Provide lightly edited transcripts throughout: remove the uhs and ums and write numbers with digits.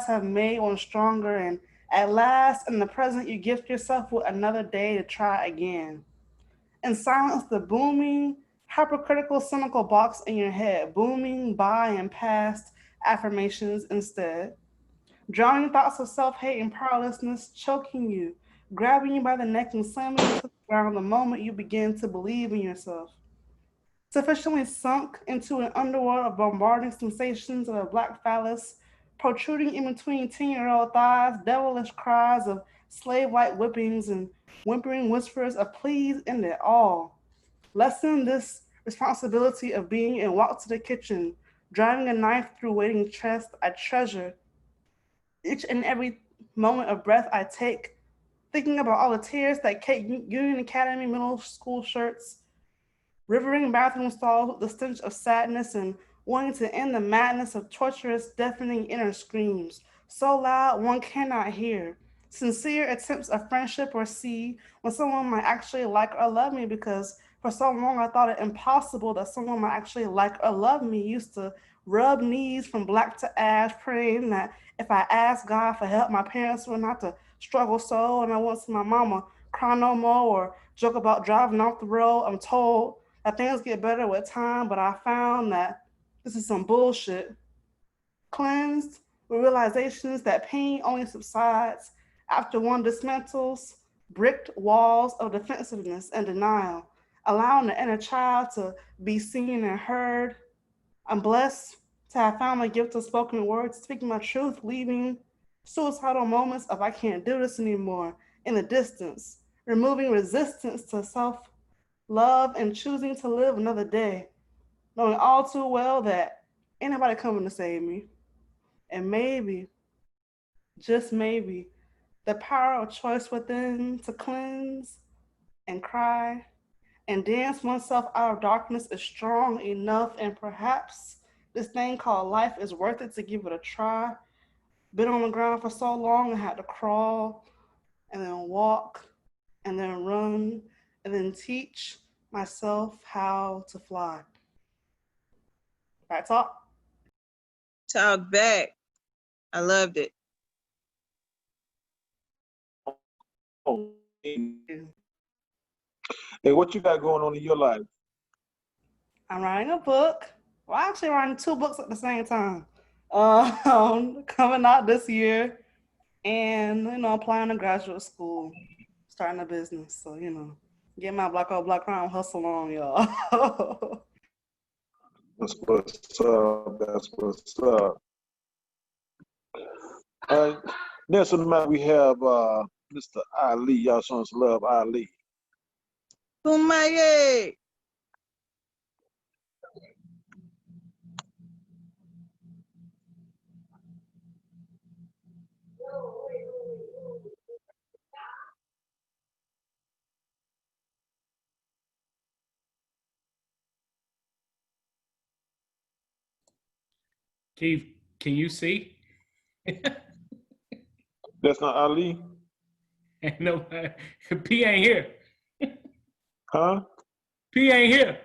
have made one stronger, and at last, in the present, you gift yourself with another day to try again. And silence the booming, hypercritical, cynical box in your head, booming by and past affirmations instead. Drowning thoughts of self hate and powerlessness choking you, grabbing you by the neck and slamming you to the ground the moment you begin to believe in yourself. Sufficiently sunk into an underworld of bombarding sensations of a black phallus protruding in between 10-year-old thighs, devilish cries of slave like whippings, and whimpering whispers of please end it all. Lessen this responsibility of being and walk to the kitchen, driving a knife through waiting chest. I treasure each and every moment of breath I take, thinking about all the tears that cake Union Academy middle school shirts, rivering bathroom stalls with the stench of sadness, and wanting to end the madness of torturous, deafening inner screams, so loud one cannot hear. Sincere attempts of friendship or see when someone might actually like or love me, because for so long I thought it impossible that someone might actually like or love me. Used to rub knees from black to ash, praying that if I asked God for help, my parents were not to struggle so, and I won't see my mama cry no more or joke about driving off the road. I'm told that things get better with time, but I found that this is some bullshit. Cleansed with realizations that pain only subsides after one dismantles bricked walls of defensiveness and denial, allowing the inner child to be seen and heard. I'm blessed to have found the gift of spoken words, speaking my truth, leaving suicidal moments of I can't do this anymore in the distance, removing resistance to self love, and choosing to live another day, knowing all too well that ain't nobody coming to save me. And maybe, just maybe, the power of choice within to cleanse and cry and dance oneself out of darkness is strong enough, and perhaps this thing called life is worth it to give it a try. Been on the ground for so long and had to crawl and then walk and then run and then teach myself how to fly. That's all. Talk back. I loved it. Hey, what you got going on in your life? I'm writing a book. Well, I'm actually writing two books at the same time. Coming out this year, and applying to graduate school, starting a business. So get my black on black crown hustle on, y'all. That's what's up. That's what's up. Uh, next on the map we have Mr. Ali. Y'all showing some love, Ali. Kumaye. Keith, can you see? That's not Ali? No, P ain't here. Huh? P ain't here.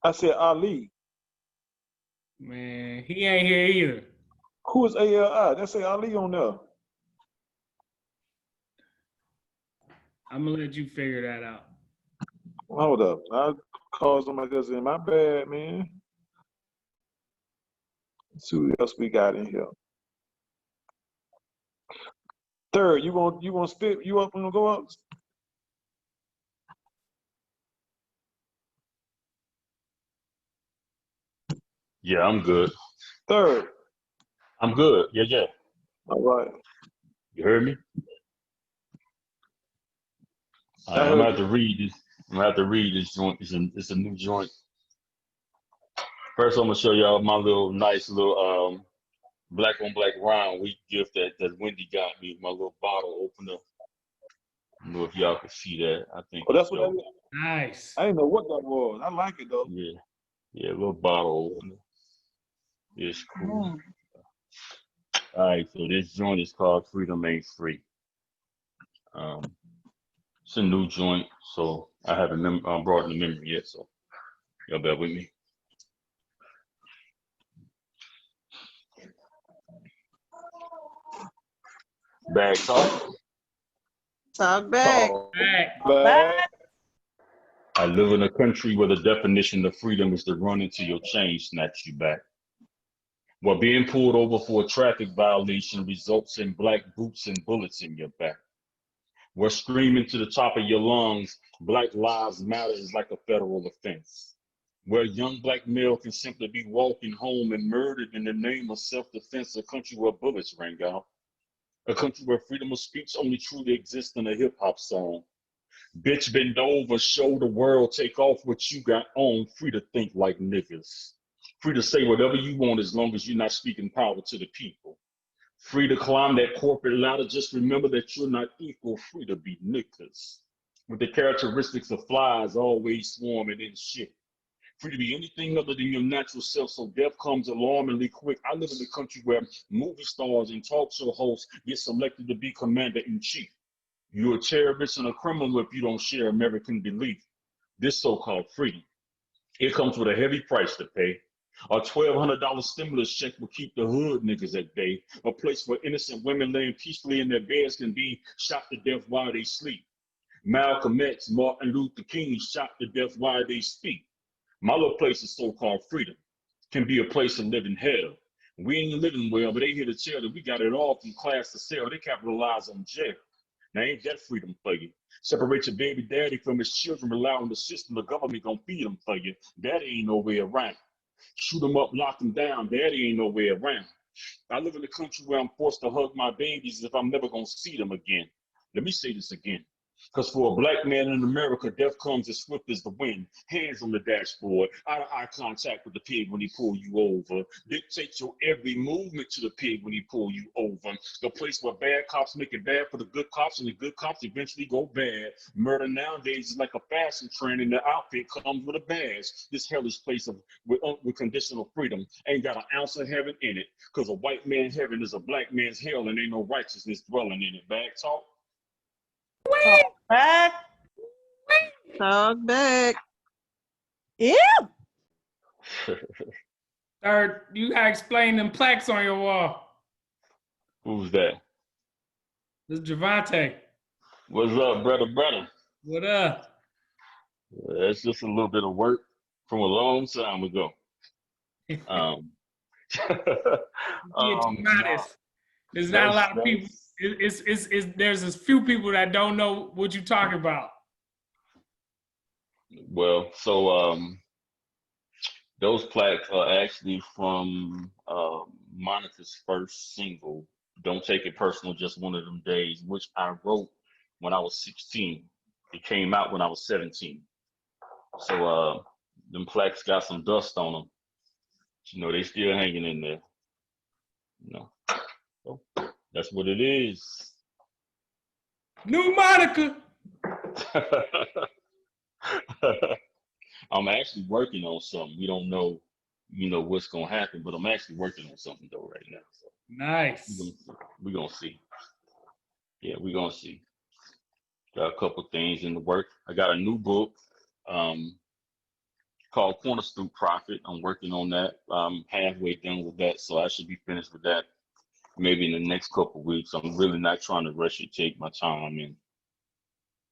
I said Ali. Man, he ain't here either. Who is ALI? That say Ali on there. I'm gonna let you figure that out. Hold up. I called somebody else in. My bad, man. Let's see who else we got in here. Third, you gonna spit? You up gonna go up? Yeah, I'm good. Third. I'm good. Yeah. All right. You heard me? All right, I'm gonna have to read this. I'm gonna have to read this joint. It's a new joint. First, I'm gonna show y'all my little nice little black on black round week gift that Wendy got me. My little bottle opener. I don't know if y'all can see that. I think. Oh, that's what that is. Nice. I didn't know what that was. I like it though. Yeah, a little bottle opener. It's cool. All right, so this joint is called Freedom Ain't Free. It's a new joint, so I haven't brought it in the memory yet, so y'all bear with me. Bag talk. Talk back. Back. Back. I live in a country where the definition of freedom is to run into your chain, snatch you back. Where being pulled over for a traffic violation results in black boots and bullets in your back. Where screaming to the top of your lungs, Black Lives Matter is like a federal offense. Where a young black male can simply be walking home and murdered in the name of self-defense, a country where bullets rang out. A country where freedom of speech only truly exists in a hip-hop song. Bitch, bend over, show the world, take off what you got on, free to think like niggas. Free to say whatever you want as long as you're not speaking power to the people. Free to climb that corporate ladder, just remember that you're not equal, free to be niggas. With the characteristics of flies always swarming in shit. Free to be anything other than your natural self, so death comes alarmingly quick. I live in a country where movie stars and talk show hosts get selected to be commander-in-chief. You're a terrorist and a criminal if you don't share American belief. This so-called freedom, it comes with a heavy price to pay. A $1,200 stimulus check will keep the hood niggas at bay. A place where innocent women laying peacefully in their beds can be shot to death while they sleep. Malcolm X, Martin Luther King shot to death while they speak. My little place of so-called freedom can be a place of living hell. We ain't living well, but they here to tell that we got it all from class to sale. They capitalize on jail. Now ain't that freedom for you? Separate your baby daddy from his children, rely on the system, the government gonna feed them for you. Daddy ain't no way around. Shoot them up, lock them down, daddy ain't no way around. I live in a country where I'm forced to hug my babies as if I'm never gonna see them again. Let me say this again. Because for a black man in America, death comes as swift as the wind. Hands on the dashboard, eye contact with the pig when he pull you over. Dictate your every movement to the pig when he pull you over. The place where bad cops make it bad for the good cops, and the good cops eventually go bad. Murder nowadays is like a fashion trend, and the outfit comes with a badge. This hellish place with conditional freedom ain't got an ounce of heaven in it. Because a white man's heaven is a black man's hell, and ain't no righteousness dwelling in it. Bag talk. Talk back. Talk back. Yeah. Third, you gotta explain them plaques on your wall. Who's that? This is Javonte. What's up, brother? What up? That's just a little bit of work from a long time ago. Being Um, too honest. There's not a lot of people. There's as few people that don't know what you're talking about. well, so those plaques are actually from Monica's first single, Don't Take It Personal, Just One of Them Days, which I wrote when I was 16. It came out when I was 17. So them plaques got some dust on them. You know, they still hanging in there. You know, so that's what it is. New Monica. I'm actually working on something. We don't know, what's gonna happen, but I'm actually working on something though right now. So Nice. we're gonna see. Yeah, we're gonna see. Got a couple things in the work. I got a new book called Cornerstone Profit. I'm working on that. I'm halfway done with that, so I should be finished with that maybe in the next couple of weeks. I'm really not trying to rush it, take my time, and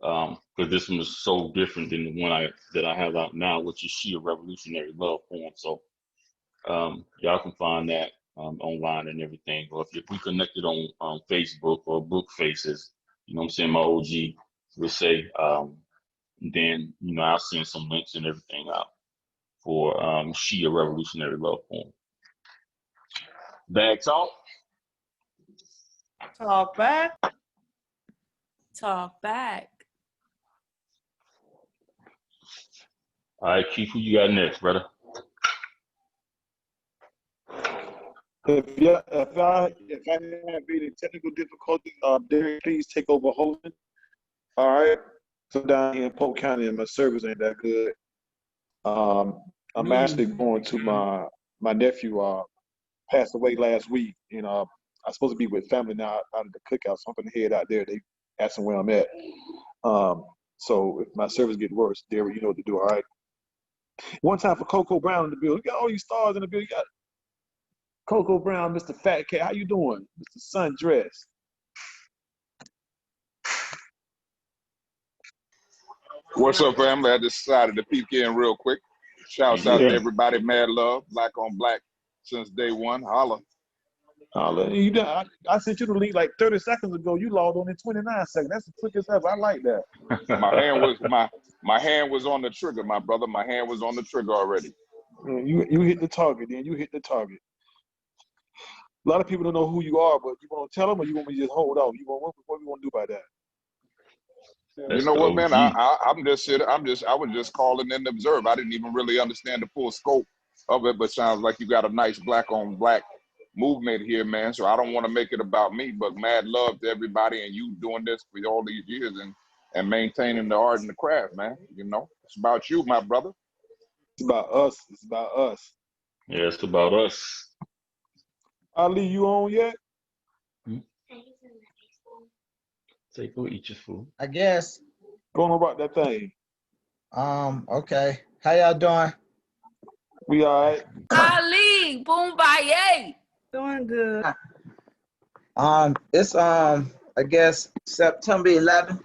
because this one is so different than the one that I have out now, which is She a Revolutionary Love Poem. So y'all can find that online and everything. Or if we connected on Facebook or Book Faces, you know what I'm saying, my OG will say, then I'll send some links and everything out for She a Revolutionary Love Poem. Bag talk. Talk back. Talk back. All right, Keith, who you got next, brother? If I have any technical difficulties, Derek, please take over hosting. All right. So down here in Polk County, and my service ain't that good. I'm actually going to my nephew passed away last week. I'm supposed to be with family now out of the cookout, so I'm gonna head out there. They asking where I'm at. So if my service get worse, Derek, you know what to do. All right. One time for Coco Brown in the building. We got all these stars in the building. You got Coco Brown, Mr. Fat Cat. How you doing? Mr. Sundress. What's up, family? I just decided to peek in real quick. Shouts out to Yeah. everybody. Mad love, black on black since day one. Holla. You know, I sent you the link like 30 seconds ago. You logged on in 29 seconds. That's the quickest ever. I like that. My hand was on the trigger, my brother. My hand was on the trigger already. Yeah, you hit the target, then. You hit the target. A lot of people don't know who you are, but you want to tell them, or you want me to just hold off? What you want to do about that? You That's know the what, man? OG. I was just calling in to observe. I didn't even really understand the full scope of it, but sounds like you got a nice black on black movement here, man. So I don't want to make it about me, but mad love to everybody and you doing this for all these years and maintaining the art and the craft, man. You know, it's about you, my brother. It's about us. It's about us. Yeah, it's about us. Ali, you on yet? Say, go eat your food. I guess. Going on about that thing. Okay. How y'all doing? We all right. Ali, boom, baye. Doing good. It's I guess September 11th.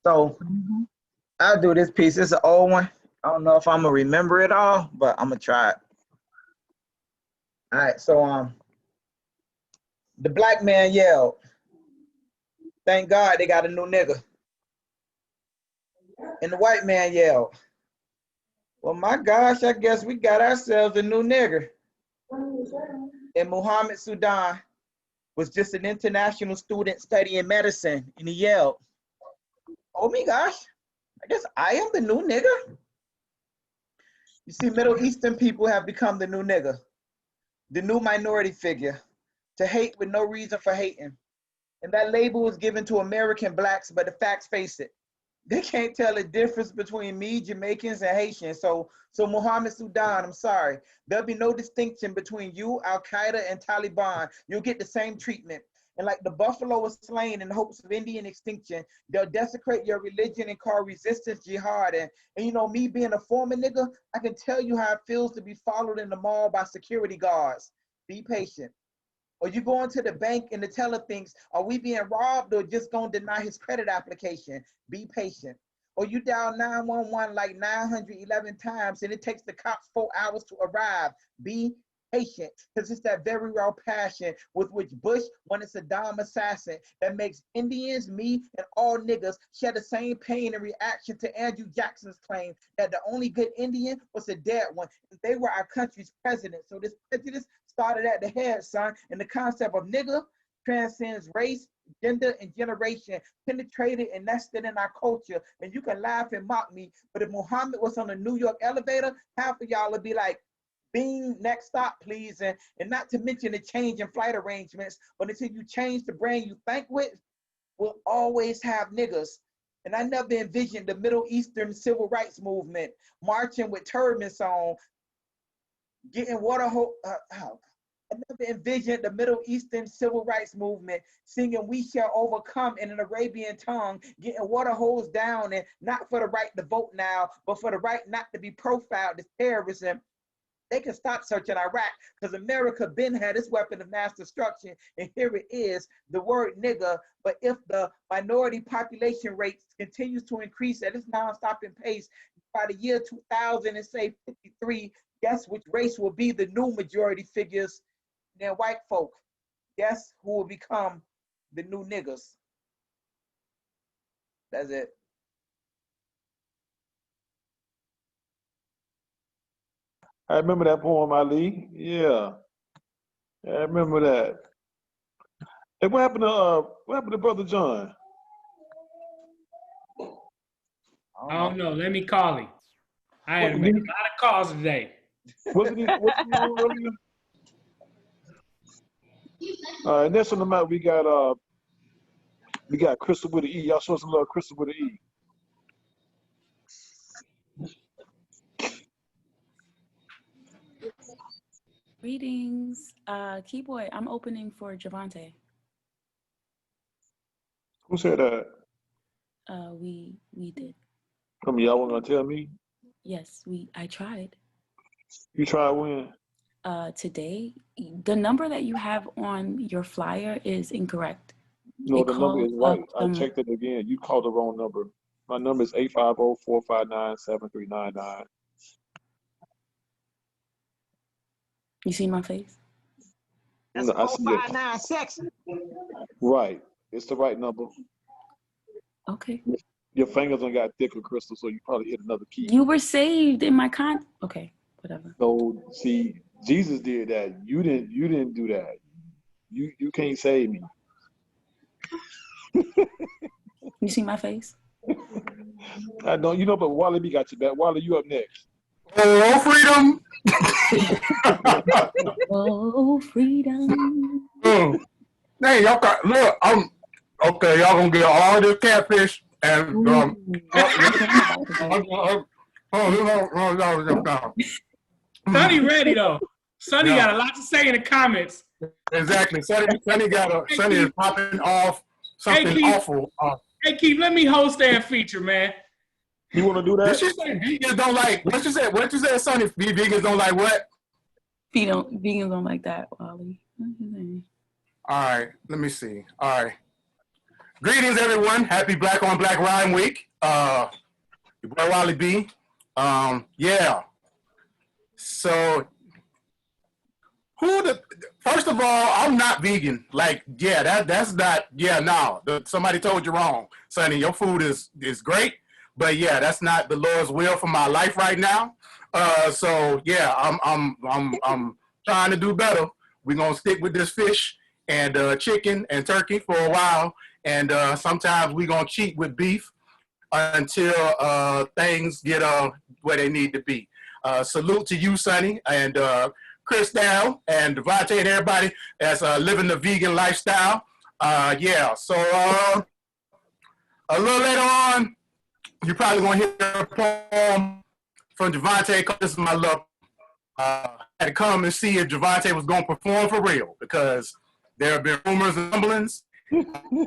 So I'll do this piece. It's an old one. I don't know if I'm gonna remember it all, but I'm gonna try it. All right. So the black man yelled, "Thank God they got a new nigga." And the white man yelled, "Well, my gosh, I guess we got ourselves a new nigger." And Muhammad Sudan was just an international student studying medicine, and he yelled, "Oh my gosh, I guess I am the new nigger." You see, Middle Eastern people have become the new nigger, the new minority figure, to hate with no reason for hating. And that label was given to American blacks, but the facts face it. They can't tell the difference between me, Jamaicans, and Haitians. So Mohammed Sudan, I'm sorry. There'll be no distinction between you, Al-Qaeda, and Taliban. You'll get the same treatment. And like the buffalo was slain in hopes of Indian extinction, they'll desecrate your religion and call resistance jihad. And you know, me being a former nigga, I can tell you how it feels to be followed in the mall by security guards. Be patient. Or you going to the bank and the teller thinks, are we being robbed or just gonna deny his credit application? Be patient. Or you dial 911 like 911 times and it takes the cops 4 hours to arrive. Be patient, because it's that very raw passion with which Bush wanted Saddam assassin that makes Indians, me, and all niggas share the same pain and reaction to Andrew Jackson's claim that the only good Indian was a dead one. They were our country's president. So this prejudice started at the head, son, and the concept of nigga transcends race, gender, and generation, penetrated and nested in our culture. And you can laugh and mock me, but if Muhammad was on a New York elevator, half of y'all would be like, "Being next stop, please," and not to mention the change in flight arrangements. But until you change the brand you think with, we'll always have niggas. And I never envisioned the Middle Eastern civil rights movement marching with turbans on, getting water hose. I never envisioned the Middle Eastern civil rights movement singing "We Shall Overcome" in an Arabian tongue, getting water hosed down, and not for the right to vote now, but for the right not to be profiled as terrorism. They can stop searching Iraq because America been had its weapon of mass destruction, and here it is, the word nigga. But if the minority population rate continues to increase at its non-stopping pace by the year 2000 and say 53, guess which race will be the new majority figures? They're white folk. Guess who will become the new niggas? That's it. I remember that poem, Ali. Yeah, I remember that. Hey, what happened to Brother John? I don't know. Let me call him. I had to make a lot of calls today. Wasn't he on earlier? And next on the map we got Crystal with an E. Y'all show some love, Crystal with an E. Greetings. Keyboy, I'm opening for Javonte. Who said that? We did. Come y'all weren't gonna tell me? Yes, I tried. You tried when? Today. The number that you have on your flyer is incorrect. No, the number is right. I checked it again. You called the wrong number. My number is 850-459-7399. You see my face? That's I see it. 459 sexy. Right. It's the right number. Okay. Your fingers done got thicker, Crystal, so you probably hit another key. You were saved in my Okay, whatever. So see, Jesus did that. You didn't do that. You can't save me. You see my face? I don't, but Wally B got your back. Wally, you up next. Oh, freedom. Oh, freedom. Hey, y'all got, look, okay, y'all gonna get all this catfish and Sonny ready though. Sonny got a lot to say in the comments. Exactly. Sonny is popping off something awful. Hey Keith, let me host that feature, man. You want to do that? Did she say vegans don't like? What you said? What you said, Sonny? Vegans don't like what? Vegans don't like that, Wally. All right, let me see. All right. Greetings, everyone. Happy Black on Black Rhyme Week. Your boy Wally B. Yeah. So, first of all, I'm not vegan. Like, yeah, that's not, yeah, no. Somebody told you wrong. Sonny, your food is great, but yeah, that's not the Lord's will for my life right now. So yeah, I'm trying to do better. We're gonna stick with this fish and chicken and turkey for a while, and sometimes we're gonna cheat with beef until things get where they need to be. Salute to you, Sonny, and Chris Down and Javonte and everybody that's living the vegan lifestyle. Yeah, so a little later on, you're probably gonna hear a poem from Javonte. This is my love. I had to come and see if Javonte was gonna perform for real, because there have been rumors and rumblings.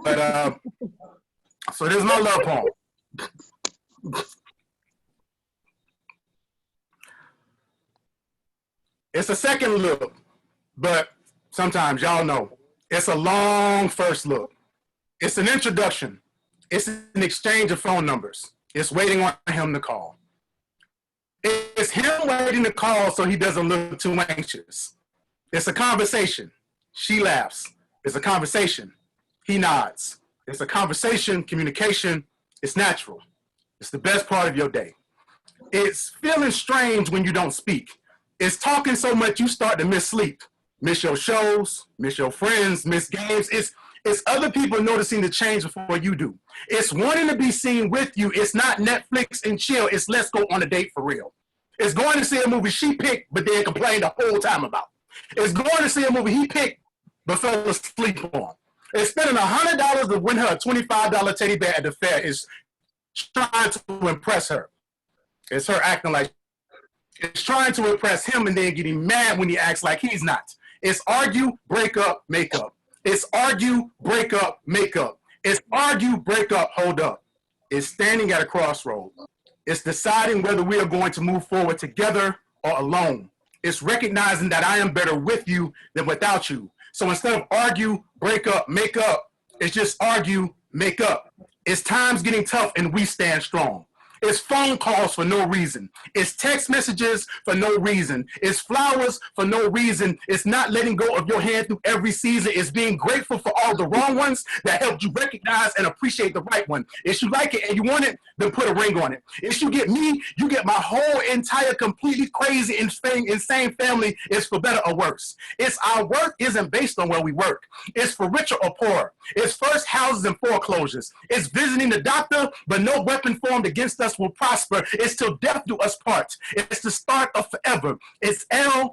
But so this is my love poem. It's a second look, but sometimes y'all know it's a long first look. It's an introduction. It's an exchange of phone numbers. It's waiting on him to call. It's him waiting to call so he doesn't look too anxious. It's a conversation. She laughs. It's a conversation. He nods. It's a conversation, communication. It's natural. It's the best part of your day. It's feeling strange when you don't speak. It's talking so much you start to miss sleep, miss your shows, miss your friends, miss games. It's other people noticing the change before you do. It's wanting to be seen with you. It's not Netflix and chill. It's let's go on a date for real. It's going to see a movie she picked but then complained the whole time about. It's going to see a movie he picked but fell asleep on. It's spending $100 to win her a $25 teddy bear at the fair. Is trying to impress her. It's her acting like it's trying to impress him and then getting mad when he acts like he's not. It's argue, break up, make up. It's argue, break up, make up. It's argue, break up, hold up. It's standing at a crossroad. It's deciding whether we are going to move forward together or alone. It's recognizing that I am better with you than without you. So instead of argue, break up, make up, it's just argue, make up. It's times getting tough and we stand strong. It's phone calls for no reason. It's text messages for no reason. It's flowers for no reason. It's not letting go of your hand through every season. It's being grateful for all the wrong ones that helped you recognize and appreciate the right one. If you like it and you want it, then put a ring on it. If you get me, you get my whole entire completely crazy, insane family. It's for better or worse. It's our worth isn't based on where we work. It's for richer or poorer. It's first houses and foreclosures. It's visiting the doctor, but no weapon formed against us will prosper. It's till death do us part. It's the start of forever. It's LOVE.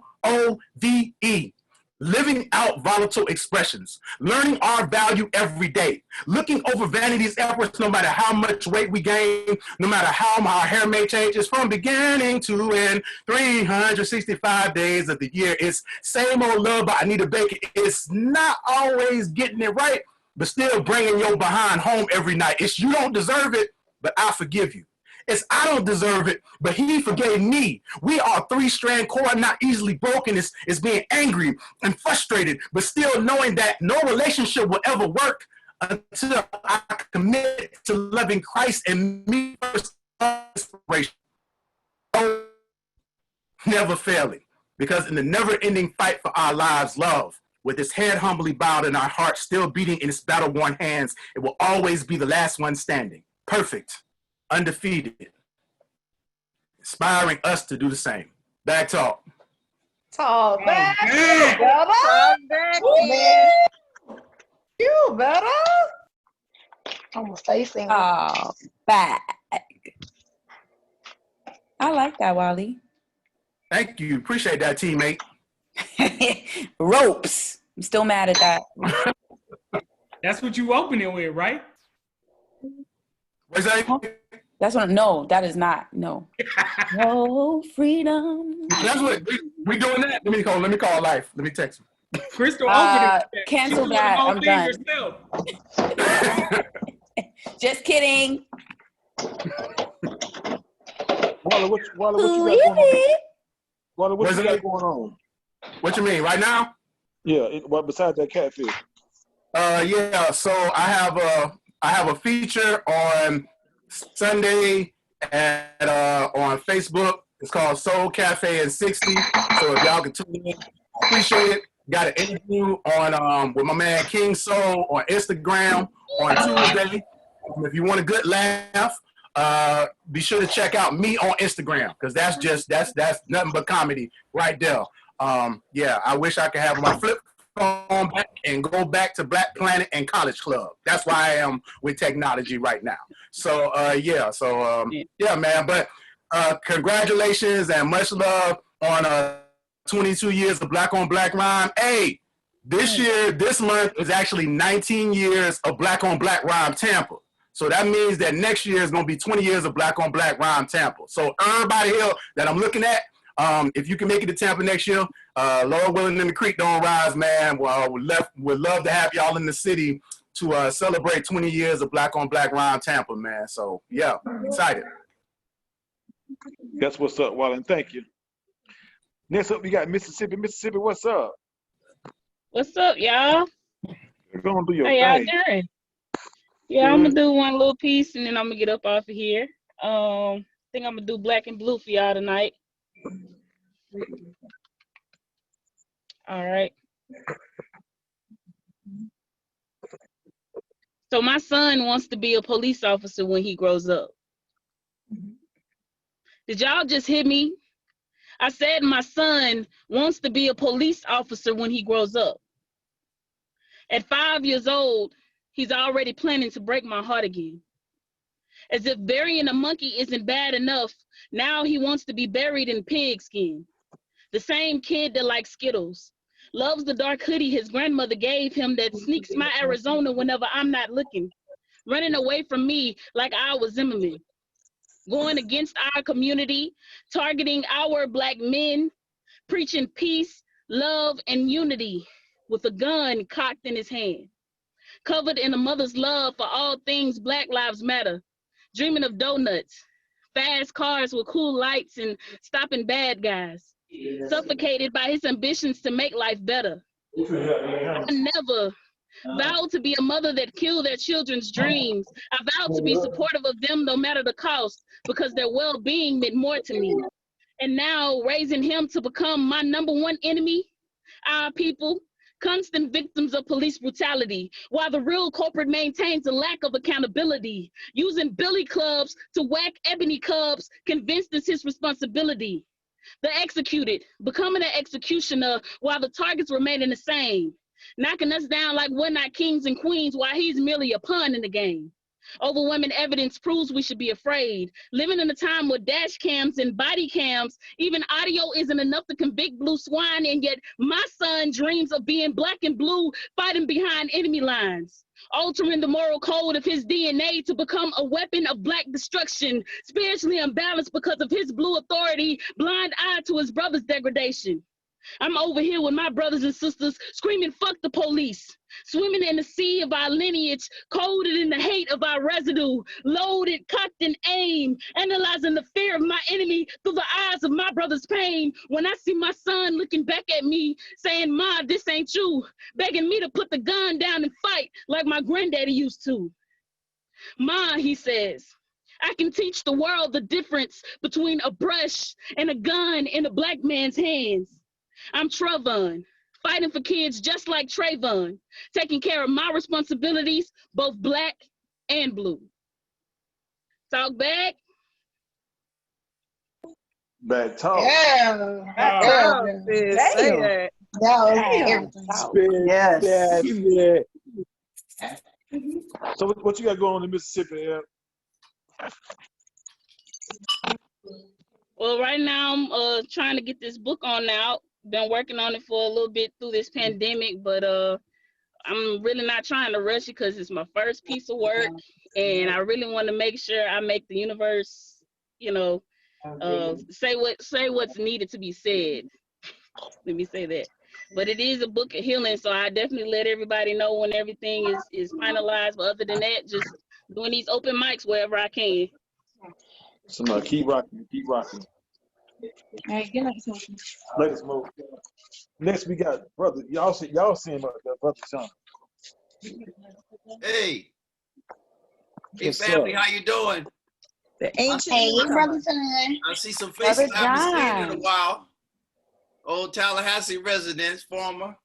Living out volatile expressions, learning our value every day, looking over vanity's efforts, no matter how much weight we gain, no matter how our hair may change. It's from beginning to end, 365 days of the year. It's same old love, but I need a bacon. It's not always getting it right, but still bringing your behind home every night. It's you don't deserve it, but I forgive you. It's I don't deserve it, but he forgave me. We are three-strand cord, not easily broken. It's being angry and frustrated, but still knowing that no relationship will ever work until I commit to loving Christ and me first, inspiration. Never failing. Because in the never-ending fight for our lives, love, with its head humbly bowed and our heart still beating in its battle-worn hands, it will always be the last one standing. Perfect, undefeated, inspiring us to do the same. Back talk. Talk back. Talk back, man. You better. I'm gonna say sing. Oh, back. I like that, Wally. Thank you. Appreciate that, teammate. Ropes. I'm still mad at that. That's what you open it with, right? What's that? That's what. No, that is not. No. No freedom. That's what we doing that. Let me call Life. Let me text him. Crystal opened it. Cancel that. I'm done. Just kidding. Wally, what you got going on? Wally, what you got going on? What you mean, right now? Yeah, well, besides that catfish. Yeah, so I have a feature on Sunday on Facebook. It's called Soul Cafe and 60. So if y'all can tune in, appreciate it. Got an interview on with my man King Soul on Instagram on Tuesday. If you want a good laugh, be sure to check out me on Instagram because that's nothing but comedy right there. Yeah, I wish I could have my flip phone back and go back to Black Planet and College Club. That's why I am with technology right now. So yeah, man. But congratulations and much love on 22 years of Black on Black Rhyme. Hey, this month is actually 19 years of Black on Black Rhyme Tampa. So that means that next year is going to be 20 years of Black on Black Rhyme Tampa. So everybody here that I'm looking at, if you can make it to Tampa next year, Lord willing and the creek don't rise, man. Well, we'd love to have y'all in the city to celebrate 20 years of Black on Black Rhyme Tampa, man. So yeah, excited. That's what's up, Wally, and thank you. Next up, we got Mississippi. Mississippi, what's up? What's up, y'all? You're gonna do your How y'all thing. doing? Yeah, I'm gonna do one little piece and then I'm gonna get up off of here. I think I'm gonna do Black and Blue for y'all tonight. All right. So my son wants to be a police officer when he grows up. Did y'all just hear me? I said my son wants to be a police officer when he grows up. At 5 years old, he's already planning to break my heart again. As if burying a monkey isn't bad enough, now he wants to be buried in pigskin. The same kid that likes Skittles, loves the dark hoodie his grandmother gave him that sneaks my Arizona whenever I'm not looking, running away from me like I was Zimmerman, going against our community, targeting our Black men, preaching peace, love, and unity with a gun cocked in his hand, covered in a mother's love for all things Black Lives Matter, dreaming of donuts, fast cars with cool lights and stopping bad guys, suffocated by his ambitions to make life better. I never vowed to be a mother that killed their children's dreams. I vowed to be supportive of them no matter the cost because their well-being meant more to me. And now raising him to become my #1 enemy, our people, constant victims of police brutality, while the real culprit maintains a lack of accountability, using billy clubs to whack ebony cubs, convinced it's his responsibility. The executed, becoming an executioner while the targets remaining the same, knocking us down like we're not kings and queens while he's merely a pawn in the game. Overwhelming evidence proves we should be afraid. Living in a time with dash cams and body cams, even audio isn't enough to convict blue swine, and yet my son dreams of being Black and blue, fighting behind enemy lines, altering the moral code of his DNA to become a weapon of Black destruction, spiritually unbalanced because of his blue authority, blind eye to his brother's degradation. I'm over here with my brothers and sisters screaming, fuck the police. Swimming in the sea of our lineage, coded in the hate of our residue, loaded, cocked, and aimed, analyzing the fear of my enemy through the eyes of my brother's pain. When I see my son looking back at me, saying, Ma, this ain't you, begging me to put the gun down and fight like my granddaddy used to. Ma, he says, I can teach the world the difference between a brush and a gun in a black man's hands. I'm Trevon, fighting for kids just like Trayvon, taking care of my responsibilities, both black and blue. Talk back. Back talk. Yeah. Back Yeah. Oh, sis, say Damn. that. That was Yes. So what you got going on in Mississippi? Well, right now I'm trying to get this book on out. Been working on it for a little bit through this pandemic, but I'm really not trying to rush it because it's my first piece of work, and I really want to make sure I make the universe, say what's needed to be said. Let me say that. But it is a book of healing, so I definitely let everybody know when everything is finalized. But other than that, just doing these open mics wherever I can. So now keep rocking, keep rocking. Hey, good night, Latest move. Next we got brother. Y'all see him brother John. Hey, What's family, up? how you doing? The ancient. Hey, brother son. I see some faces Brother I haven't seen in a John. while. Old Tallahassee residents, former.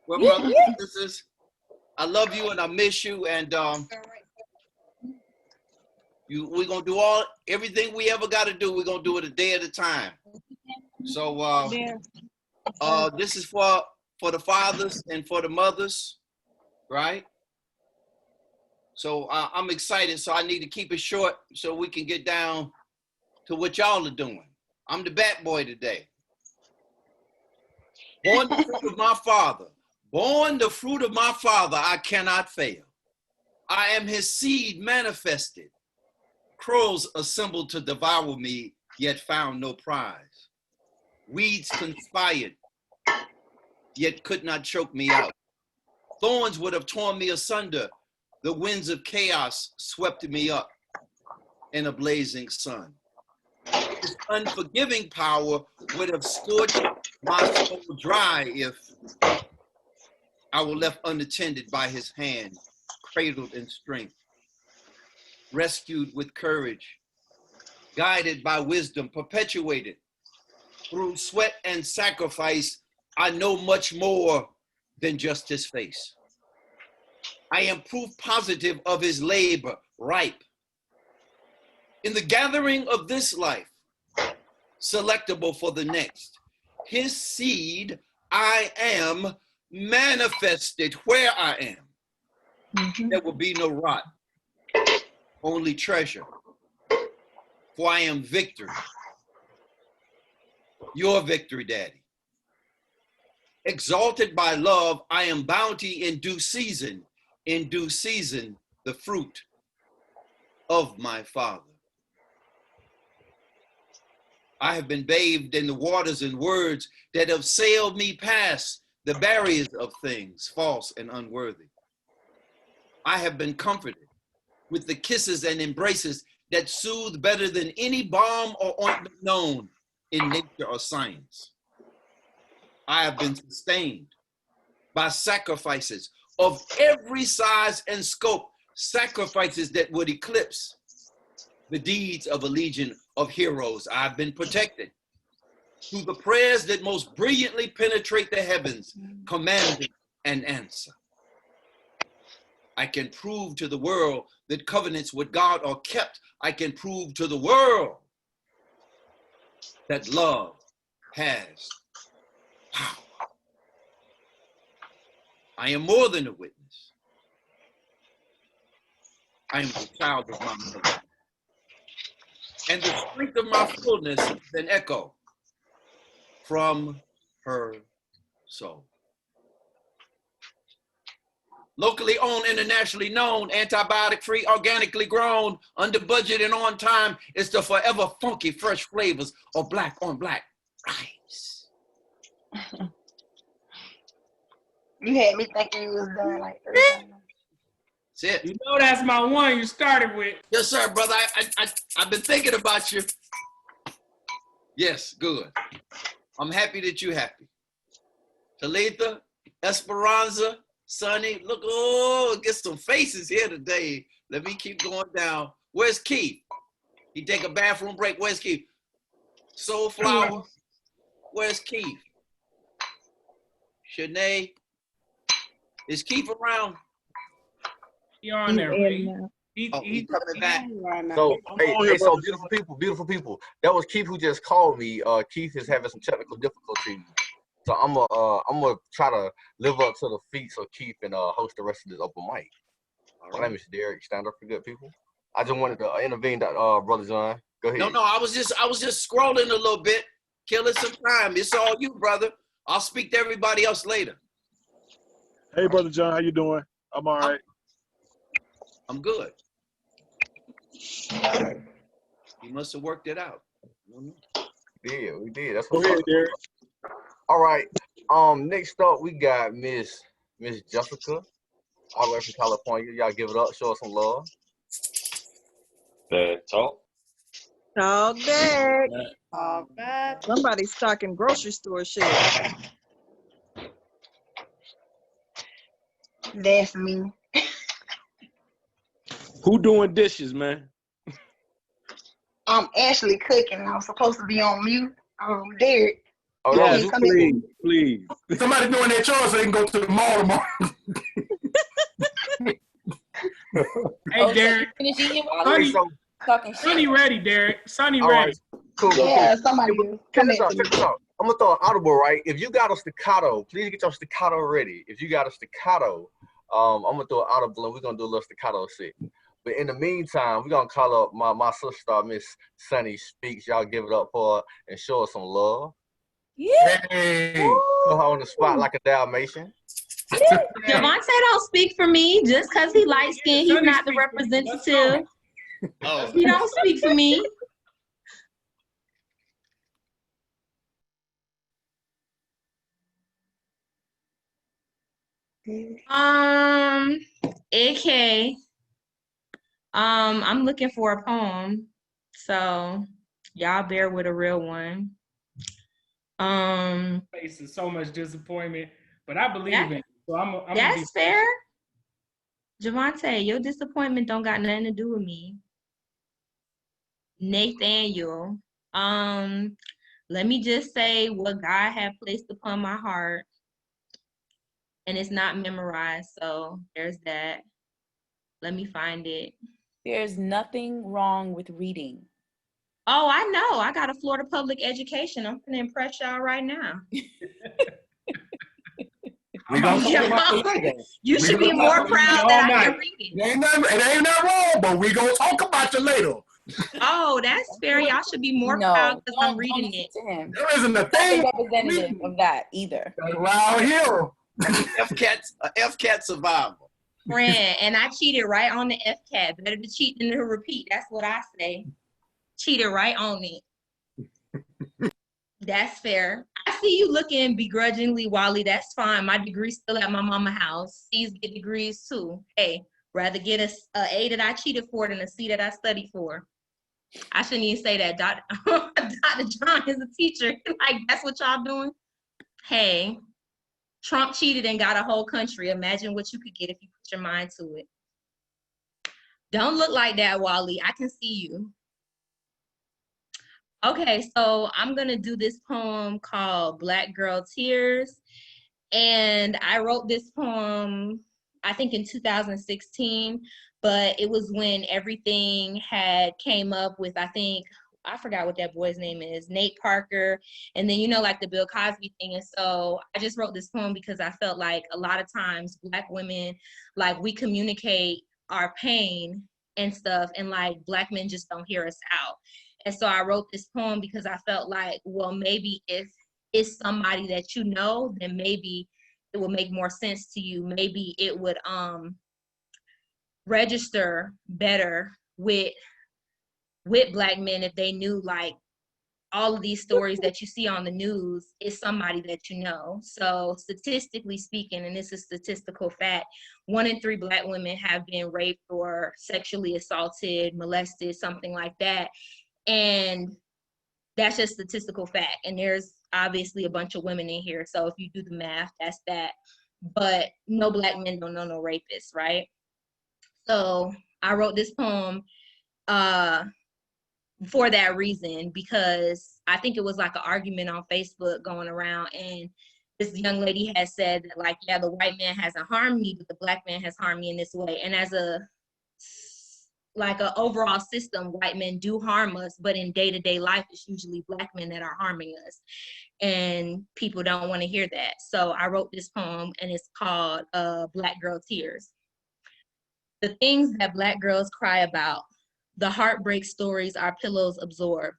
We're brothers and sisters. I love you and I miss you, and we're gonna do everything we ever got to do. We're gonna do it a day at a time. So this is for the fathers and for the mothers, right? So I'm excited. So I need to keep it short so we can get down to what y'all are doing. I'm the bat boy today. Born the fruit of my father. Born the fruit of my father, I cannot fail. I am his seed manifested. Crows assembled to devour me, yet found no prize. Weeds conspired, yet could not choke me out. Thorns would have torn me asunder. The winds of chaos swept me up in a blazing sun. His unforgiving power would have scorched my soul dry if I were left unattended by his hand, cradled in strength, rescued with courage, guided by wisdom, perpetuated through sweat and sacrifice. I know much more than just his face. I am proof positive of his labor, ripe. In the gathering of this life, selectable for the next, his seed, I am manifested where I am. There will be no rot, only treasure, for I am victory. Your victory, Daddy. Exalted by love, I am bounty in due season, the fruit of my Father. I have been bathed in the waters and words that have sailed me past the barriers of things false and unworthy. I have been comforted with the kisses and embraces that soothe better than any balm or ointment known in nature or science. I have been sustained by sacrifices of every size and scope, sacrifices that would eclipse the deeds of a legion of heroes. I've been protected through the prayers that most brilliantly penetrate the heavens, commanding an answer. I can prove to the world that covenants with God are kept. I can prove to the world that love has power. I am more than a witness. I am the child of my mother. And the strength of my fullness is an echo from her soul. Locally owned, internationally known, antibiotic-free, organically grown, under budget and on time. It's the forever funky, fresh flavors of black on black rice. You had me thinking you was done like 3 times. That's it. You know that's my one you started with. Yes, sir, brother. I've been thinking about you. Yes, good. I'm happy that you're happy. Talitha, Esperanza, Sonny, look, oh, get some faces here today. Let me keep going down. Where's Keith? He take a bathroom break. Where's Keith? Soulflower, where's Keith? Shanae, is Keith around? He on there, right? He coming back. So, I'm on here, so brother. beautiful people. That was Keith who just called me. Keith is having some technical difficulties. So I'm gonna try to live up to the feat so Keith and host the rest of this open mic. My name is Derek. Stand up for good people. I just wanted to intervene, Brother John. Go ahead. No, I was just scrolling a little bit, killing some time. It's all you, brother. I'll speak to everybody else later. Hey, Brother John, how you doing? I'm all right. I'm good. You must have worked it out. We did. That's Go what. ahead, Derek. All right. Next up we got Miss Jessica, all the way from California. Y'all give it up. Show us some love. Bad talk. Talk back. All back. Somebody stocking grocery store shit. That's me. Who doing dishes, man? I'm actually cooking. I'm supposed to be on mute. Derek. Oh, Yes, Please come in. please. Somebody doing their chores so they can go to the mall tomorrow. Hey, Derek. Finish eating while Sonny, you talking Sonny shit. ready, Derek. Sonny All ready. right. Cool. Yeah, somebody Check come this at out. me. I'm gonna throw an audible, right? If you got a staccato, please get your staccato ready. If you got a staccato, I'm gonna throw an audible and we're gonna do a little staccato set. But in the meantime, we're gonna call up my sister, Miss Sunny Speaks. Y'all give it up for her and show her some love. Yeah. Hey. Put her on the spot like a Dalmatian. Javonte don't speak for me just because he light skinned. He's Sonny not the speak for you. Let's go. representative. Oh, He don't speak for me. AK. I'm looking for a poem, so y'all bear with a real one. Facing so much disappointment, but I believe in it. So I'm gonna be That's fair. Javonte, your disappointment don't got nothing to do with me. Nathaniel, let me just say what God had placed upon my heart, and it's not memorized, so there's that. Let me find it. There's nothing wrong with reading. Oh, I know. I got a Florida public education. I'm gonna impress y'all right now. We gonna Yeah. talk about it later. You should be more proud that I can read it. It ain't nothing wrong, but we gonna talk about you later. Oh, that's fair. Y'all should be more proud because I'm reading it. To him. There isn't a Not thing the representative of that either. around here. FCAT survivor. Friend, and I cheated right on the FCAT. Better to cheat than to repeat. That's what I say. Cheated right on it. That's fair. I see you looking begrudgingly, Wally. That's fine. My degree's still at my mama's house. C's get degrees too. Hey, rather get a A that I cheated for than a C that I studied for. I shouldn't even say that. Dr. John is a teacher. Like, that's what y'all doing? Hey, Trump cheated and got a whole country. Imagine what you could get if you put your mind to it. Don't look like that, Wally. I can see you. Okay, so I'm gonna do this poem called Black Girl Tears. And I wrote this poem, I think in 2016, but it was when everything had came up with, I forgot what that boy's name is, Nate Parker, and then, like the Bill Cosby thing. And so I just wrote this poem because I felt like a lot of times Black women, like, we communicate our pain and stuff, and like Black men just don't hear us out. And so I wrote this poem because I felt like, well, maybe if it's somebody that you know, then maybe it will make more sense to you. Maybe it would register better with Black men if they knew, like, all of these stories that you see on the news is somebody that you know. So statistically speaking, and this is statistical fact, 1 in 3 Black women have been raped or sexually assaulted, molested, something like that. And that's just statistical fact. And there's obviously a bunch of women in here. So if you do the math, that's that. But no Black men don't know no rapists, right? So I wrote this poem for that reason, because I think it was like an argument on Facebook going around, and this young lady has said that, like, yeah, the white man hasn't harmed me, but the Black man has harmed me in this way. And as a overall system, white men do harm us, but in day-to-day life, it's usually Black men that are harming us. And people don't want to hear that. So I wrote this poem, and it's called Black Girl Tears. The things that Black girls cry about, the heartbreak stories our pillows absorb,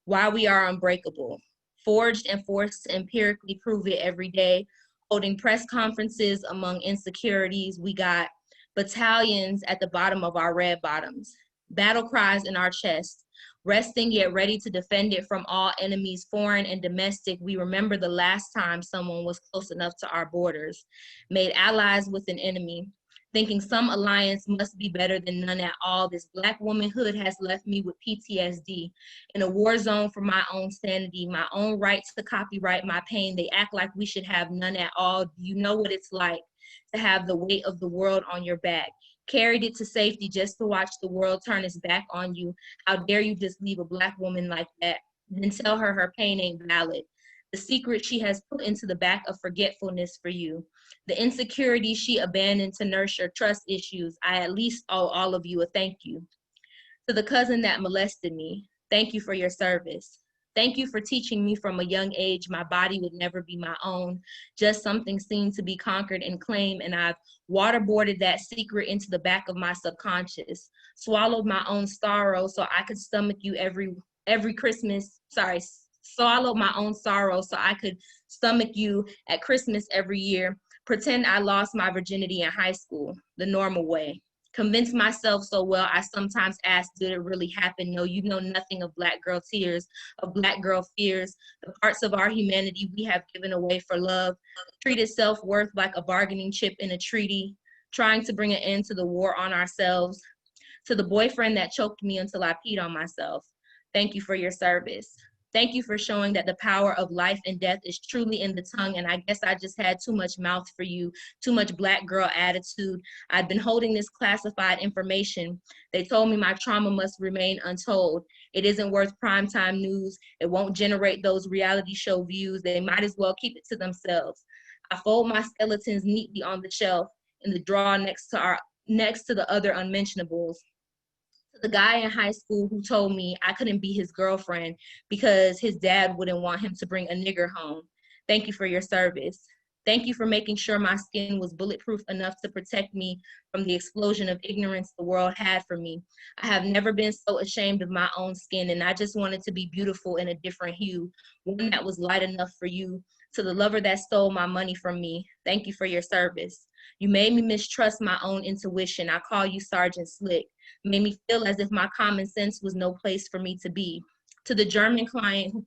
why we are unbreakable, forged and forced to empirically prove it every day, holding press conferences among insecurities. We got battalions at the bottom of our red bottoms, battle cries in our chest, resting yet ready to defend it from all enemies, foreign and domestic. We remember the last time someone was close enough to our borders, made allies with an enemy, thinking some alliance must be better than none at all. This Black womanhood has left me with PTSD, in a war zone for my own sanity, my own right to copyright my pain. They act like we should have none at all. Do you know what it's like to have the weight of the world on your back? Carried it to safety just to watch the world turn its back on you. How dare you just leave a Black woman like that? Then tell her her pain ain't valid. The secret she has put into the back of forgetfulness for you. The insecurity she abandoned to nurture trust issues. I at least owe all of you a thank you. To the cousin that molested me, thank you for your service. Thank you for teaching me from a young age my body would never be my own, just something seen to be conquered and claimed, and I've waterboarded that secret into the back of my subconscious, swallowed my own sorrow so I could stomach you every Christmas, swallowed my own sorrow so I could stomach you at Christmas every year, pretend I lost my virginity in high school, the normal way. Convince myself so well, I sometimes ask, did it really happen? No, you know nothing of Black girl tears, of Black girl fears, the parts of our humanity we have given away for love, treated self-worth like a bargaining chip in a treaty, trying to bring an end to the war on ourselves. To the boyfriend that choked me until I peed on myself, thank you for your service. Thank you for showing that the power of life and death is truly in the tongue. And I guess I just had too much mouth for you, too much Black girl attitude. I've been holding this classified information. They told me my trauma must remain untold. It isn't worth primetime news. It won't generate those reality show views. They might as well keep it to themselves. I fold my skeletons neatly on the shelf in the drawer next to the other unmentionables. The guy in high school who told me I couldn't be his girlfriend because his dad wouldn't want him to bring a nigger home. Thank you for your service. Thank you for making sure my skin was bulletproof enough to protect me from the explosion of ignorance the world had for me. I have never been so ashamed of my own skin, and I just wanted to be beautiful in a different hue, one that was light enough for you. To the lover that stole my money from me, thank you for your service. You made me mistrust my own intuition. I call you Sergeant Slick. Made me feel as if my common sense was no place for me to be. To the German client who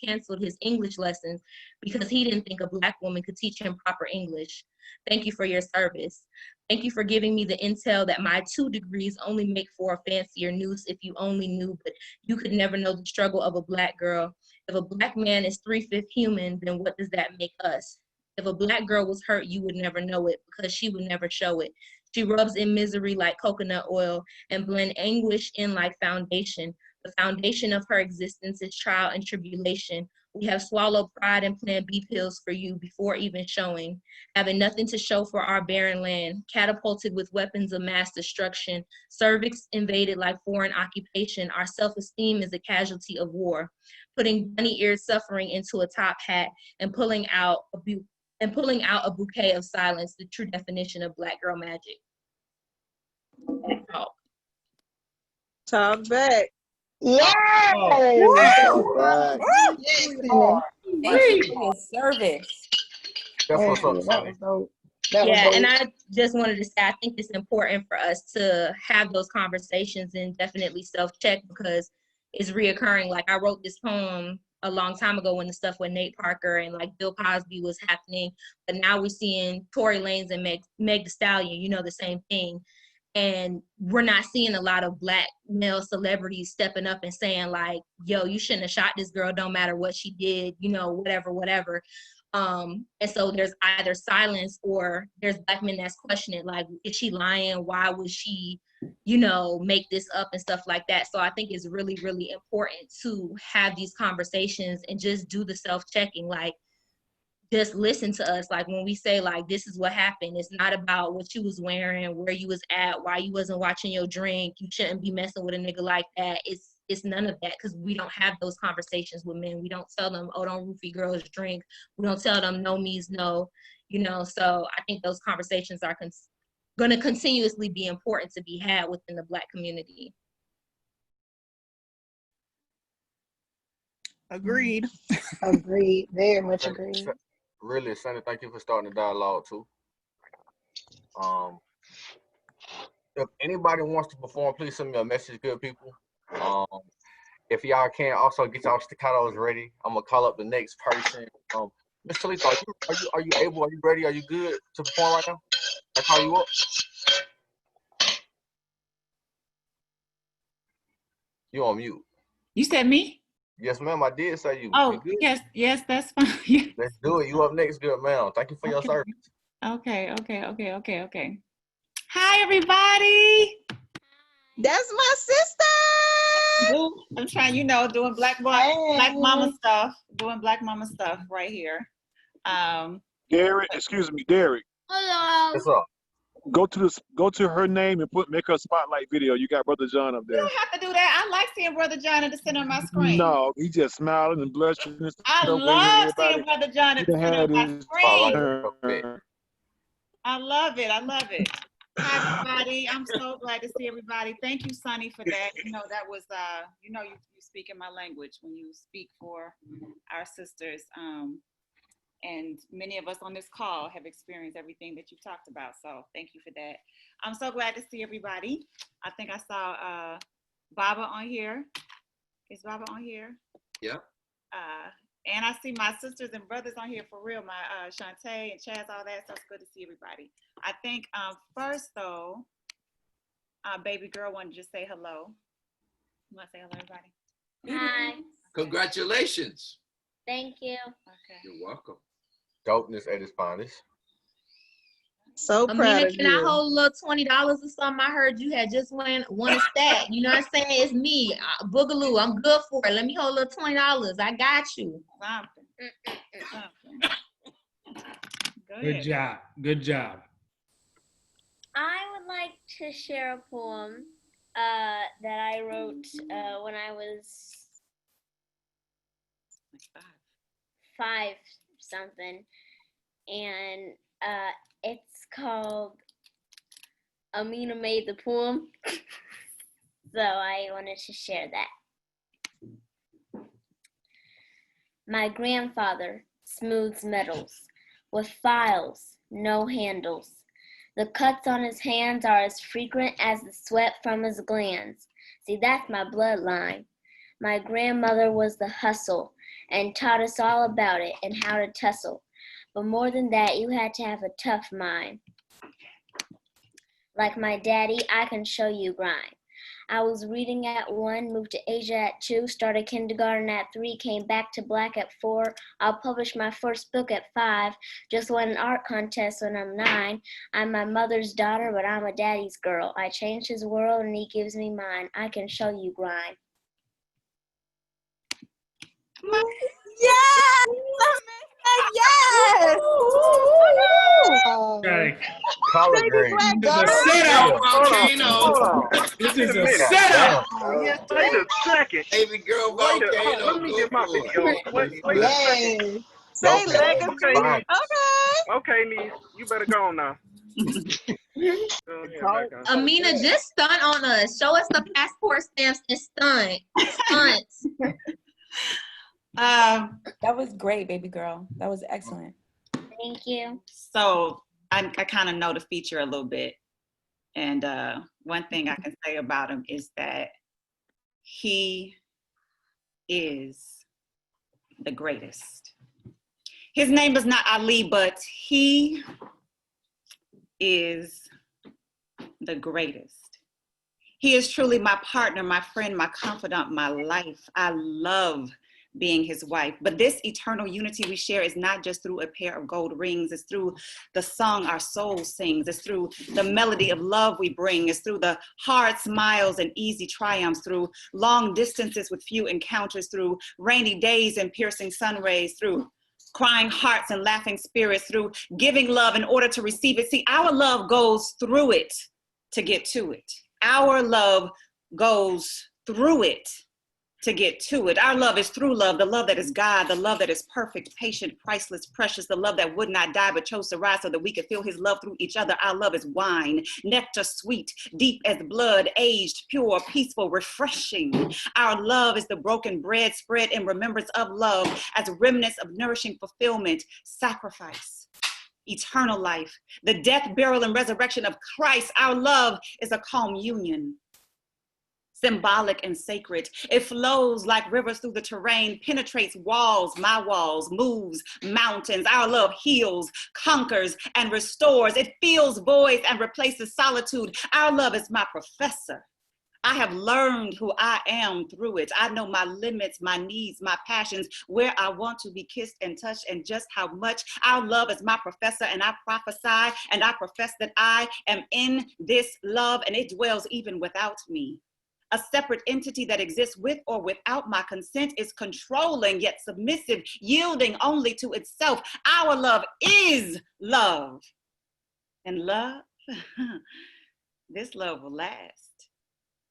canceled his English lessons because he didn't think a Black woman could teach him proper English, thank you for your service. Thank you for giving me the intel that my 2 degrees only make for a fancier noose. If you only knew, but you could never know the struggle of a Black girl. If a Black man is 3/5 human, then what does that make us? If a Black girl was hurt, you would never know it because she would never show it. She rubs in misery like coconut oil and blend anguish in like foundation. The foundation of her existence is trial and tribulation. We have swallowed pride and Plan B pills for you before even showing, having nothing to show for our barren land, catapulted with weapons of mass destruction, cervix invaded like foreign occupation. Our self-esteem is a casualty of war, putting bunny-eared suffering into a top hat and pulling out a bouquet of silence, the true definition of Black girl magic. Talk back. Yeah. Right. Thank you for your service. That's what's up, That Sonny. was dope. That was Yeah, dope. and I just wanted to say, I think it's important for us to have those conversations and definitely self-check, because is reoccurring. Like I wrote this poem a long time ago when the stuff with Nate Parker and like Bill Cosby was happening, but now we're seeing Tory Lanez and Meg Thee Stallion, you know, the same thing. And we're not seeing a lot of Black male celebrities stepping up and saying like, yo, you shouldn't have shot this girl, don't matter what she did, you know, whatever. And so there's either silence or there's Black men that's questioning, like, is she lying? Why would she, you know, make this up and stuff like that? So I think it's really, really important to have these conversations and just do the self-checking, like, just listen to us. Like when we say like, this is what happened, it's not about what you was wearing, where you was at, why you wasn't watching your drink, you shouldn't be messing with a nigga like that. It's none of that, because we don't have those conversations with men. We don't tell them, oh, don't roofie girls drink. We don't tell them no means no, you know. So I think those conversations are going to continuously be important to be had within the Black community. Agreed. Agreed. Very much agreed. Really, Sandy, thank you for starting the dialogue too. If anybody wants to perform, please send me a message, good people. If y'all can, also get y'all staccatos ready. I'm gonna call up the next person. Miss Talisa, are you able? Are you ready? Are you good to perform right now? I call you up. You on mute. You said me? Yes, ma'am. I did say you. Oh, You good? yes, that's fine. Yes. Let's do it. You up next, good ma'am. Thank you for your service. Okay. Hi, everybody. That's my sister. I'm trying, you know, doing black mama stuff, right here. Derek, excuse me, Derek. Hello. What's up? Go to her name and make her a spotlight video. You got Brother John up there. You don't have to do that. I like seeing Brother John at the center of my screen. No, he just smiling and blushing and stuff. I love seeing Brother John at the center of my screen. I love it. Hi, everybody. I'm so glad to see everybody. Thank you, Sonny, for that. You know, that was, you know, you speak in my language when you speak for our sisters. And many of us on this call have experienced everything that you've talked about. So thank you for that. I'm so glad to see everybody. I think I saw Baba on here. Is Baba on here? Yeah. And I see my sisters and brothers on here for real. My Shantae and Chaz, all that. So it's good to see everybody. I think first though, baby girl wanted to just say hello. You want to say hello, everybody? Hi. Congratulations. Thank you. Okay. You're welcome. Dopeness at its finest. So proud Amina, of can you. I hold a little $20 or something? I heard you had just won a stack. You know what I'm saying? It's me, Boogaloo. I'm good for it. Let me hold a little $20. I got you. Good job. I would like to share a poem that I wrote when I was 5 something, and it's called Amina Made the Poem. So I wanted to share that. My grandfather smooths metals with files, no handles. The cuts on his hands are as frequent as the sweat from his glands. See, that's my bloodline. My grandmother was the hustle and taught us all about it and how to tussle. But more than that, you had to have a tough mind. Like my daddy, I can show you grind. I was reading at 1, moved to Asia at 2, started kindergarten at 3, came back to Black at 4. I'll publish my first book at 5, just won an art contest when I'm 9. I'm my mother's daughter, but I'm a daddy's girl. I changed his world and he gives me mine. I can show you grind. Yes! Yes! Okay. Collard green. This is a setup, volcano. This is a setup. Wait a second. Baby girl volcano. Let me get my video. Wait a second. Say legacy. Okay, niece, you better go on now. Amina, just stunt on us. Show us the passport stamps and stunt. Stunts. That was great, baby girl. That was excellent. Thank you. So I kind of know the feature a little bit. And one thing I can say about him is that he is the greatest. His name is not Ali, but he is the greatest. He is truly my partner, my friend, my confidant, my life. I love being his wife. But this eternal unity we share is not just through a pair of gold rings. It's through the song our soul sings. It's through the melody of love we bring. It's through the hard smiles and easy triumphs, through long distances with few encounters, through rainy days and piercing sun rays, through crying hearts and laughing spirits, through giving love in order to receive it. See, our love goes through it to get to it. Our love goes through it to get to it. Our love is through love, the love that is God, the love that is perfect, patient, priceless, precious, the love that would not die but chose to rise so that we could feel his love through each other. Our love is wine, nectar sweet, deep as blood, aged, pure, peaceful, refreshing. Our love is the broken bread spread in remembrance of love as remnants of nourishing fulfillment, sacrifice, eternal life, the death, burial, and resurrection of Christ. Our love is a calm union, symbolic and sacred. It flows like rivers through the terrain, penetrates walls, my walls, moves mountains. Our love heals, conquers, and restores. It fills voids and replaces solitude. Our love is my professor. I have learned who I am through it. I know my limits, my needs, my passions, where I want to be kissed and touched, and just how much. Our love is my professor, and I prophesy and I profess that I am in this love, and it dwells even without me. A separate entity that exists with or without my consent is controlling yet submissive, yielding only to itself. Our love is love. And love, this love will last.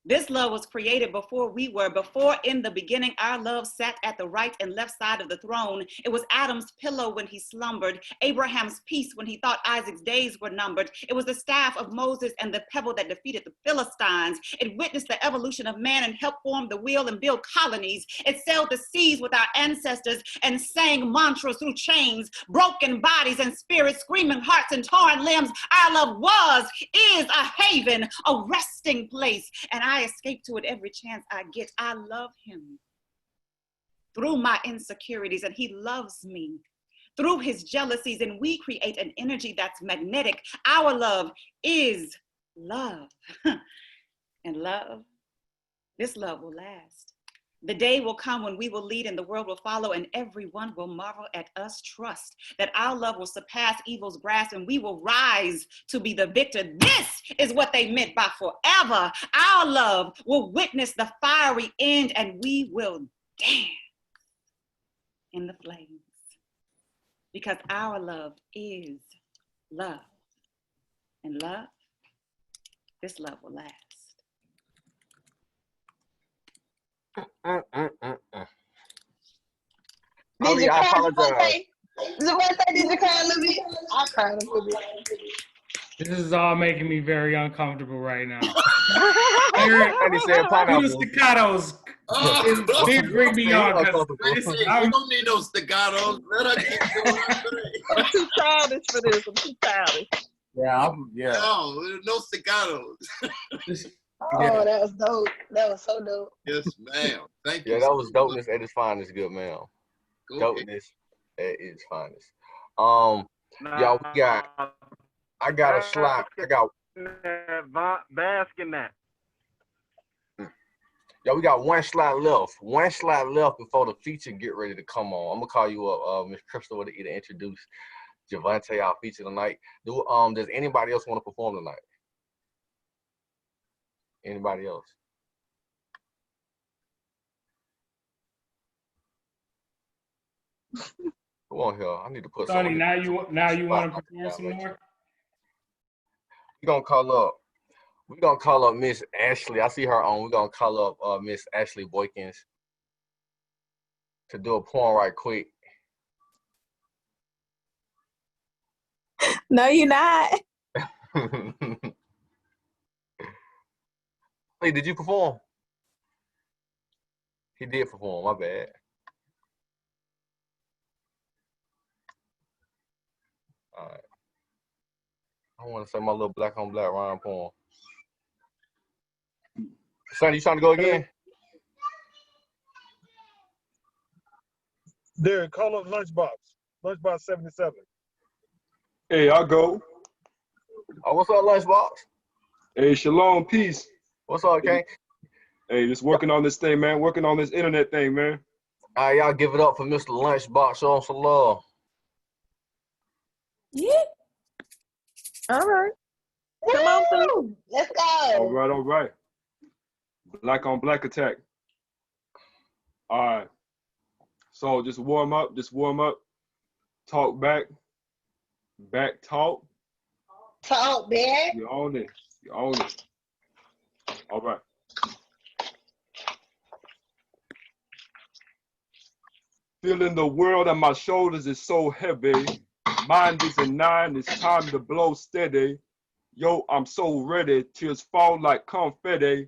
This love was created before we were. Before in the beginning, our love sat at the right and left side of the throne. It was Adam's pillow when he slumbered, Abraham's peace when he thought Isaac's days were numbered. It was the staff of Moses and the pebble that defeated the Philistines. It witnessed the evolution of man and helped form the wheel and build colonies. It sailed the seas with our ancestors and sang mantras through chains, broken bodies and spirits, screaming hearts and torn limbs. Our love is a haven, a resting place, and I escape to it every chance I get. I love him through my insecurities, and he loves me through his jealousies, and we create an energy that's magnetic. Our love is love. And love, this love will last. The day will come when we will lead and the world will follow, and everyone will marvel at us. Trust that our love will surpass evil's grasp, and we will rise to be the victor. This is what they meant by forever. Our love will witness the fiery end, and we will dance in the flames, because our love is love. And love, this love will last. Did you I cry, apologize. Javonte, did you cry a little bit? I cried a little bit. This is all making me very uncomfortable right now. And he said pineapple. Little staccatos did bring me on. They said you don't need no staccatos. Let her keep doing her thing. I'm too childish for this. I'm too childish. Yeah, No staccatos. Oh, that was dope. That was so dope. Yes, ma'am. Thank you. Yeah, that was dopeness at its finest, good man. Dopeness at its finest. Y'all, I got a slot. Bask in that. Yo, we got one slot left. One slot left before the feature get ready to come on. I'm gonna call you up, Miss Crystal, to either introduce Javonte, our feature tonight. Does anybody else want to perform tonight? Anybody else? Come on here. I need to put Sonny, now you want to perform some more? We're gonna call up Miss Ashley. I see her on. We're gonna call up Miss Ashley Boykins to do a poem right quick. No, you're not. Hey, did you perform? He did perform, my bad. All right. I want to say my little black on black rhyme poem. Sonny, you trying to go again? Derek, call up Lunchbox. Lunchbox 77. Hey, I'll go. Oh, what's up, Lunchbox? Hey, shalom, peace. What's up, King? Hey, just working on this thing, man. Working on this internet thing, man. All right, y'all give it up for Mr. Lunchbox. Show him some love. Yeah. All right. Come on, through. Let's All go. right, all right. Black on black attack. All right. So just warm up, talk back, back talk. Talk back. You own it. You own it. All right. Feeling the world on my shoulders is so heavy. Mind is in 9, it's time to blow steady. Yo, I'm so ready. Tears fall like confetti.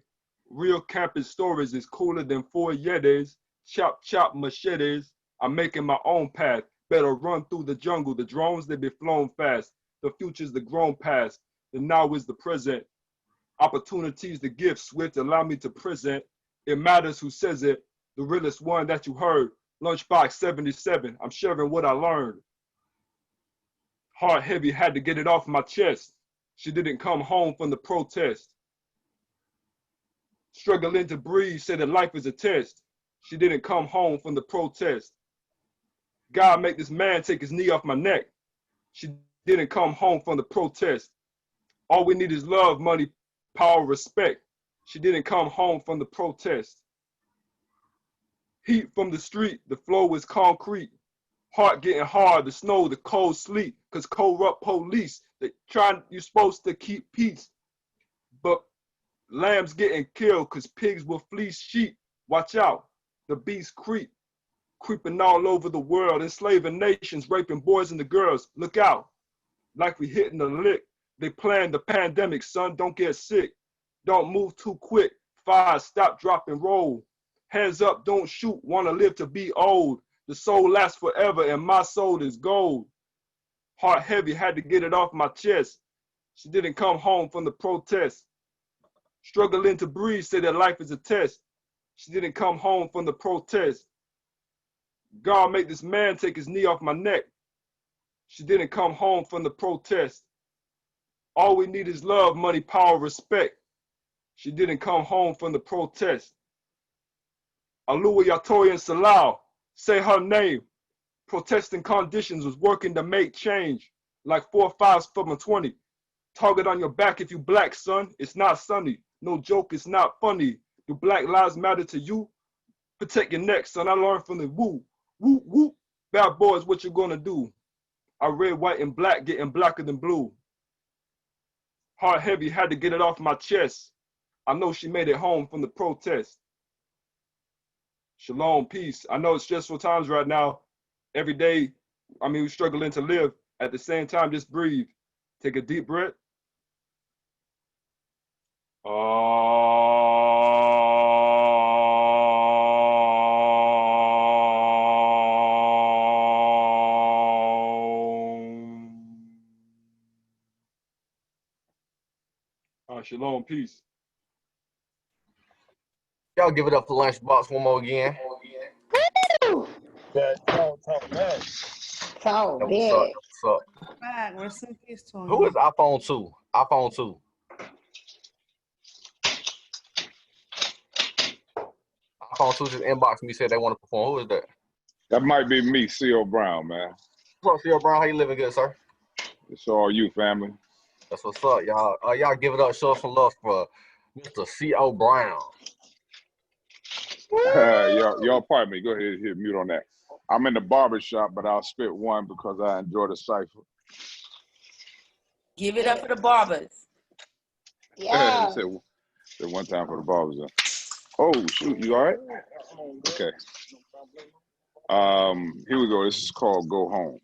Real campus stories is cooler than 4 Yetis. Chop, chop machetes. I'm making my own path. Better run through the jungle. The drones, they be flown fast. The future's the grown past. The now is the present. Opportunities, the gifts, swift, allow me to present. It matters who says it. The realest one that you heard. Lunchbox 77. I'm sharing what I learned. Heart heavy, had to get it off my chest. She didn't come home from the protest. Struggling to breathe, said that life is a test. She didn't come home from the protest. God make this man take his knee off my neck. She didn't come home from the protest. All we need is love, money, power, respect. She didn't come home from the protest. Heat from the street, the flow is concrete. Heart getting hard, the snow, the cold sleet, cause corrupt police, you're supposed to keep peace. But lambs getting killed cause pigs will fleece sheep. Watch out, the beast creeping all over the world, enslaving nations, raping boys and the girls. Look out, like we hitting a lick. They plan the pandemic, son, don't get sick. Don't move too quick, fire, stop, drop, and roll. Hands up, don't shoot, wanna live to be old. The soul lasts forever and my soul is gold. Heart heavy, had to get it off my chest. She didn't come home from the protest. Struggling to breathe, say that life is a test. She didn't come home from the protest. God make this man take his knee off my neck. She didn't come home from the protest. All we need is love, money, power, respect. She didn't come home from the protest. Alua Yatoya and Salau, say her name. Protesting conditions was working to make change. Like 4 5s from a 20. Target on your back if you black, son. It's not sunny. No joke, it's not funny. Do black lives matter to you? Protect your neck, son. I learned from the woo. Woo, woo. Bad boys, what you gonna do? I red, white, and black, getting blacker than blue. Heart heavy, had to get it off my chest. I know she made it home from the protest. Shalom, peace. I know it's stressful times right now. Every day, we're struggling to live. At the same time, just breathe. Take a deep breath. Shalom, peace. Y'all give it up for Lunchbox one more again. Woo! Talk back. Talk back. What's up? Back. Rest in peace to him. Who is iPhone 2? iPhone 2. iPhone 2 just inboxed me, said they want to perform. Who is that? That might be me, C.O. Brown, man. What's up, C.O. Brown? How you living good, sir? It's all you, family. That's what's up, y'all. Y'all give it up, show some love for Mr. C.O. Brown. Y'all pardon me. Go ahead, hit mute on that. I'm in the barber shop, but I'll spit one because I enjoy the cipher. Give it up for the barbers. Yeah. Say one time for the barbers. Oh shoot, you all right? Okay. Here we go. This is called Go Home.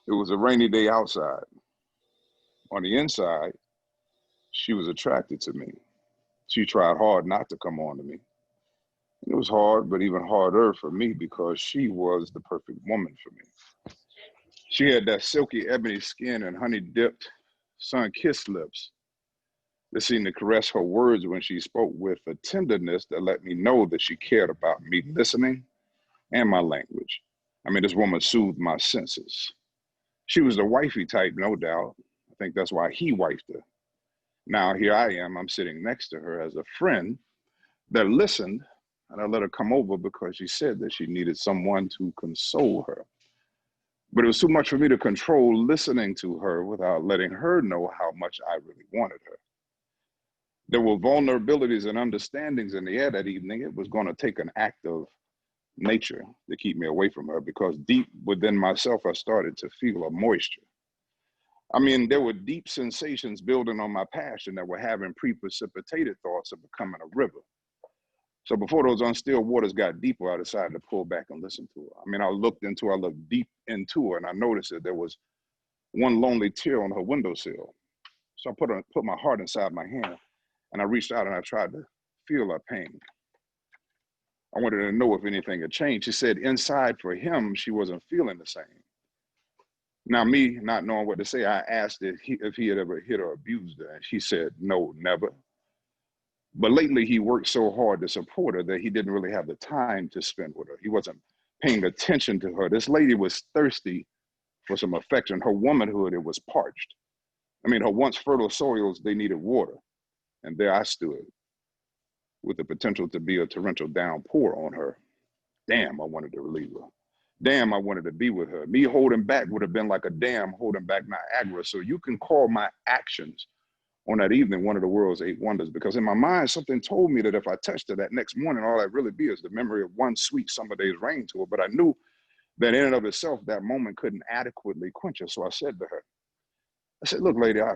It was a rainy day outside. On the inside, she was attracted to me. She tried hard not to come on to me. It was hard, but even harder for me because she was the perfect woman for me. She had that silky ebony skin and honey-dipped, sun-kissed lips. That seemed to caress her words when she spoke with a tenderness that let me know that she cared about me listening and my language. I mean, this woman soothed my senses. She was the wifey type, no doubt. I think that's why he wifed her. Now here I am, I'm sitting next to her as a friend that listened, and I let her come over because she said that she needed someone to console her. But it was too much for me to control listening to her without letting her know how much I really wanted her. There were vulnerabilities and understandings in the air that evening. It was going to take an act of nature to keep me away from her because deep within myself, I started to feel a moisture. I mean, there were deep sensations building on my passion that were having pre-precipitated thoughts of becoming a river. So before those unstill waters got deeper, I decided to pull back and listen to her. I mean, I looked deep into her, and I noticed that there was one lonely tear on her windowsill. So I put my heart inside my hand, and I reached out and I tried to feel her pain. I wanted to know if anything had changed. She said inside for him, she wasn't feeling the same. Now, me not knowing what to say, I asked if he had ever hit or abused her, and she said, no, never. But lately, he worked so hard to support her that he didn't really have the time to spend with her. He wasn't paying attention to her. This lady was thirsty for some affection. Her womanhood, it was parched. I mean, her once fertile soils, they needed water. And there I stood with the potential to be a torrential downpour on her. Damn, I wanted to relieve her. Damn, I wanted to be with her. Me holding back would have been like a dam holding back Niagara. So you can call my actions on that evening one of the world's 8 wonders, because in my mind, something told me that if I touched her that next morning, all I'd really be is the memory of one sweet summer day's rain to her. But I knew that in and of itself, that moment couldn't adequately quench her. So I said to her, I said, look, lady, I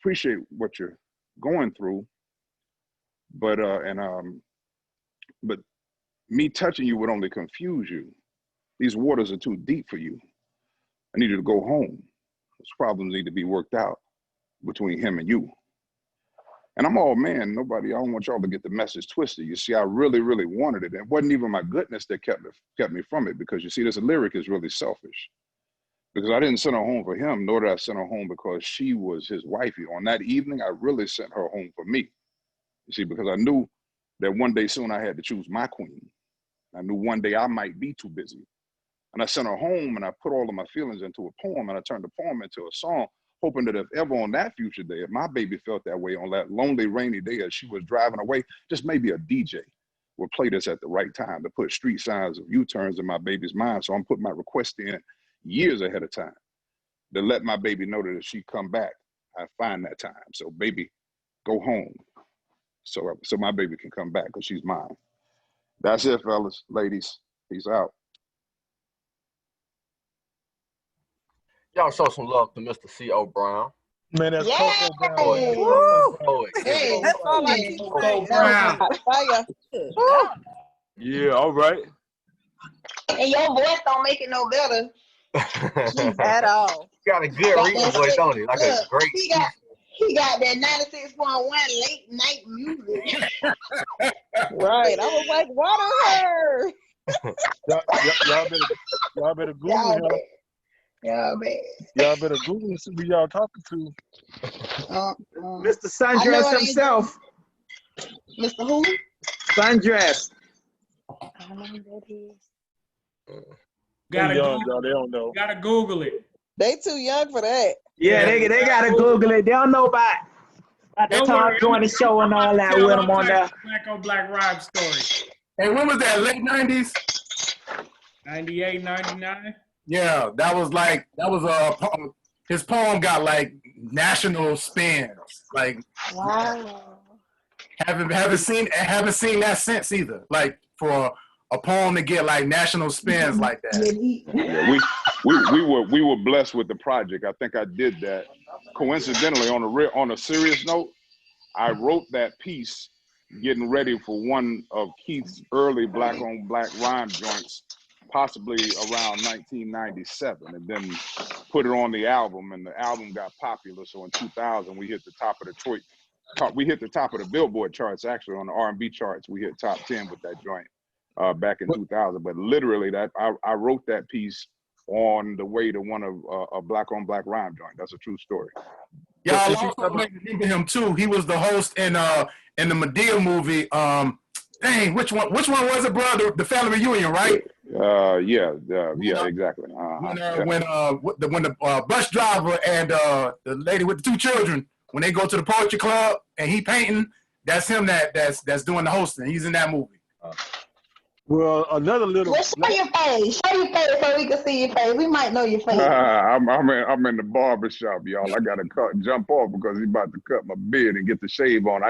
appreciate what you're going through, but me touching you would only confuse you. These waters are too deep for you. I need you to go home. Those problems need to be worked out between him and you. And I'm all man, I don't want y'all to get the message twisted. You see, I really, really wanted it. It wasn't even my goodness that kept me from it, because you see, this lyric is really selfish. Because I didn't send her home for him, nor did I send her home because she was his wifey. On that evening, I really sent her home for me. You see, because I knew that one day soon I had to choose my queen. I knew one day I might be too busy. And I sent her home and I put all of my feelings into a poem, and I turned the poem into a song, hoping that if ever on that future day, if my baby felt that way on that lonely, rainy day as she was driving away, just maybe a DJ would play this at the right time to put street signs of U-turns in my baby's mind. So I'm putting my request in years ahead of time to let my baby know that if she come back, I find that time. So baby, go home. So my baby can come back because she's mine. That's it, fellas, ladies. Peace out. Y'all show some love to Mr. C.O. Brown. Man, that's Yay! Coco Brown. Poet. Hey, That's all I keep Coco saying. Brown. That was hot fire. Yeah, all right. and your voice don't make it no better. At all. Got a good Got reading that voice, shit. don't he? Like a Look, great. he got that 96.1 late night music. Right. I was like, water her. Y'all better Google him. Y'all bad. Y'all better Google and see who y'all talking to. Mr. Sundress himself. Mr. Who? Sundress. Gotta They young, Google, y'all. They don't know. gotta Google it. They too young for that. Yeah, they gotta Google it. They don't know about the Don't Tom worry, Joint show and all that tell with all them on there. types of black on black rhyme story. Hey, when was that? Late 90s? 98, 99. Yeah, that was his poem got like national spins. Like, Wow. haven't seen that since either. Like for a poem to get like national spins like that. Yeah, we were blessed with the project. I think I did that coincidentally. On a serious note, I wrote that piece getting ready for one of Keith's early black on black rhyme joints, possibly around 1997, and then put it on the album, and the album got popular. So in 2000, we hit the top of the Billboard charts. Actually, on the R&B charts, we hit top 10 with that joint back in 2000. But literally, that I wrote that piece on the way to one of a black on black rhyme joint. That's a true story. Y'all also may remember him too. He was the host in the Medea movie. Dang, which one was it, bro? The family reunion, right? Yeah, exactly. When the bus driver and the lady with the two children, when they go to the poetry club and he painting, that's him that's doing the hosting. He's in that movie. Well, another little. Well, show your face. Show your face so we can see your face. We might know your face. I'm in the barber shop, y'all. I gotta jump off because he's about to cut my beard and get the shave on.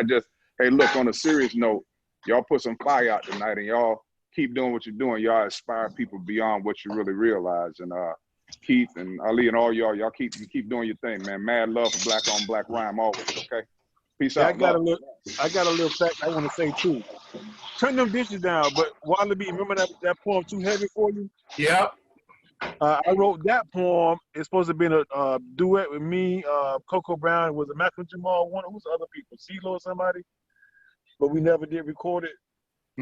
Hey, look, on a serious note, y'all put some fire out tonight, and y'all keep doing what you're doing. Y'all inspire people beyond what you really realize. And Keith and Ali and all y'all keep doing your thing, man. Mad love for black on black rhyme always. Okay, peace out. I got a little fact I want to say too. Turn them dishes down, but Wallaby, remember that poem Too Heavy for You? Yeah. I wrote that poem. It's supposed to be a duet with me, Coco Brown. Was it Malcolm Jamal? Who's the other people? CeeLo or somebody? But we never did record it.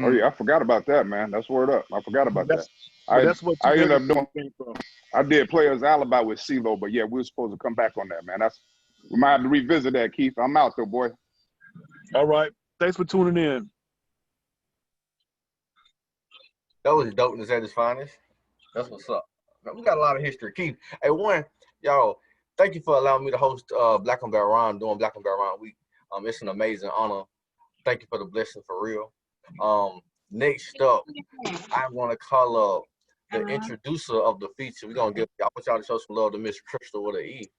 Oh yeah, I forgot about that, man. That's word up. I forgot about that. That's what I ended up came doing. from. I did Players Alibi with CeeLo, but yeah, we were supposed to come back on that, man. We might have to revisit that, Keith. I'm out though, boy. All right. Thanks for tuning in. That was dopeness at its finest. That's what's up. We got a lot of history. Keith, hey, y'all, thank you for allowing me to host Black on Black Rhyme during Black on Black Rhyme Week. It's an amazing honor. Thank you for the blessing, for real. Next up, I want to call up the introducer of the feature. I want y'all to show some love to Miss Crystal with an E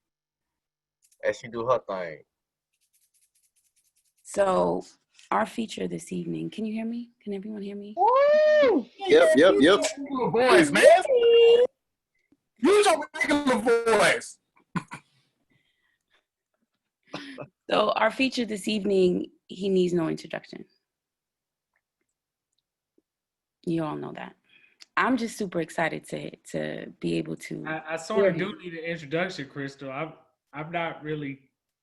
as she do her thing. So our feature this evening, can you hear me? Can everyone hear me? Woo! Yep. Voice, man. Use your regular voice. So our feature this evening, he needs no introduction. You all know that. I'm just super excited to be able to. I sort of do need an introduction, Crystal. I'm not really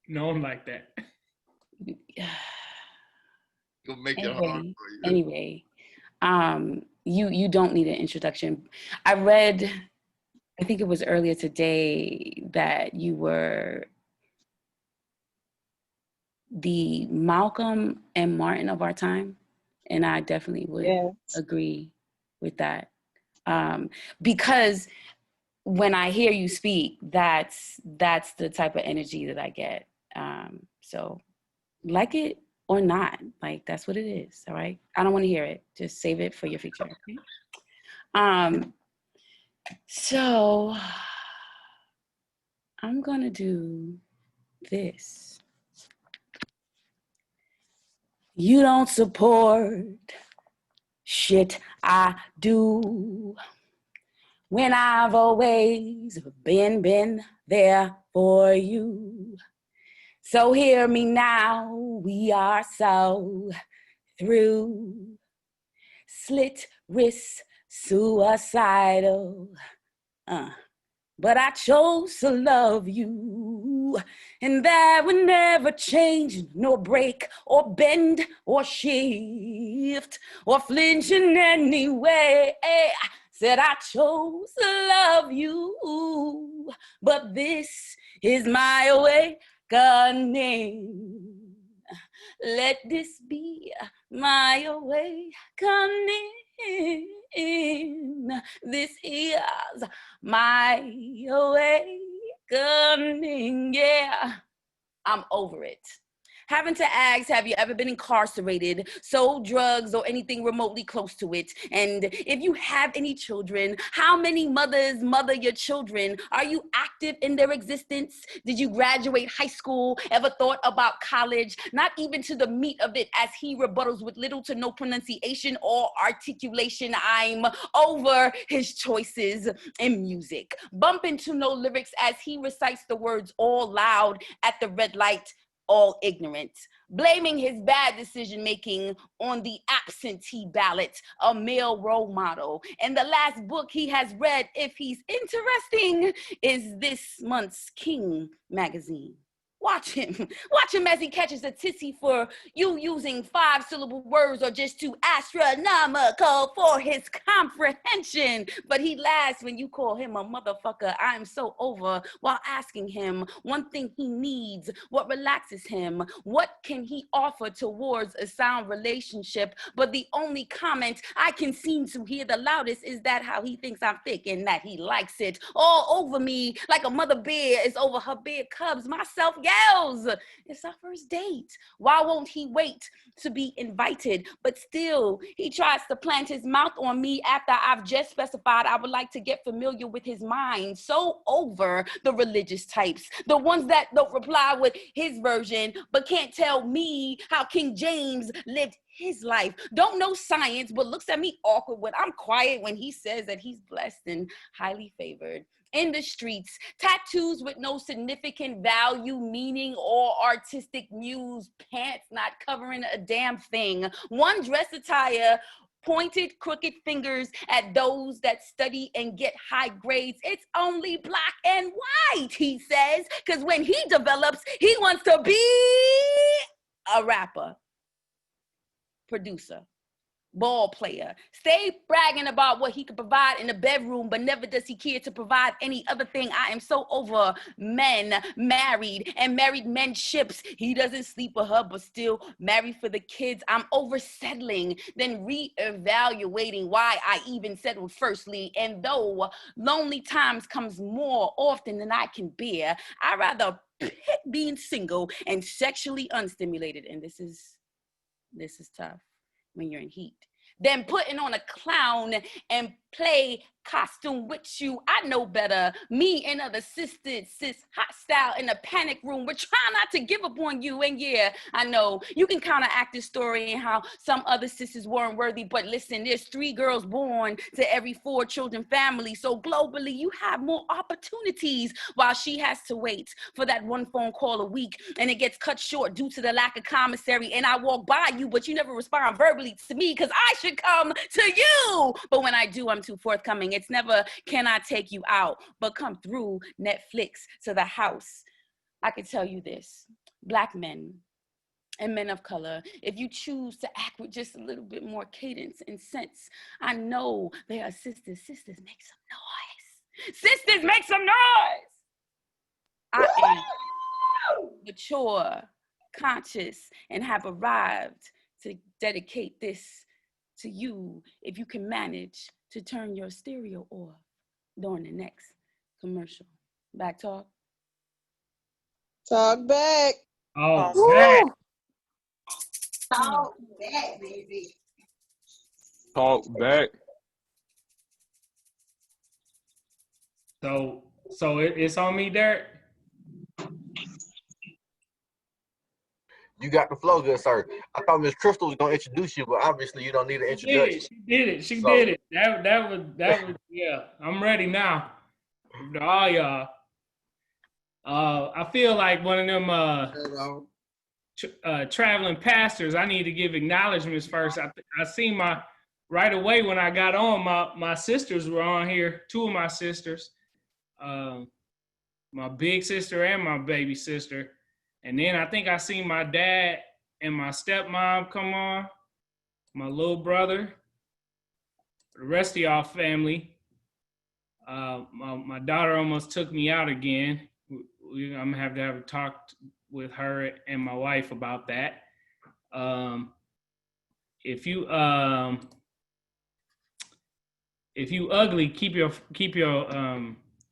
known like that. Gonna make it hard for you. Anyway, you don't need an introduction. I read, I think it was earlier today, that you were the Malcolm and Martin of our time, and I definitely would agree with that. Because when I hear you speak, that's the type of energy that I get. So like it or not, like that's what it is. All right. I don't want to hear it. Just save it for your future. Okay? So I'm gonna do this. You don't support shit I do when I've always been there for you. So hear me now, we are so through. Slit wrists, suicidal. But I chose to love you, and that would never change, nor break, or bend, or shift, or flinch in any way. Said I chose to love you, but this is my awakening. Let this be my awakening. This is my awakening. Yeah, I'm over it. Having to ask, have you ever been incarcerated, sold drugs, or anything remotely close to it? And if you have any children, how many mothers mother your children? Are you active in their existence? Did you graduate high school? Ever thought about college? Not even to the meat of it, as he rebuttals with little to no pronunciation or articulation. I'm over his choices in music. Bumping to no lyrics as he recites the words all loud at the red light, all ignorant, blaming his bad decision-making on the absentee ballot, a male role model. And the last book he has read, if he's interesting, is this month's King magazine. Watch him. Watch him as he catches a tissy for you using 5-syllable words or just too astronomical for his comprehension. But he laughs when you call him a motherfucker. I'm so over while asking him one thing he needs, what relaxes him, what can he offer towards a sound relationship. But the only comment I can seem to hear the loudest is that how he thinks I'm thick and that he likes it all over me like a mother bear is over her bear cubs. Myself yells, it's our first date. Why won't he wait to be invited? But still, he tries to plant his mouth on me after I've just specified I would like to get familiar with his mind. So over the religious types, the ones that don't reply with his version, but can't tell me how King James lived his life. Don't know science, but looks at me awkward when I'm quiet when he says that he's blessed and highly favored. In the streets, tattoos with no significant value, meaning, or artistic muse, pants not covering a damn thing. One dress attire, pointed crooked fingers at those that study and get high grades. It's only black and white, he says, because when he develops, he wants to be a rapper, producer, ball player. Stay bragging about what he could provide in the bedroom, but never does he care to provide any other thing. I am so over men married and married men ships. He doesn't sleep with her, but still married for the kids. I'm over settling, then reevaluating why I even settled firstly. And though lonely times comes more often than I can bear, I rather pick being single and sexually unstimulated. And this is tough when you're in heat. Then putting on a clown and play costume with you. I know better. Me and other sisters, sis, hostile in a panic room. We're trying not to give up on you. And yeah, I know you can counteract this story and how some other sisters weren't worthy. But listen, there's 3 girls born to every 4 children family. So globally, you have more opportunities while she has to wait for that 1 phone call a week. And it gets cut short due to the lack of commissary. And I walk by you, but you never respond verbally to me because I should come to you. But when I do, I'm too forthcoming. It's never, can I take you out, but come through Netflix to the house. I can tell you this, Black men and men of color, if you choose to act with just a little bit more cadence and sense, I know they are sisters. Sisters, make some noise. Sisters, make some noise. I am mature, conscious, and have arrived to dedicate this to you if you can manage to turn your stereo off during the next commercial. Back talk. Talk back. Oh, back. Talk back, baby. Talk back. So it's on me, Derek. You got the flow, good sir. I thought Miss Crystal was gonna introduce you, but obviously you don't need an introduction. She did it. That was yeah. I'm ready now. All y'all. I feel like one of them traveling pastors. I need to give acknowledgments first. I seen right away when I got on, my sisters were on here. 2 of my sisters, my big sister and my baby sister. And then I think I seen my dad and my stepmom come on, my little brother, the rest of y'all family. My daughter almost took me out again. I'm gonna have to have a talk with her and my wife about that. If you ugly, keep your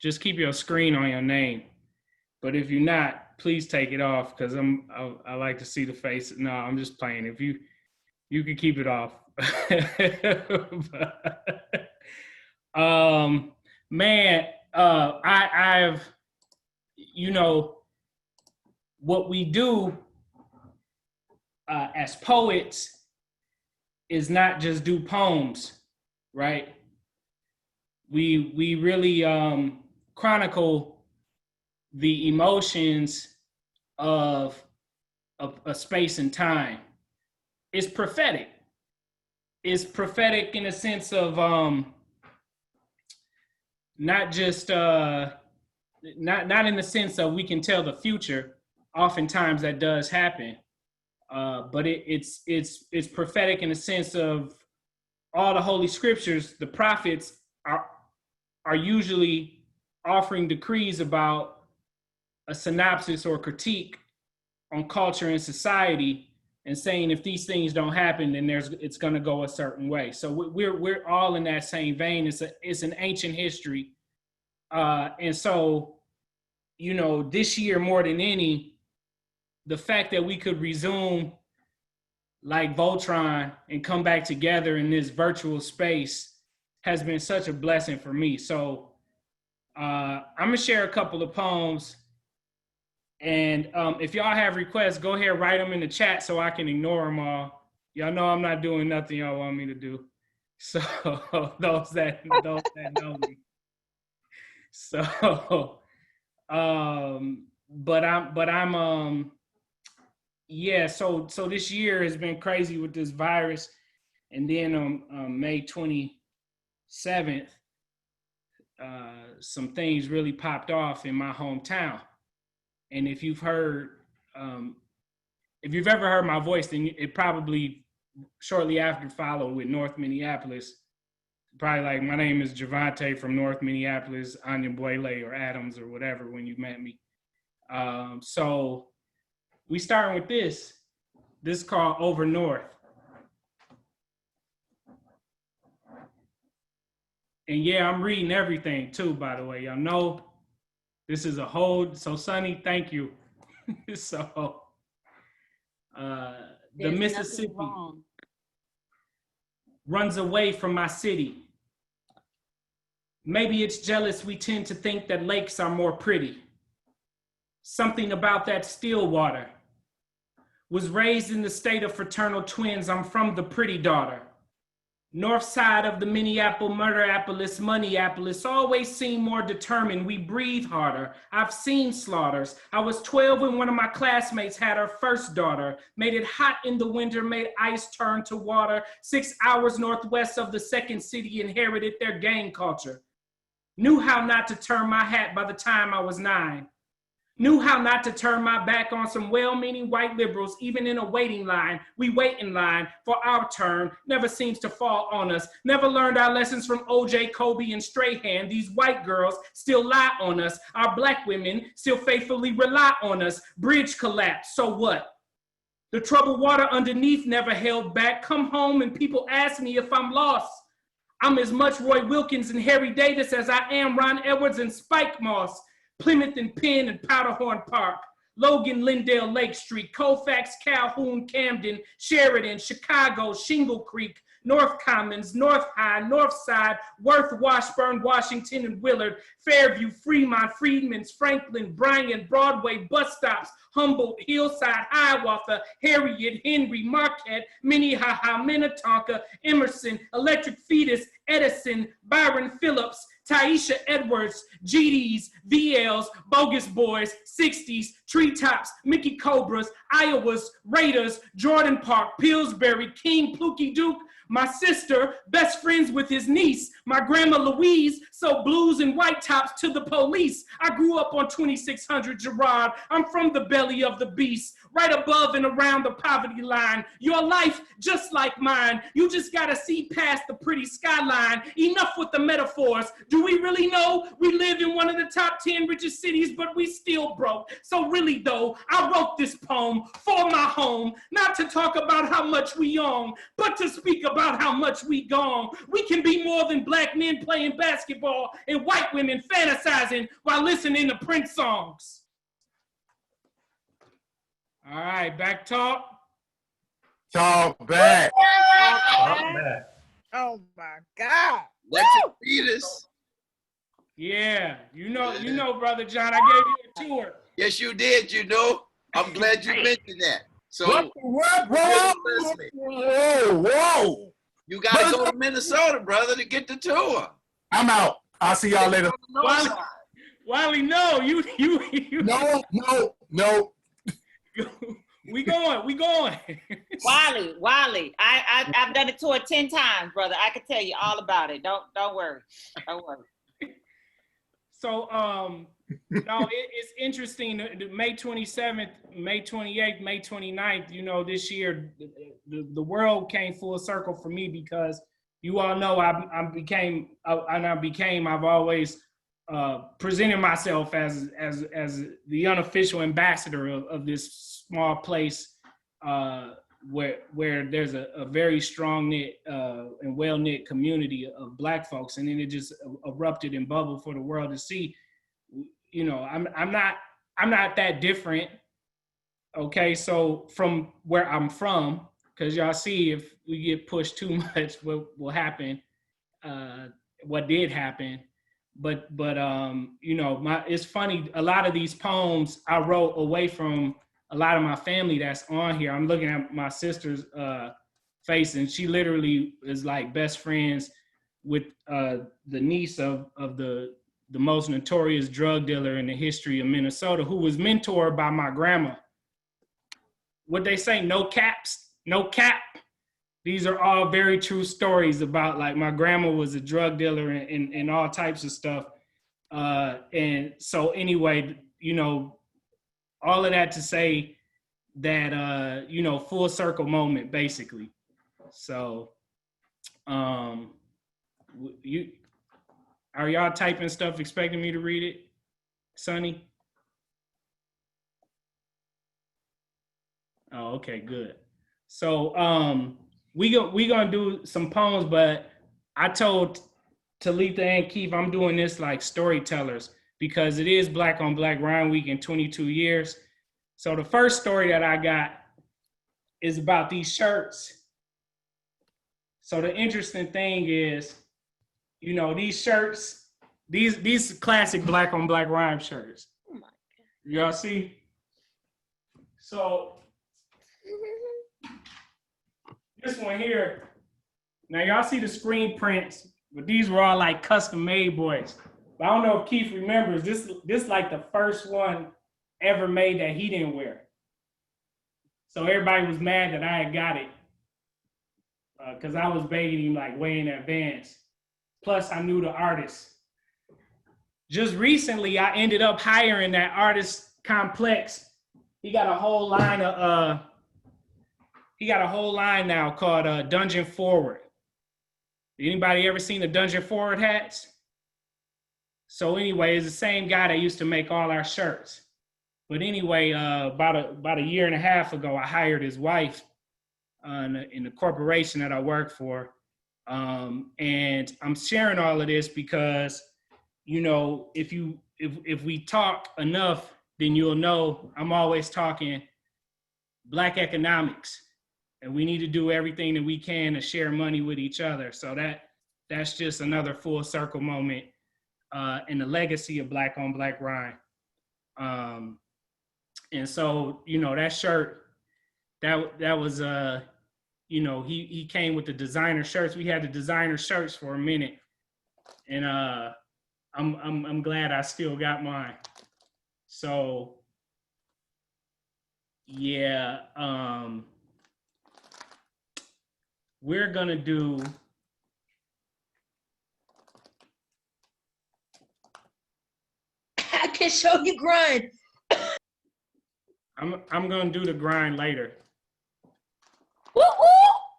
just keep your screen on your name. But if you're not, please take it off because I like to see the face. No, I'm just playing. If you can keep it off. Man, I've what we do as poets is not just do poems, right? We really chronicle the emotions of a space and time. It's prophetic. It's prophetic in a sense of not just not in the sense of we can tell the future, oftentimes that does happen. But it's prophetic in the sense of all the Holy Scriptures. The prophets are usually offering decrees about a synopsis or critique on culture and society, and saying if these things don't happen, then it's going to go a certain way. So we're all in that same vein. It's an ancient history, and so this year more than any, the fact that we could resume like Voltron and come back together in this virtual space has been such a blessing for me. So I'm gonna share a couple of poems, and if y'all have requests, go ahead, write them in the chat so I can ignore them all. Y'all know I'm not doing nothing y'all want me to do. So those that know me. So yeah, so this year has been crazy with this virus. And then on May 27th, some things really popped off in my hometown. And if you've ever heard my voice, then it probably shortly after followed with North Minneapolis. Probably like, my name is Javonte from North Minneapolis, Anyabwele or Adams or whatever when you met me. So we starting with this. This is called Over North. And yeah, I'm reading everything too, by the way. Y'all know this is so Sonny, thank you. So the Mississippi runs away from my city. Maybe it's jealous we tend to think that lakes are more pretty. Something about that still water. Was raised in the state of fraternal twins. I'm from the pretty daughter. North side of the Minneapolis, Murderapolis, Moneypolis, always seem more determined. We breathe harder. I've seen slaughters. I was 12 when one of my classmates had her first daughter. Made it hot in the winter, made ice turn to water. 6 hours northwest of the second city, inherited their gang culture. Knew how not to turn my hat by the time I was 9. Knew how not to turn my back on some well-meaning white liberals, even in a waiting line. We wait in line for our turn, never seems to fall on us. Never learned our lessons from OJ, Kobe, and Strahan. These white girls still lie on us. Our black women still faithfully rely on us. Bridge collapse, so what? The troubled water underneath never held back. Come home and people ask me if I'm lost. I'm as much Roy Wilkins and Harry Davis as I am Ron Edwards and Spike Moss. Plymouth and Penn and Powderhorn Park, Logan, Lindale, Lake Street, Colfax, Calhoun, Camden, Sheridan, Chicago, Shingle Creek, North Commons, North High, North Side, Worth, Washburn, Washington, and Willard, Fairview, Fremont, Freedman's, Franklin, Bryan, Broadway, bus stops, Humboldt, Hillside, Hiawatha, Harriet, Henry, Marquette, Minnehaha, Minnetonka, Emerson, Electric Fetus, Edison, Byron Phillips, Taisha Edwards, GDs, VLs, Bogus Boys, 60s, Treetops, Mickey Cobras, Iowas, Raiders, Jordan Park, Pillsbury, King, Pookie Duke, my sister, best friends with his niece, my grandma Louise, sold blues and white tops to the police. I grew up on 2600 Girard. I'm from the belly of the beast, right above and around the poverty line. Your life, just like mine. You just gotta see past the pretty skyline. Enough with the metaphors. Do we really know we live in one of the top 10 richest cities, but we still broke? So really though, I wrote this poem for my home, not to talk about how much we own, but to speak about how much we gone. We can be more than black men playing basketball and white women fantasizing while listening to Prince songs. All right, back talk. Talk back. Oh my God. Let your fetus. Yeah, you know, Brother John, I gave you a tour. Yes, you did, I'm glad you mentioned that. So whoa. You gotta go to Minnesota, brother, to get the tour. I'm out. I'll see y'all later. Wiley, no, you. No. We going. Wiley, I've done the tour 10 times, brother. I can tell you all about it. Don't worry. So, no, it's interesting. May 27th, May 28th, May 29th, you know, this year, the world came full circle for me because you all know I've always presented myself as the unofficial ambassador of this small place where there's a very strong knit and well knit community of Black folks, and then it just erupted and bubbled for the world to see. You know, I'm not that different. Okay, so from where I'm from, because y'all see if we get pushed too much, what will happen? What did happen? But you know, it's funny. A lot of these poems I wrote away from a lot of my family that's on here. I'm looking at my sister's face, and she literally is like best friends with the niece of the most notorious drug dealer in the history of Minnesota, who was mentored by my grandma. What they say, no caps, no cap. These are all very true stories about, like, my grandma was a drug dealer and all types of stuff. And so anyway, you know, all of that to say that, you know, full circle moment, basically. So are y'all typing stuff expecting me to read it, Sonny? Oh, okay, good. So we gonna do some poems, but I told Talitha and Keith I'm doing this like storytellers because it is Black on Black Rhyme Week in 22 years. So the first story that I got is about these shirts. So the interesting thing is, you know, these shirts, these classic Black on Black Rhyme shirts. Oh my God. Y'all see? So this one here, now y'all see the screen prints, but these were all like custom made boys. But I don't know if Keith remembers, this like the first one ever made that he didn't wear. So everybody was mad that I had got it because I was begging him like way in advance. Plus I knew the artist. Just recently, I ended up hiring that artist Complex. He got a whole line of now called Dungeon Forward. Anybody ever seen the Dungeon Forward hats? So anyway, it's the same guy that used to make all our shirts. But anyway, about a year and a half ago, I hired his wife in the corporation that I work for. And I'm sharing all of this because, you know, if we talk enough, then you'll know I'm always talking Black economics. And we need to do everything that we can to share money with each other. So that's just another full circle moment in the legacy of Black on Black Rhyme. And so, you know, that shirt, that was, you know, he came with the designer shirts. We had the designer shirts for a minute. And I'm glad I still got mine. So, yeah, we're gonna do I can show you grind. I'm gonna do the grind later. Woo woo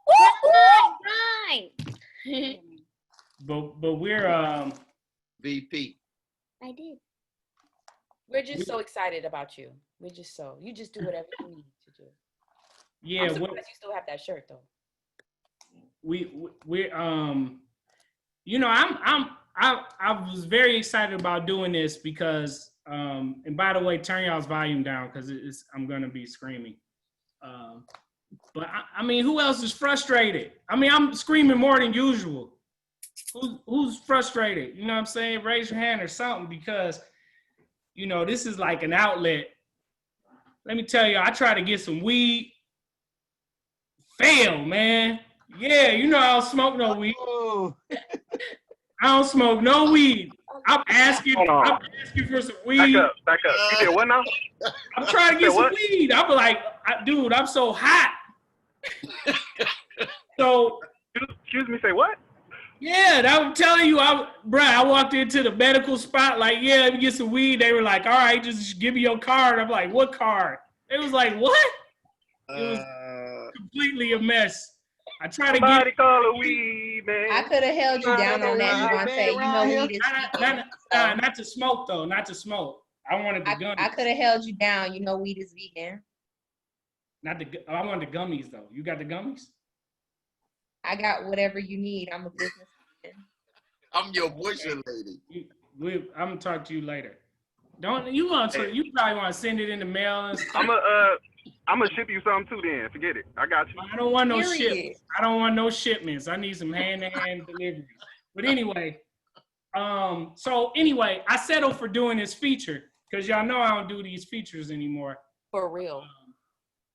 woo woo! But we're VP. I did. We're just so excited about you. You just do whatever you need to do. Yeah, I'm surprised you still have that shirt though. We you know, I was very excited about doing this because and by the way, turn y'all's volume down because I'm gonna be screaming. But I mean, who else is frustrated? I mean, I'm screaming more than usual. Who's frustrated? You know what I'm saying? Raise your hand or something because, you know, this is like an outlet. Let me tell you, I try to get some weed. Fail, man. Yeah, you know I don't smoke no weed. I don't smoke no weed. I'm asking for some weed. Back up. You did what now? I'm trying to get some weed. I'm like, dude, I'm so hot. So, excuse me, say what? Yeah, I'm telling you, I walked into the medical spot like, yeah, let me get some weed. They were like, all right, just give me your card. I'm like, what card? It was like, what? It was completely a mess. I try to get call a weed man. I could have held you down on that, Javonte. You know weed is vegan. So. not to smoke though, not to smoke. I wanted the gummies. I could have held you down. You know weed is vegan. I wanted the gummies though. You got the gummies? I got whatever you need. I'm a businessman. I'm your bushel lady. I'm gonna talk to you later. Don't you want to? You probably want to send it in the mail and stuff. I'm gonna ship you something too. Then forget it. I got you. I don't want no shipments. I don't want no shipments. I need some hand-to-hand deliveries. But anyway, so anyway, I settled for doing this feature because y'all know I don't do these features anymore. For real.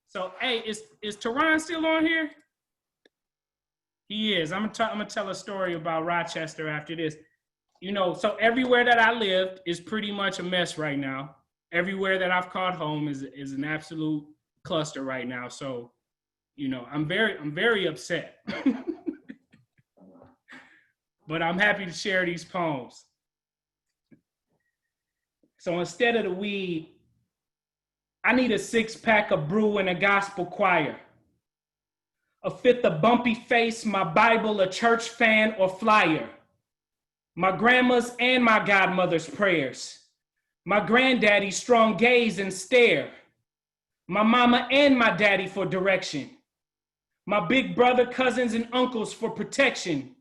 So hey, is Teron still on here? He is. I'm gonna tell a story about Rochester after this. You know, so everywhere that I lived is pretty much a mess right now. Everywhere that I've called home is an absolute cluster right now. So, you know, I'm very upset. But I'm happy to share these poems. So instead of the weed, I need a 6-pack of brew and a gospel choir. A 5th of bumpy face, my Bible, a church fan or flyer. My grandma's and my godmother's prayers. My granddaddy's strong gaze and stare. My mama and my daddy for direction. My big brother, cousins, and uncles for protection.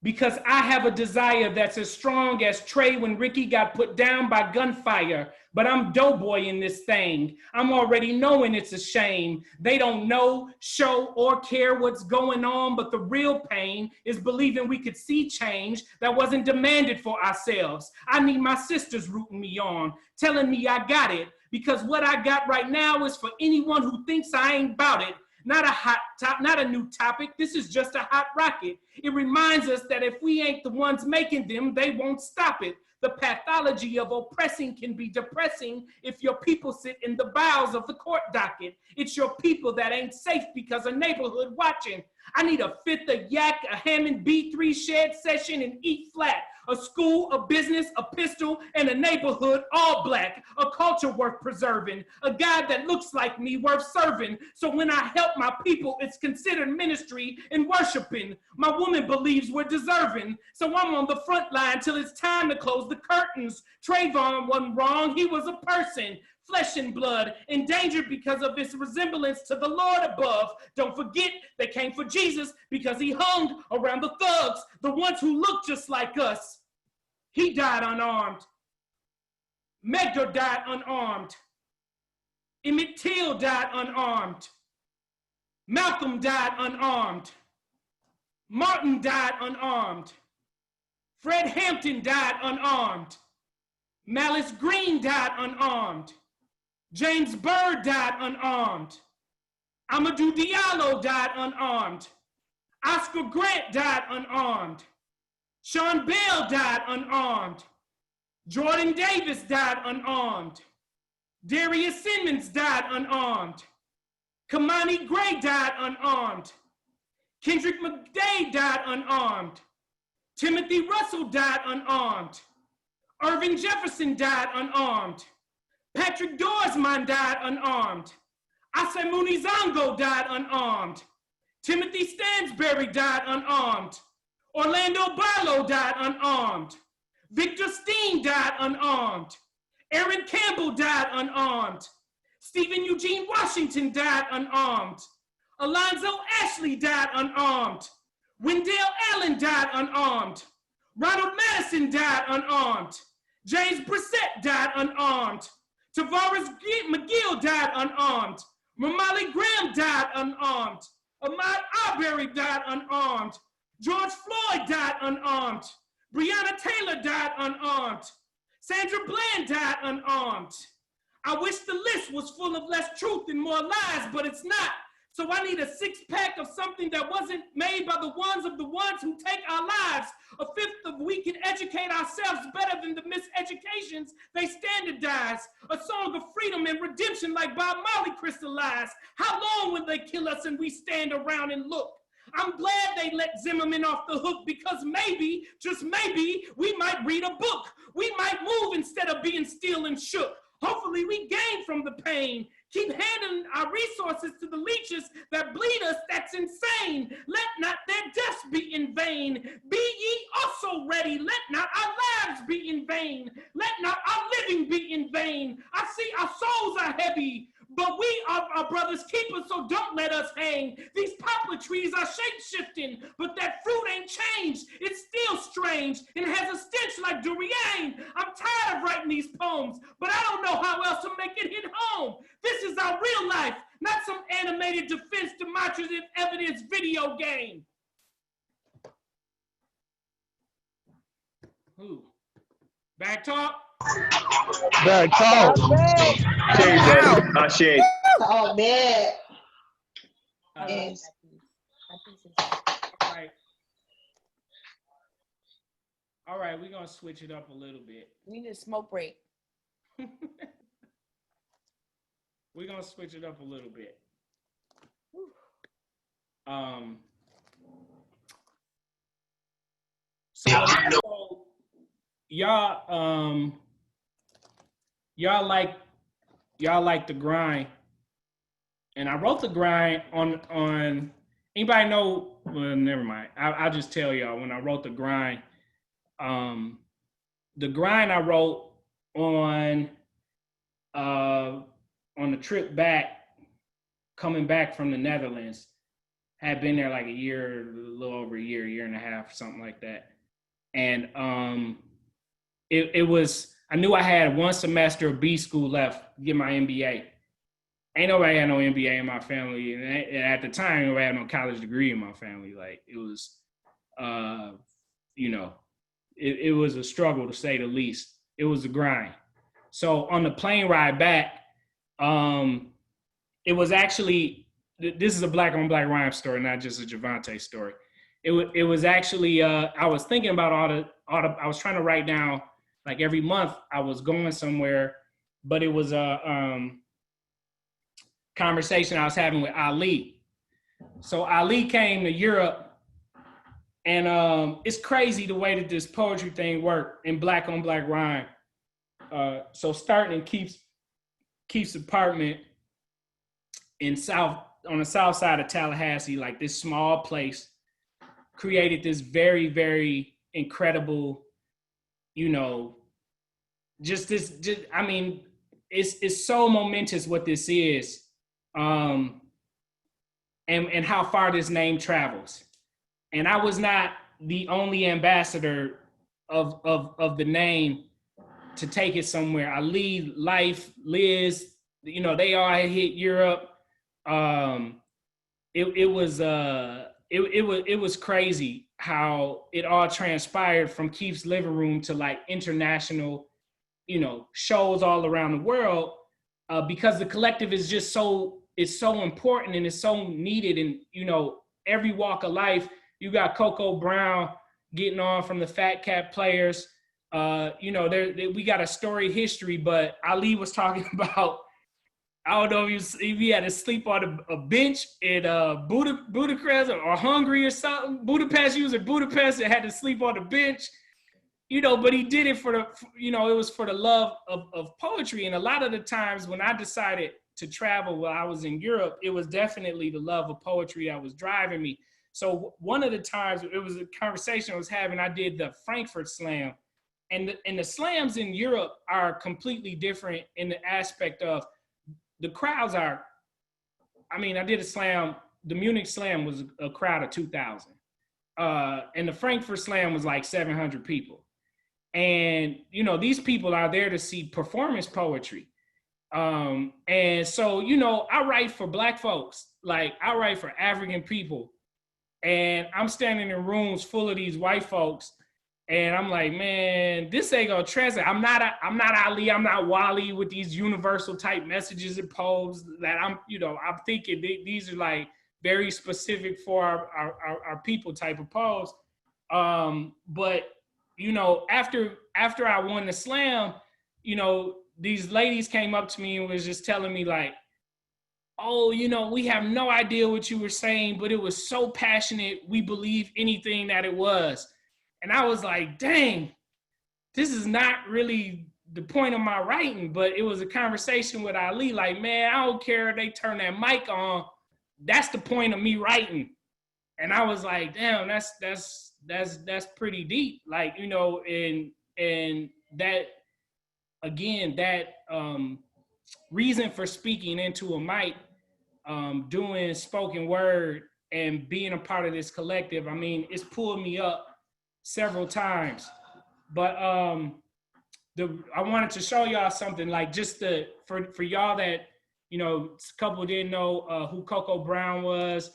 Because I have a desire that's as strong as Trey when Ricky got put down by gunfire. But I'm doughboy in this thing. I'm already knowing it's a shame. They don't know, show, or care what's going on, but the real pain is believing we could see change that wasn't demanded for ourselves. I need my sisters rooting me on, telling me I got it, because what I got right now is for anyone who thinks I ain't about it. Not a hot top, not a new topic. This is just a hot rocket. It reminds us that if we ain't the ones making them, they won't stop it. The pathology of oppressing can be depressing if your people sit in the bowels of the court docket. It's your people that ain't safe because a neighborhood watching. I need a 5th of yak, a Hammond B3 shed session, and eat flat. A school, a business, a pistol, and a neighborhood all black. A culture worth preserving. A God that looks like me worth serving. So when I help my people, it's considered ministry and worshiping. My woman believes we're deserving. So I'm on the front line till it's time to close the curtains. Trayvon wasn't wrong, he was a person. Flesh and blood, endangered because of his resemblance to the Lord above. Don't forget, they came for Jesus because he hung around the thugs, the ones who look just like us. He died unarmed. Medgar died unarmed. Emmett Till died unarmed. Malcolm died unarmed. Martin died unarmed. Fred Hampton died unarmed. Malice Green died unarmed. James Byrd died unarmed. Amadou Diallo died unarmed. Oscar Grant died unarmed. Sean Bell died unarmed. Jordan Davis died unarmed. Darius Simmons died unarmed. Kamani Gray died unarmed. Kendrick McDade died unarmed. Timothy Russell died unarmed. Irvin Jefferson died unarmed. Patrick Dorsman died unarmed. Asemuni Zongo died unarmed. Timothy Stansberry died unarmed. Orlando Barlow died unarmed. Victor Steen died unarmed. Aaron Campbell died unarmed. Stephen Eugene Washington died unarmed. Alonzo Ashley died unarmed. Wendell Allen died unarmed. Ronald Madison died unarmed. James Brissett died unarmed. Tavares McGill died unarmed. Mamali Graham died unarmed. Ahmaud Arbery died unarmed. George Floyd died unarmed. Breonna Taylor died unarmed. Sandra Bland died unarmed. I wish the list was full of less truth and more lies, but it's not. So I need a 6-pack of something that wasn't made by the ones who take our lives. A 5th of we can educate ourselves better than the miseducations they standardize. A song of freedom and redemption like Bob Marley crystallized. How long will they kill us and we stand around and look? I'm glad they let Zimmerman off the hook because maybe, just maybe, we might read a book. We might move instead of being still and shook. Hopefully we gain from the pain. Keep handing our resources to the leeches that bleed us. That's insane. Let not their deaths be in vain. Be ye also ready. Let not our lives be in vain. Let not our living be in vain. I see our souls are heavy, but we are our brother's keepers, so don't let us hang. These poplar trees are shape-shifting, but that fruit ain't changed. It's still strange and has a stench like durian. I'm tired of writing these poems, but I don't know how else to make it hit home. This is our real life, not some animated defense demonstrative evidence video game. Who? Back talk? Back talk. Ashe. Oh, man. All right. All right, we're gonna switch it up a little bit. We need a smoke break. We're gonna switch it up a little bit. So y'all like the grind, and I wrote the grind on. Anybody know? Well, never mind. I'll just tell y'all when I wrote the grind. The grind I wrote on the trip back, coming back from the Netherlands, had been there like a year, a little over a year and a half, something like that. And it was, I knew I had one semester of B school left to get my MBA. Ain't nobody had no MBA in my family. And at the time, nobody had no college degree in my family. Like it was, it was a struggle to say the least. It was a grind. So on the plane ride back, it was actually, this is a black on black rhyme story, not just a Javonte story. It was actually, I was thinking about all the, I was trying to write down, like every month I was going somewhere, but it was a conversation I was having with Ali. So Ali came to Europe, and it's crazy the way that this poetry thing worked in black on black rhyme. So starting in Keith's apartment on the south side of Tallahassee, like this small place, created this very, very incredible, it's so momentous what this is, and how far this name travels. And I was not the only ambassador of the name to take it somewhere. Ali, Life, Liz, they all had hit Europe. It was crazy how it all transpired from Keith's living room to like international, shows all around the world, because the collective is just so important and it's so needed in, every walk of life. You got Coco Brown getting on from the Fat Cat Players. We got a storied history, but Ali was talking about, I don't know if he had to sleep on a bench in Budapest or Hungary or something. Budapest, he was in Budapest and had to sleep on the bench, but he did it it was for the love of poetry. And a lot of the times when I decided to travel while I was in Europe, it was definitely the love of poetry that was driving me. So one of the times, it was a conversation I was having, I did the Frankfurt Slam. And the slams in Europe are completely different in the aspect of the crowds are, I did a slam, the Munich Slam was a crowd of 2,000. And the Frankfurt Slam was like 700 people. And, these people are there to see performance poetry. And so, I write for Black folks, like I write for African people. And I'm standing in rooms full of these white folks. And I'm like, man, this ain't gonna translate. I'm not Ali, I'm not Wally with these universal type messages and poems that I'm thinking these are like very specific for our people type of poems. But after I won the slam, these ladies came up to me and was just telling me like, oh, we have no idea what you were saying, but it was so passionate, we believe anything that it was. And I was like, dang, this is not really the point of my writing, but it was a conversation with Ali, like, man, I don't care if they turn that mic on. That's the point of me writing. And I was like, damn, that's pretty deep. Like, and that, again, that reason for speaking into a mic, doing spoken word and being a part of this collective, I mean, it's pulled me up several times. But I wanted to show y'all something, like, just for y'all that, a couple didn't know who Coco Brown was.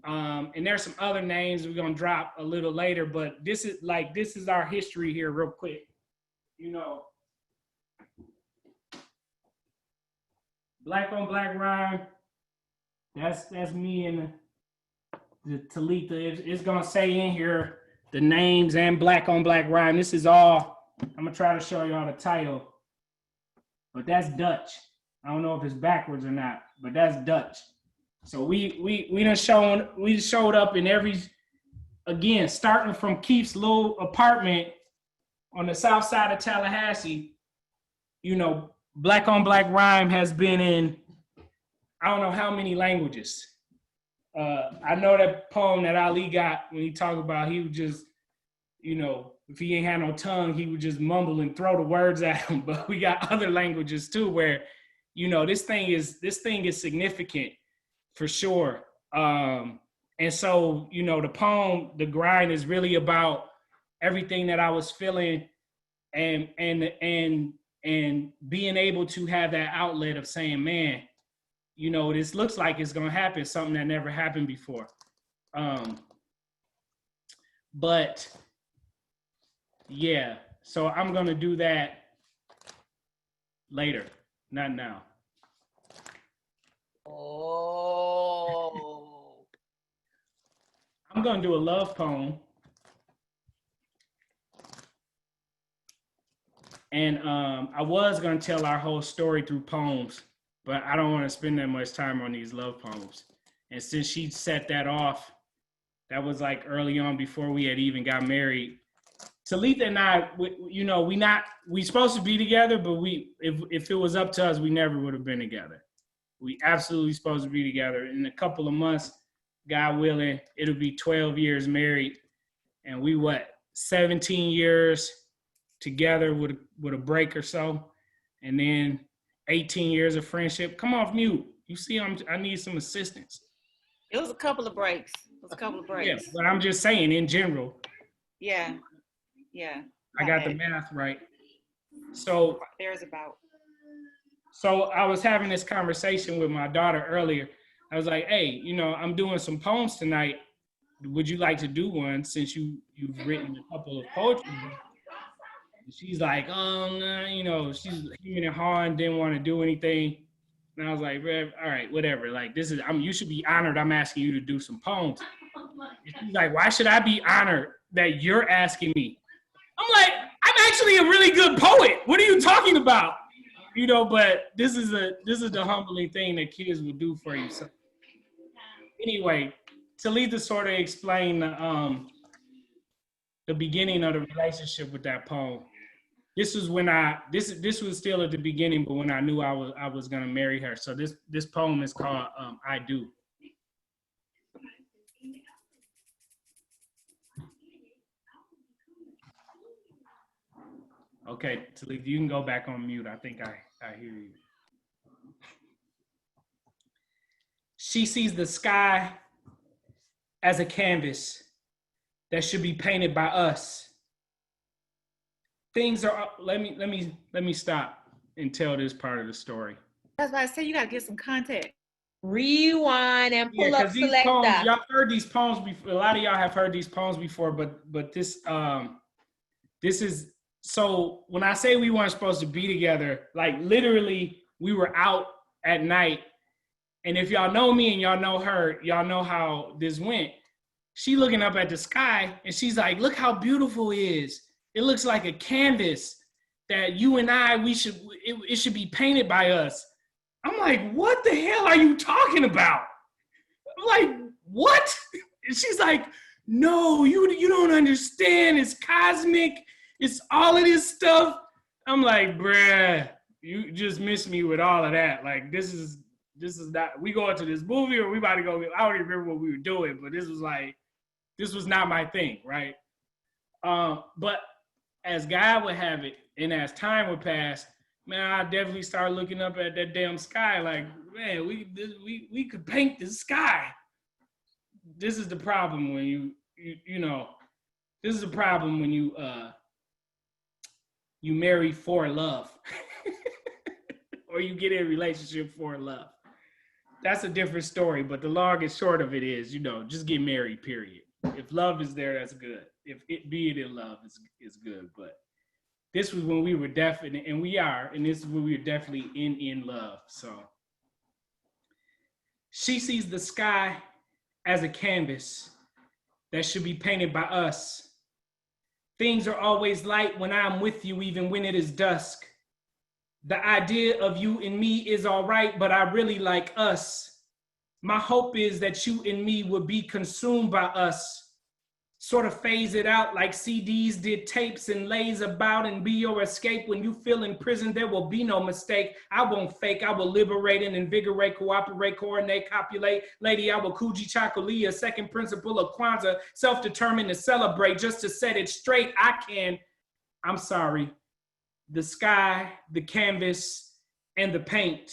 And there's some other names we're gonna drop a little later, but this is our history here real quick. Black on Black Rhyme, that's me and the Talitha. It's gonna say in here the names and Black on Black Rhyme. This is all, I'm gonna try to show y'all the title, but that's Dutch. I don't know if it's backwards or not, but that's Dutch. So we showed up in every, again, starting from Keith's little apartment on the south side of Tallahassee. Black on Black Rhyme has been in, I don't know how many languages. I know that poem that Ali got when he talked about, he would just, if he ain't had no tongue, he would just mumble and throw the words at him. But we got other languages too where, this thing is significant for sure. And so, the poem, The Grind, is really about everything that I was feeling and being able to have that outlet of saying, man, this looks like it's gonna happen, something that never happened before. But yeah, so I'm gonna do that later, not now. Oh. I'm gonna do a love poem. And I was gonna tell our whole story through poems, but I don't want to spend that much time on these love poems. And since she set that off, that was like early on before we had even got married. Talitha and I, we supposed to be together, but if it was up to us, we never would have been together. We absolutely supposed to be together. In a couple of months, God willing, it'll be 12 years married. And we 17 years together with a break or so. And then 18 years of friendship. Come off mute. You see, I need some assistance. It was a couple of breaks. Yeah, but I'm just saying in general. Yeah. I got the math right. So there's about. So I was having this conversation with my daughter earlier. I was like, hey, I'm doing some poems tonight. Would you like to do one since you've written a couple of poetry? And she's like, oh, no, she's human and hawing, didn't want to do anything. And I was like, all right, whatever. Like, you should be honored I'm asking you to do some poems. And she's like, why should I be honored that you're asking me? I'm like, I'm actually a really good poet. What are you talking about? But this is the humbling thing that kids will do for you. So anyway, Talitha sort of explained the beginning of the relationship with that poem. This was when this was still at the beginning, but when I knew I was gonna marry her. So this poem is called I Do. Okay, Talitha, you can go back on mute. I think I hear you. She sees the sky as a canvas that should be painted by us. Things are, let me stop and tell this part of the story. That's why I say you gotta get some context. Rewind and pull up these selector. poems, y'all heard these poems before. A lot of y'all have heard these poems before, but this is, so when I say we weren't supposed to be together, like literally we were out at night. And if y'all know me and y'all know her, y'all know how this went. She looking up at the sky and she's like, look how beautiful it is. It looks like a canvas that you and I, it should be painted by us. I'm like, what the hell are you talking about? I'm like, what? And she's like, no, you don't understand. It's cosmic. It's all of this stuff. I'm like, bruh, you just missed me with all of that. Like, this is not, we going to this movie or we about to go, I don't even remember what we were doing, but this was not my thing, right? But as God would have it, and as time would pass, man, I definitely started looking up at that damn sky like, man, we could paint the sky. This is the problem when you know, this is the problem when you marry for love or you get in a relationship for love. That's a different story, but the long and short of it is, you know, just get married, period. If love is there, that's good. If it be it in love, is good. But this was when we were definitely, and we are, and this is when we were definitely in love. So she sees the sky as a canvas that should be painted by us. Things are always light when I'm with you, even when it is dusk. The idea of you and me is all right, but I really like us. My hope is that you and me would be consumed by us, sort of phase it out like CDs did tapes and lays about and be your escape. When you feel in prison, there will be no mistake. I won't fake, I will liberate and invigorate, cooperate, coordinate, copulate. Lady, I will Kuji Chakuli, a second principle of Kwanzaa, self-determined to celebrate, just to set it straight. I'm sorry, the sky, the canvas, and the paint.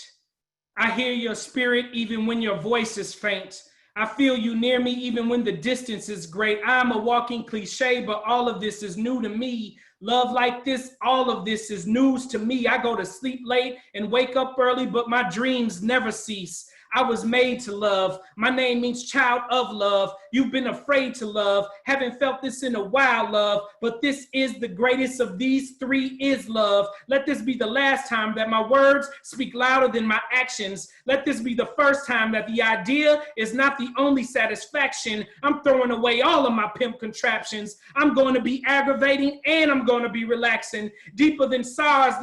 I hear your spirit even when your voice is faint. I feel you near me even when the distance is great. I'm a walking cliche, but all of this is new to me. Love like this, all of this is news to me. I go to sleep late and wake up early, but my dreams never cease. I was made to love. My name means child of love. You've been afraid to love. Haven't felt this in a while, love. But this is the greatest of these three is love. Let this be the last time that my words speak louder than my actions. Let this be the first time that the idea is not the only satisfaction. I'm throwing away all of my pimp contraptions. I'm going to be aggravating and I'm going to be relaxing. Deeper than SARS,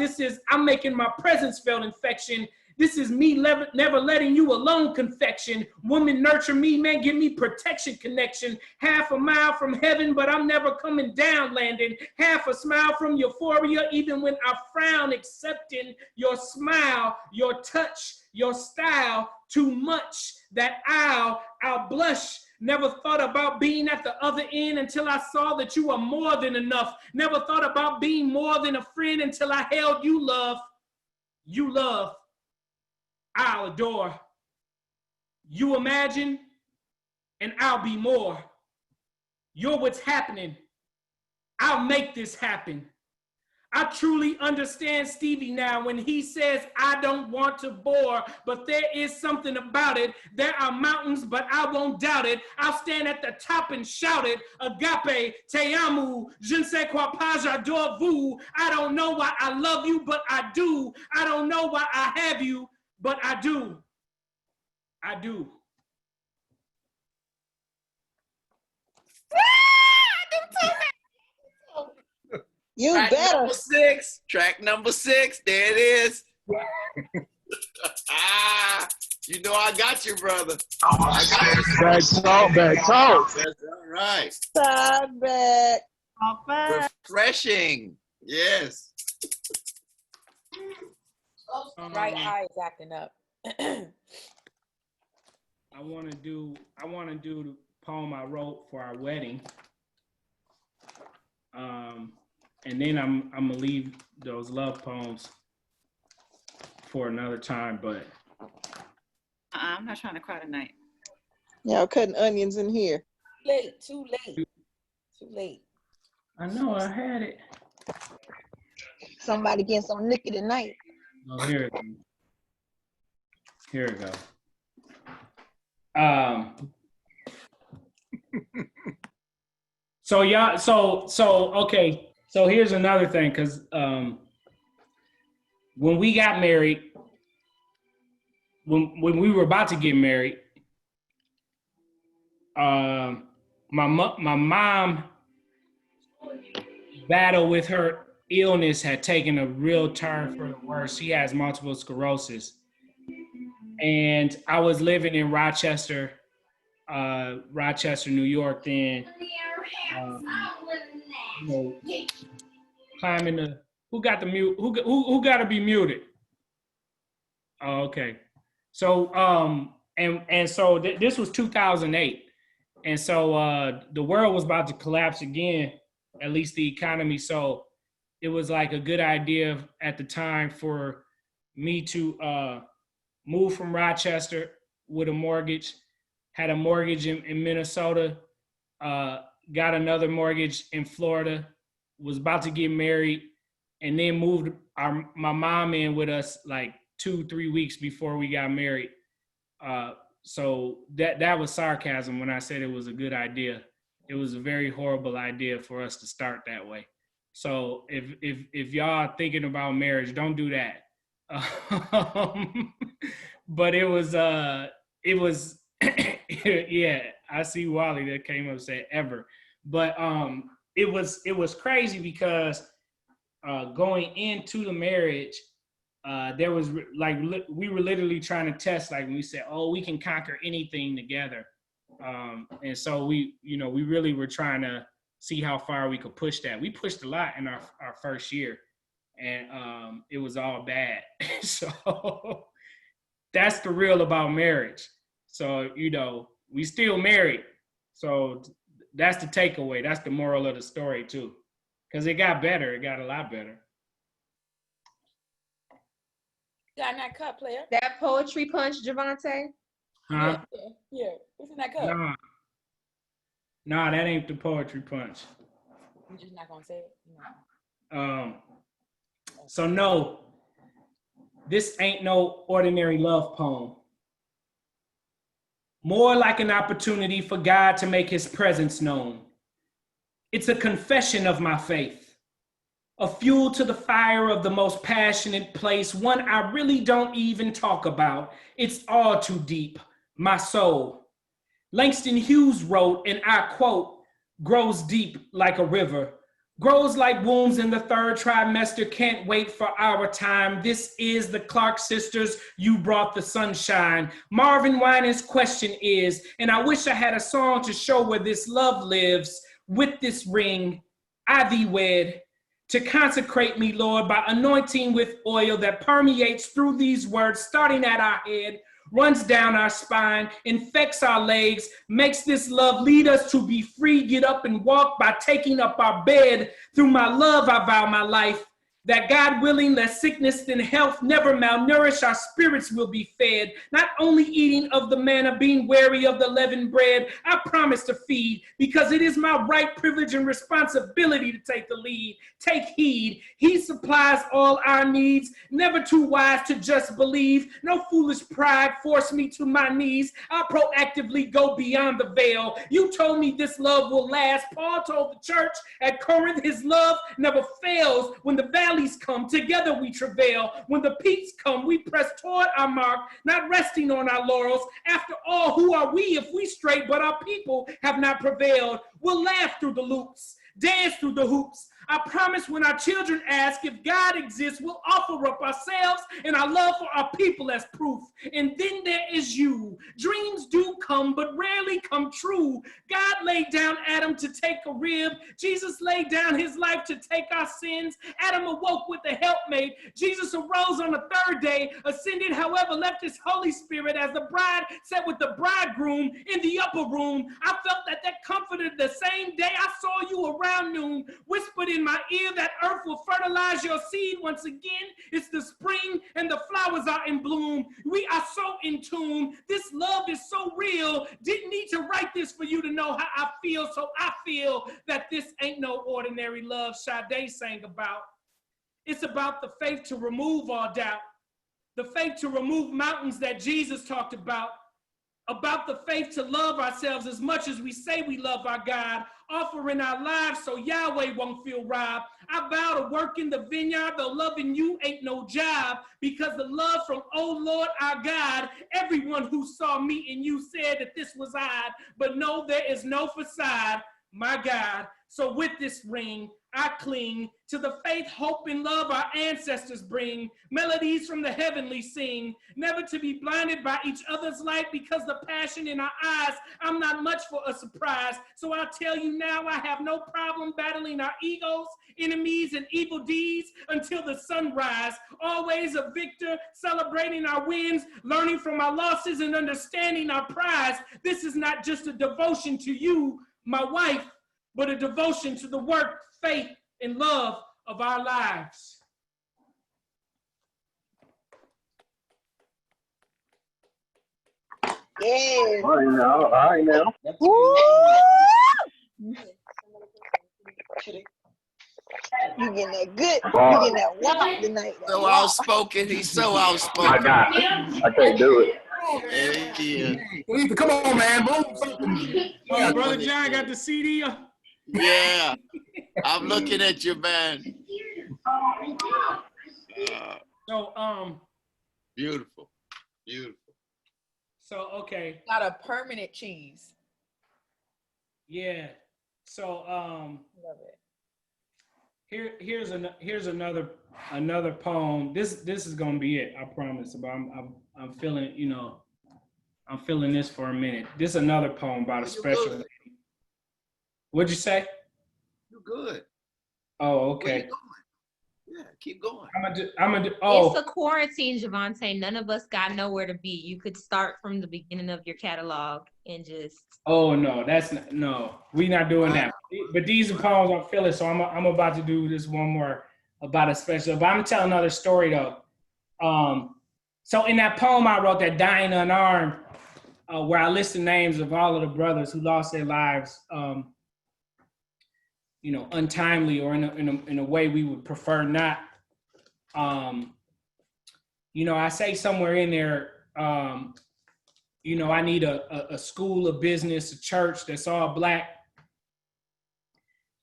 I'm making my presence felt infection. This is me never letting you alone, confection. Woman, nurture me, man, give me protection connection. Half a mile from heaven, but I'm never coming down landing. Half a smile from euphoria, even when I frown, accepting your smile, your touch, your style, too much that I'll blush. Never thought about being at the other end until I saw that you are more than enough. Never thought about being more than a friend until I held you, love. You love. I'll adore. You imagine, and I'll be more. You're what's happening. I'll make this happen. I truly understand Stevie now when he says, I don't want to bore, but there is something about it. There are mountains, but I won't doubt it. I'll stand at the top and shout it. Agape, te amo, je ne sais quoi pas, j'adore vous. I don't know why I love you, but I do. I don't know why I have you, but I do. I do. You track better. Track number six. There it is. You know I got you, brother. Back talk. That's all right. Side back. Refreshing. Yes. Right eye is acting up. I want to do the poem I wrote for our wedding. And then I'm gonna leave those love poems for another time, but I'm not trying to cry tonight. Y'all cutting onions in here. Too late. I know I had it. Somebody getting some liquor tonight. Oh, here we go. So y'all, okay. So here's another thing, because when we got married, when we were about to get married, my mom battle with her illness had taken a real turn for the worse. She has multiple sclerosis, And I was living in Rochester, New York then. You know, climbing the, who got the mute, who got to be muted? Oh, okay. So, so this was 2008. And so the world was about to collapse again, at least the economy. So it was like a good idea at the time for me to move from Rochester with a mortgage, had a mortgage in Minnesota, got another mortgage in Florida, was about to get married, and then moved my mom in with us like 2-3 weeks before we got married. So that was sarcasm when I said it was a good idea. It was a very horrible idea for us to start that way. So if y'all are thinking about marriage, don't do that. But it was yeah, I see Wally that came up and said ever. But it was crazy because going into the marriage, there was like we were literally trying to test, like when we said, oh, we can conquer anything together. And so we really were trying to see how far we could push that. We pushed a lot in our first year, and it was all bad. So that's the real about marriage. So, we still married. So that's the takeaway. That's the moral of the story too. Because it got better. It got a lot better. Got in that cup, player. That poetry punch, Javonte? Huh? Yeah. What's in that cup? Nah, that ain't the poetry punch. I'm just not gonna say it. No. So no, this ain't no ordinary love poem. More like an opportunity for God to make his presence known. It's a confession of my faith, a fuel to the fire of the most passionate place, one I really don't even talk about. It's all too deep, my soul. Langston Hughes wrote, and I quote, grows deep like a river, grows like wombs in the third trimester, can't wait for our time. This is the Clark sisters, you brought the sunshine. Marvin Winans' question is, and I wish I had a song to show where this love lives, with this ring, I thee wed, to consecrate me, Lord, by anointing with oil that permeates through these words, starting at our head, runs down our spine, infects our legs, makes this love lead us to be free, get up and walk by taking up our bed. Through my love, I vow my life, that God willing, that sickness and health never malnourish, our spirits will be fed. Not only eating of the manna, being wary of the leavened bread, I promise to feed, because it is my right, privilege, and responsibility to take the lead. Take heed. He supplies all our needs, never too wise to just believe. No foolish pride force me to my knees. I proactively go beyond the veil. You told me this love will last. Paul told the church at Corinth, his love never fails. When the valleys come, together we travail. When the peaks come, we press toward our mark, not resting on our laurels. After all, who are we if we straight, but our people have not prevailed? We'll laugh through the loops, dance through the hoops. I promise when our children ask if God exists, we'll offer up ourselves and our love for our people as proof. And then there is you. Dreams do come, but rarely come true. God laid down Adam to take a rib. Jesus laid down his life to take our sins. Adam awoke with the helpmate. Jesus arose on the third day, ascended, however, left his Holy Spirit as the bride sat with the bridegroom in the upper room. I felt that comforted the same day I saw you around noon, whispered in my ear that earth will fertilize your seed once again. It's the spring and the flowers are in bloom. We are so in tune. This love is so real. Didn't need to write this for you to know how I feel, so I feel that this ain't no ordinary love Sade sang about. It's about the faith to remove all doubt, the faith to remove mountains that Jesus talked about the faith to love ourselves as much as we say we love our God, offering our lives so Yahweh won't feel robbed. I vow to work in the vineyard, though loving you ain't no job, because the love from, oh Lord, our God, everyone who saw me and you said that this was odd, but no, there is no facade, my God. So with this ring, I cling to the faith, hope, and love our ancestors bring. Melodies from the heavenly sing, never to be blinded by each other's light, because the passion in our eyes, I'm not much for a surprise. So I'll tell you now, I have no problem battling our egos, enemies, and evil deeds until the sunrise. Always a victor, celebrating our wins, learning from our losses, and understanding our prize. This is not just a devotion to you, my wife, but a devotion to the work, faith, and love of our lives. Yeah. All right now. All right now. You getting that good? Wow. You getting that walk tonight? That So walk. outspoken. He's so outspoken. I got it. I can't do it. There he is. Come on, man. Move. Oh, Brother John got the CD. Yeah. I'm looking at you, man. So, Beautiful. Beautiful. So, okay. Not a permanent cheese. Yeah. So, Love it. here's another poem. This is gonna be it, I promise. But I'm feeling, I'm feeling this for a minute. This is another poem about a special lady. What'd you say? You're good. Oh, Where okay. you going? Yeah, keep going. I'm gonna do. Oh, It's a quarantine, Javonte. None of us got nowhere to be. You could start from the beginning of your catalog and just. oh no, that's not, no. We not doing that. But these are poems I'm feeling, so I'm about to do this one more about a special. But I'm gonna tell another story though. So in that poem I wrote, that Dying Unarmed, where I list the names of all of the brothers who lost their lives, untimely or in a way we would prefer not. I say somewhere in there, I need a school of business, a church that's all Black.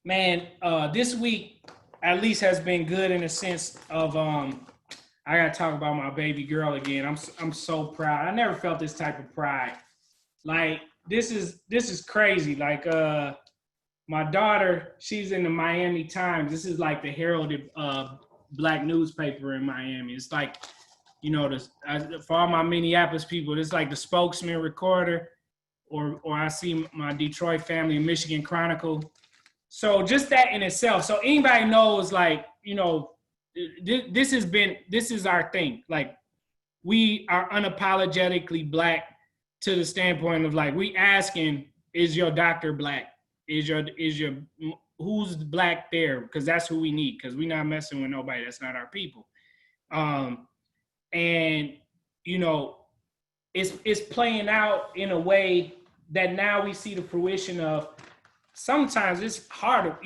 Man, this week at least has been good in a sense of, I gotta talk about my baby girl again. I'm so proud. I never felt this type of pride. Like this is crazy. Like my daughter, she's in the Miami Times. This is like the heralded Black newspaper in Miami. It's like, for all my Minneapolis people, it's like the Spokesman, Recorder, or I see my Detroit family, Michigan Chronicle. So just that in itself. So anybody knows, like, this is our thing. Like, we are unapologetically Black to the standpoint of, like, we asking, is your doctor Black? Is your who's Black there? Because that's who we need, because we're not messing with nobody. That's not our people. And it's playing out in a way that now we see the fruition of. Sometimes it's hard,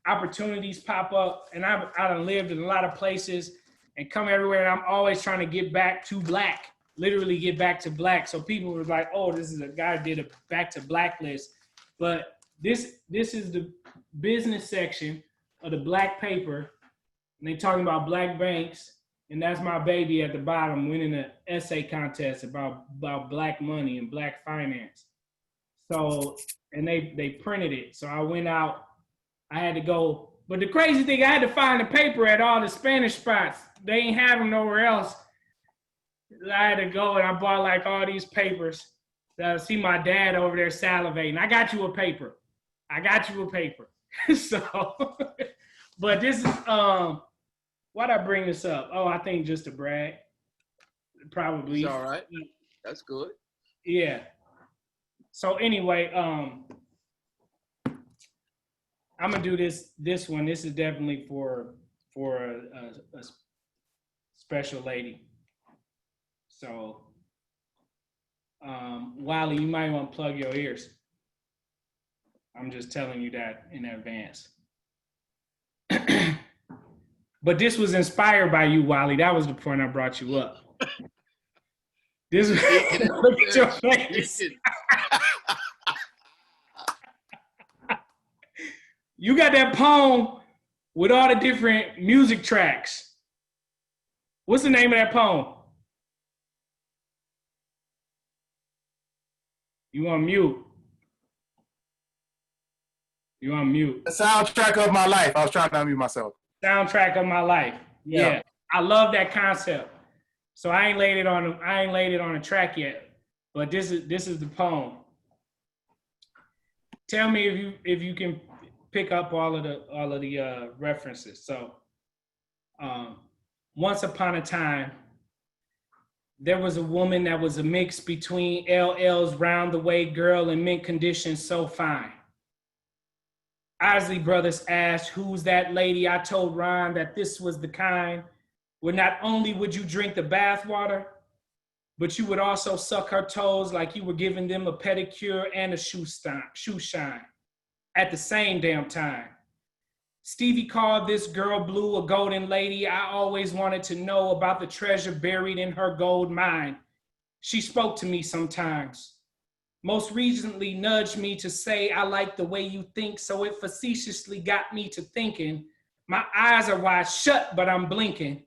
opportunities pop up, and I done lived in a lot of places and come everywhere, and I'm always trying to get back to Black, literally get back to Black. So people were like, oh, this is a guy who did a back to Black list. But this is the business section of the Black paper, and they talking about Black banks, and that's my baby at the bottom winning an essay contest about Black money and Black finance. So, and they printed it. So I went out, I had to go. But the crazy thing, I had to find the paper at all the Spanish spots. They ain't have them nowhere else. I had to go and I bought like all these papers. I see my dad over there salivating. I got you a paper. So, but this is, why'd I bring this up? Oh, I think just to brag, probably. It's all right. That's good. Yeah. So anyway, I'm gonna do this one. This is definitely for a special lady. So, Wiley, you might want to plug your ears. I'm just telling you that in advance. But this was inspired by you, Wiley. That was the point I brought you up. This was, look at your face. You got that poem with all the different music tracks. What's the name of that poem? You on mute. You on mute. The soundtrack of my life. I was trying to unmute myself. Soundtrack of my life. Yeah. I love that concept. So I ain't laid it on a track yet, but this is the poem. Tell me if you can pick up all of the references. So, once upon a time, there was a woman that was a mix between LL's round the way girl and mint condition so fine. Isley Brothers asked, who's that lady? I told Ron that this was the kind where not only would you drink the bathwater, but you would also suck her toes like you were giving them a pedicure and a shoe shine at the same damn time. Stevie called this girl Blue a golden lady. I always wanted to know about the treasure buried in her gold mine. She spoke to me sometimes. Most recently nudged me to say, I like the way you think, so it facetiously got me to thinking. My eyes are wide shut, but I'm blinking.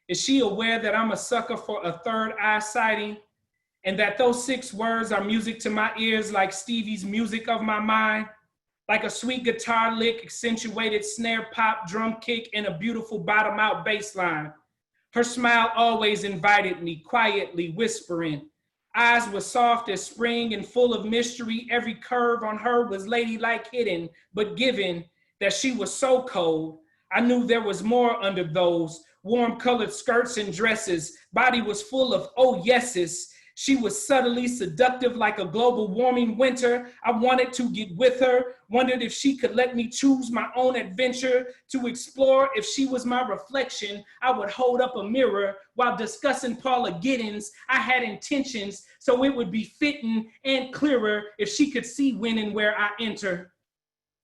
Is she aware that I'm a sucker for a third eye sighting? And that those 6 words are music to my ears like Stevie's music of my mind? Like a sweet guitar lick, accentuated snare pop, drum kick, and a beautiful bottom out bass line. Her smile always invited me, quietly whispering. Eyes were soft as spring and full of mystery. Every curve on her was ladylike hidden, but given that she was so cold, I knew there was more under those warm colored skirts and dresses. Body was full of oh yeses. She was subtly seductive like a global warming winter. I wanted to get with her, wondered if she could let me choose my own adventure to explore. If she was my reflection, I would hold up a mirror while discussing Paula Giddens. I had intentions, so it would be fitting and clearer if she could see when and where I enter.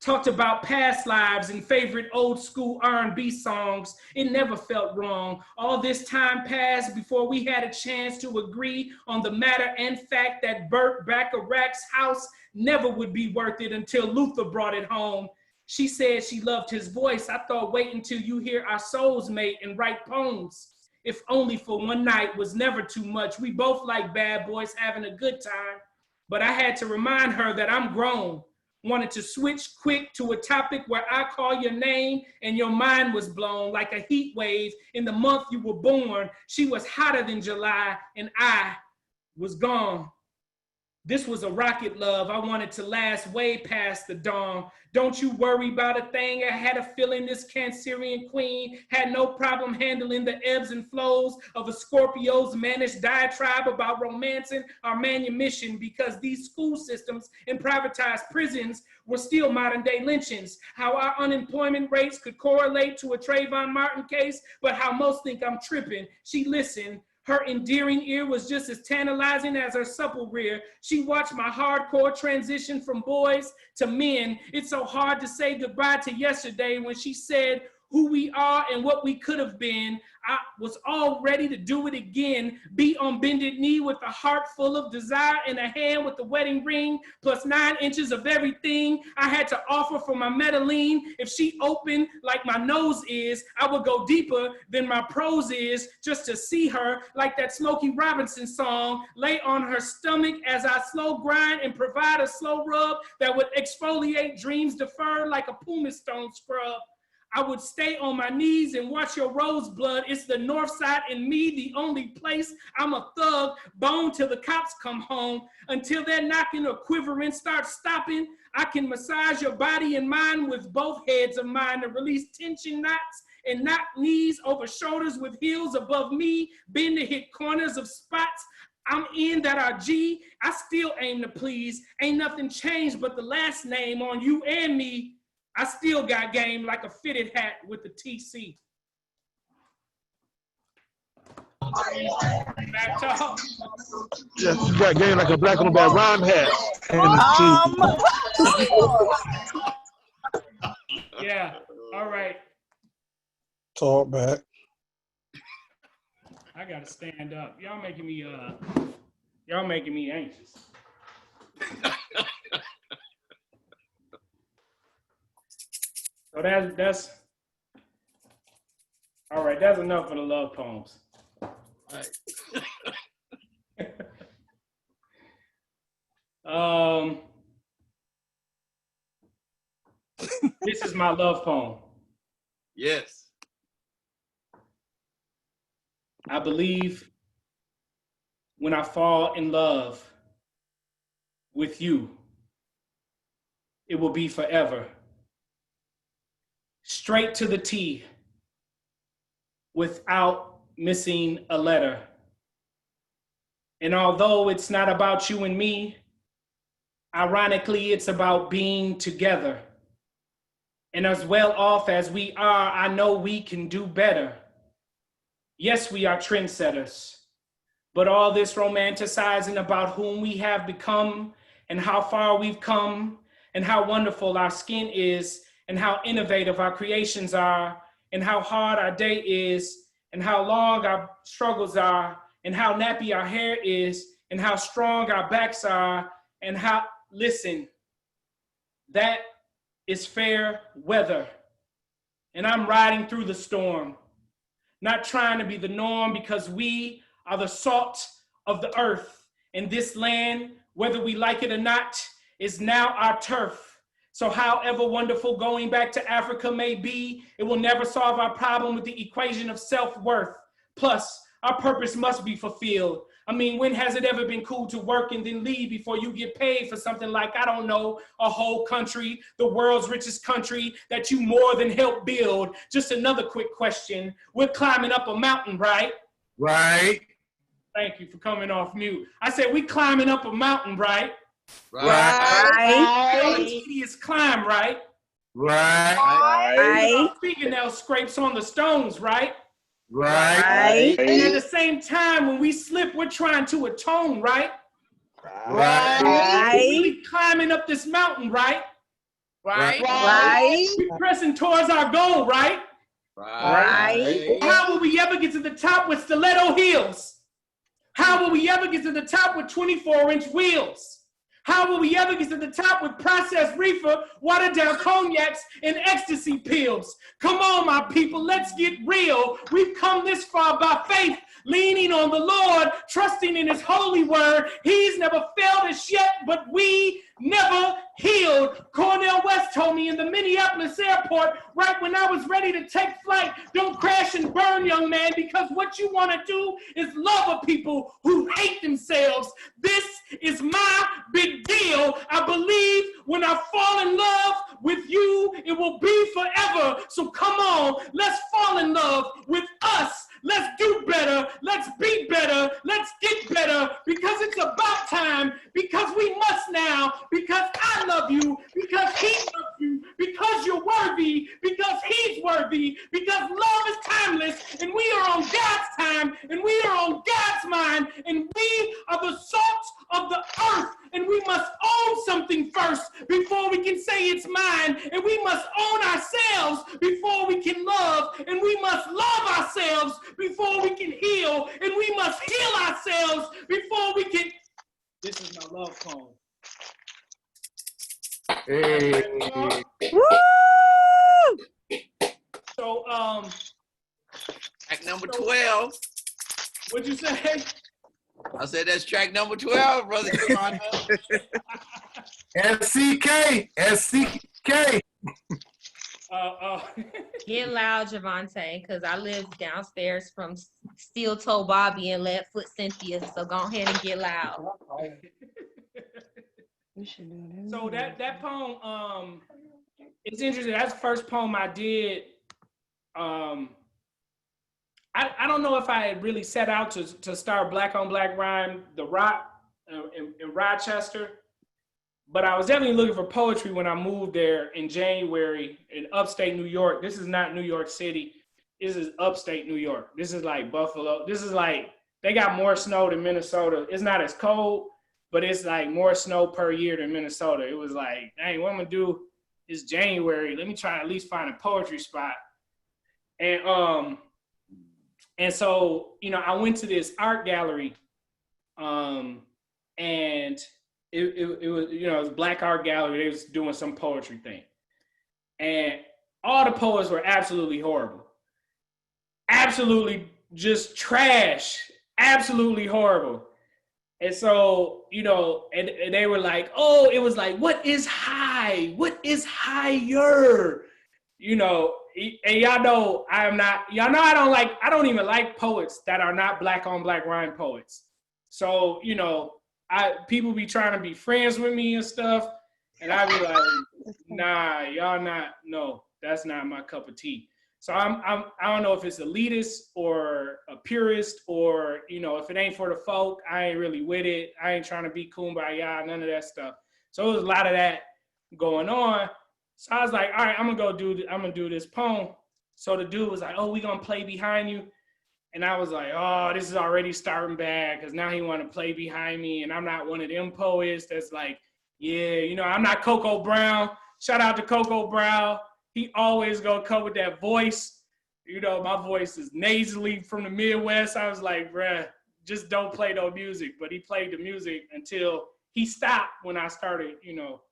Talked about past lives and favorite old school R&B songs. It never felt wrong. All this time passed before we had a chance to agree on the matter and fact that Burt Bacharach's house never would be worth it until Luther brought it home. She said she loved his voice. I thought wait until you hear our souls mate and write poems. If only for one night was never too much. We both like bad boys having a good time. But I had to remind her that I'm grown. Wanted to switch quick to a topic where I call your name and your mind was blown like a heat wave in the month you were born. She was hotter than July and I was gone. This was a rocket love. I wanted to last way past the dawn. Don't you worry about a thing. I had a feeling this Cancerian queen had no problem handling the ebbs and flows of a Scorpio's mannish diatribe about romancing our manumission because these school systems and privatized prisons were still modern day lynchings. How our unemployment rates could correlate to a Trayvon Martin case, but how most think I'm tripping. She listened. Her endearing ear was just as tantalizing as her supple rear. She watched my hardcore transition from boys to men. It's so hard to say goodbye to yesterday when she said who we are and what we could have been. I was all ready to do it again. Be on bended knee with a heart full of desire and a hand with the wedding ring, plus 9 inches of everything I had to offer for my Medellin. If she opened like my nose is, I would go deeper than my prose is just to see her like that Smokey Robinson song, lay on her stomach as I slow grind and provide a slow rub that would exfoliate dreams deferred like a pumice stone scrub. I would stay on my knees and watch your rose blood. It's the north side in me, the only place I'm a thug, bone till the cops come home. Until they're knocking or quivering, start stopping. I can massage your body and mind with both heads of mine to release tension knots and knock knees over shoulders with heels above me, bend to hit corners of spots. I'm in that RG. I still aim to please. Ain't nothing changed but the last name on you and me. I still got game like a fitted hat with the TC. Back talk. Yes, you got game like a black on black rhyme hat. Yeah, all right. Talk back. I gotta stand up. Y'all making me anxious. So that's all right. That's enough for the love poems. This is my love poem. Yes. I believe when I fall in love with you, it will be forever. Straight to the T, without missing a letter. And although it's not about you and me, ironically, it's about being together. And as well off as we are, I know we can do better. Yes, we are trendsetters, but all this romanticizing about whom we have become and how far we've come and how wonderful our skin is and how innovative our creations are and how hard our day is and how long our struggles are and how nappy our hair is and how strong our backs are and how, listen, that is fair weather. And I'm riding through the storm, not trying to be the norm because we are the salt of the earth. And this land, whether we like it or not, is now our turf. So however wonderful going back to Africa may be, it will never solve our problem with the equation of self-worth. Plus, our purpose must be fulfilled. I mean, when has it ever been cool to work and then leave before you get paid for something like, I don't know, a whole country, the world's richest country that you more than helped build? Just another quick question. We're climbing up a mountain, right? Right. Thank you for coming off mute. I said, we climbing up a mountain, right? Right. A tedious climb, right? Right. Fingernail scrapes on the stones, right? Right. And at the same time, when we slip, we're trying to atone, right? Right. We climbing up this mountain, right? Right. We pressing towards our goal, right? Right. How will we ever get to the top with stiletto heels? How will we ever get to the top with 24-inch wheels? How will we ever get to the top with processed reefer, watered down cognacs, and ecstasy pills? Come on, my people, let's get real. We've come this far by faith, leaning on the Lord, trusting in his holy word. He's never failed us yet, but we never healed. Cornel West told me in the Minneapolis airport, right when I was ready to take flight, don't crash and burn, young man, because what you want to do is love a people who hate themselves. This is my big deal. I believe when I fall in love with you, it will be forever. So come on, let's fall in love with us. Let's do better. Let's be better. Let's get better because it's about time, because we must now, because I love you, because he loves you, because you're worthy, because he's worthy, because love is timeless and we are on God's time and we are on God's mind and we are the salt of the earth and we must own something first before we can say it's mine, and we must own ourselves before we can love, and we must love ourselves before we can heal, and we must heal ourselves before we can. This is my love poem. Hey. Woo! So track number 12. What'd you say? I said that's track number 12, brother. SCK. Get loud, Javonte, because I live downstairs from Steel Toe Bobby and Leadfoot Cynthia, so go ahead and get loud. So that poem, it's interesting. That's the first poem I did. I don't know if I had really set out to start Black on Black Rhyme, the Rock in Rochester, but I was definitely looking for poetry when I moved there in January in upstate New York. This is not New York City. This is upstate New York. This is like Buffalo. This is like, they got more snow than Minnesota. It's not as cold, but it's like more snow per year than Minnesota. It was like, dang, what I'm gonna do is January. Let me try to at least find a poetry spot. And so, you know, I went to this art gallery, and it was, you know, it was a Black art gallery. They was doing some poetry thing, and all the poets were absolutely horrible, absolutely just trash, absolutely horrible. And so, you know, and they were like, oh, it was like, what is high? What is higher? You know, and y'all know I don't even like poets that are not black on black rhyme poets. So, you know, people be trying to be friends with me and stuff. And I be like, nah, y'all not, no, that's not my cup of tea. So I don't know if it's elitist or a purist or, you know, if it ain't for the folk, I ain't really with it. I ain't trying to be kumbaya, none of that stuff. So there was a lot of that going on. So I was like, all right, I'm gonna do this poem. So the dude was like, oh, we gonna play behind you. And I was like, oh, this is already starting bad because now he want to play behind me. And I'm not one of them poets that's like, yeah, you know, I'm not Coco Brown. Shout out to Coco Brown. He always gonna come with that voice. You know, my voice is nasally from the Midwest. I was like, bruh, just don't play no music. But he played the music until he stopped when I started, you know,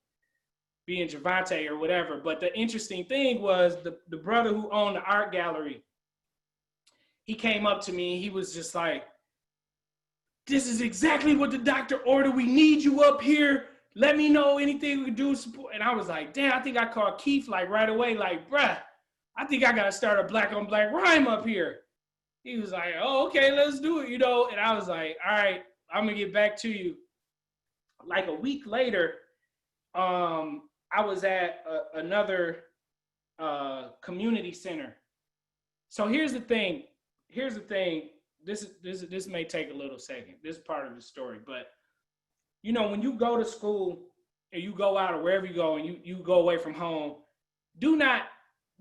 being Javonte or whatever. But the interesting thing was the brother who owned the art gallery, he came up to me. He was just like, this is exactly what the doctor ordered. We need you up here. Let me know anything we can do to support. And I was like, damn, I think I called Keith like right away, like, bruh, I think I got to start a black on black rhyme up here. He was like, oh, okay, let's do it, you know? And I was like, all right, I'm going to get back to you. Like a week later, I was at another community center. So here's the thing. This may take a little second. This is part of the story, but you know, when you go to school and you go out or wherever you go and you go away from home, do not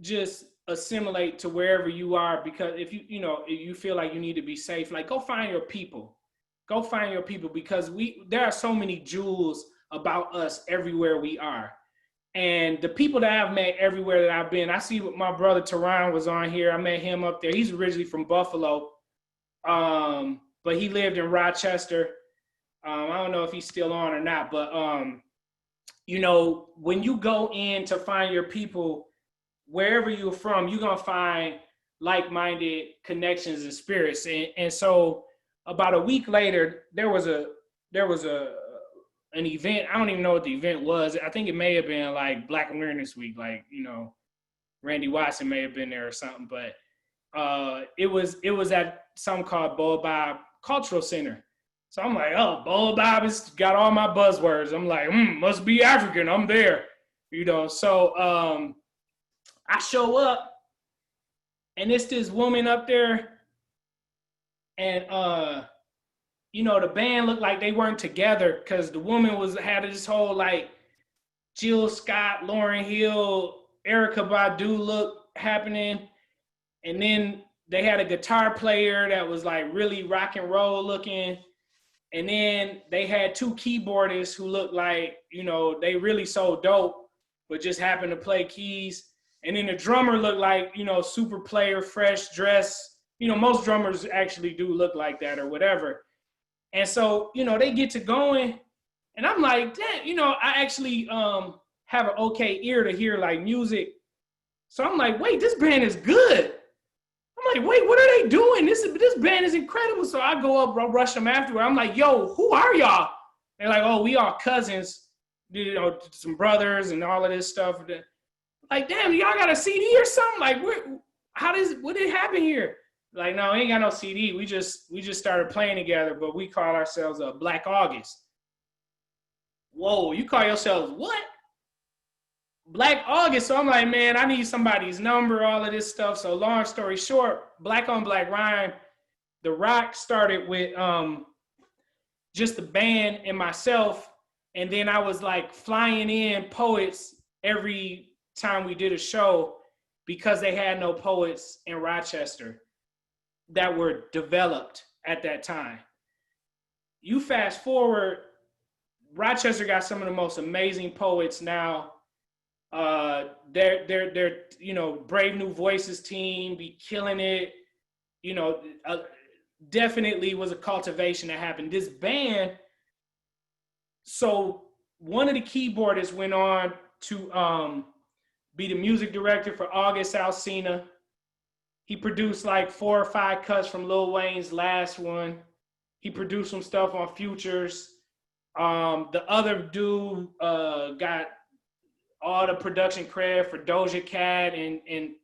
just assimilate to wherever you are, because if you feel like you need to be safe, like go find your people. Go find your people, because there are so many jewels about us everywhere we are. And the people that I've met everywhere that I've been, I see what my brother Teron was on here. I met him up there. He's originally from Buffalo, but he lived in Rochester. I don't know if he's still on or not, but you know, when you go in to find your people, wherever you're from, you're gonna find like-minded connections and spirits. And so about a week later, there was an event. I don't even know what the event was. I think it may have been like Black Awareness Week, like, you know, Randy Watson may have been there or something, but it was at something called Boab Cultural Center. So I'm like, oh, Boab has got all my buzzwords. I'm like, must be African. I'm there, you know. So I show up, and it's this woman up there, and you know, the band looked like they weren't together because the woman had this whole like Jill Scott, Lauryn Hill, Erykah Badu look happening, and then they had a guitar player that was like really rock and roll looking. And then they had two keyboardists who looked like, you know, they really so dope, but just happened to play keys. And then the drummer looked like, you know, super player, fresh dress. You know, most drummers actually do look like that or whatever. And so, you know, they get to going, and I'm like, damn, you know, I actually have an okay ear to hear like music. So I'm like, wait, this band is good. I'm like, wait, what are they doing? This band is incredible. So I go up, rush them afterward. I'm like, yo, who are y'all? They're like, oh, we are cousins, you know, some brothers and all of this stuff. Like, damn, y'all got a CD or something? Like, what did happen here? Like, no, we ain't got no CD. We just started playing together, but we call ourselves Black August. Whoa, you call yourselves what? Black August. So I'm like, man, I need somebody's number, all of this stuff. So long story short, Black on Black Rhyme, the rock started with just the band and myself. And then I was like flying in poets every time we did a show because they had no poets in Rochester that were developed at that time. You fast forward, Rochester got some of the most amazing poets now. They're you know, Brave New Voices team be killing it. You know, definitely was a cultivation that happened. This band, so one of the keyboardists went on to be the music director for August Alsina. He produced like 4 or 5 cuts from Lil Wayne's last one. He produced some stuff on Futures. The other dude got all the production credit for Doja Cat and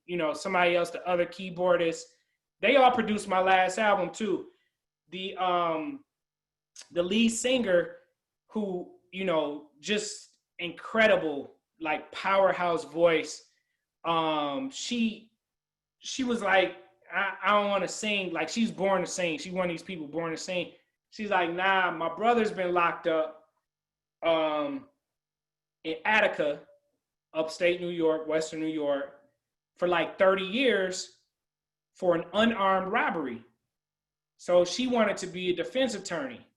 you know, somebody else, the other keyboardist. They all produced my last album too. The lead singer, who, you know, just incredible, like powerhouse voice. She was like, I don't want to sing. Like, she's born to sing. She's one of these people born to sing. She's like, nah, my brother's been locked up in Attica, upstate New York, Western New York, for like 30 years for an unarmed robbery. So she wanted to be a defense attorney.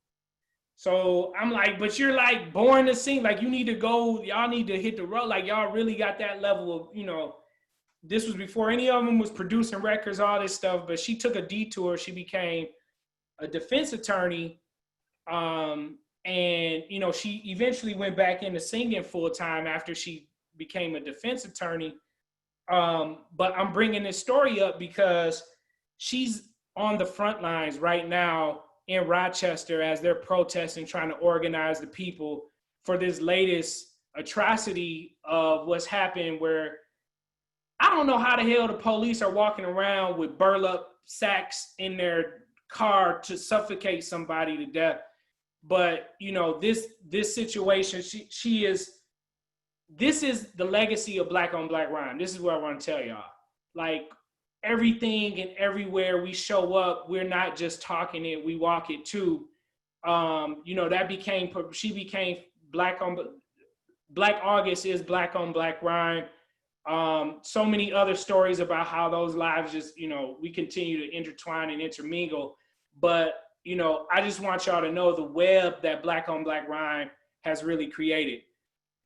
So I'm like, but you're like born to sing. Like, you need to go, y'all need to hit the road. Like, y'all really got that level of, you know, this was before any of them was producing records, all this stuff. But she took a detour. She became a defense attorney. And, you know, she eventually went back into singing full time after she became a defense attorney. But I'm bringing this story up because she's on the front lines right now in Rochester as they're protesting, trying to organize the people for this latest atrocity of what's happened, where I don't know how the hell the police are walking around with burlap sacks in their car to suffocate somebody to death. But, you know, this situation, this is the legacy of Black on Black Rhyme. This is what I want to tell y'all. Like, everything and everywhere we show up, we're not just talking it, we walk it too. You know, she became Black August is Black on Black Rhyme. So many other stories about how those lives just, you know, we continue to intertwine and intermingle. But, you know, I just want y'all to know the web that Black on Black Rhyme has really created.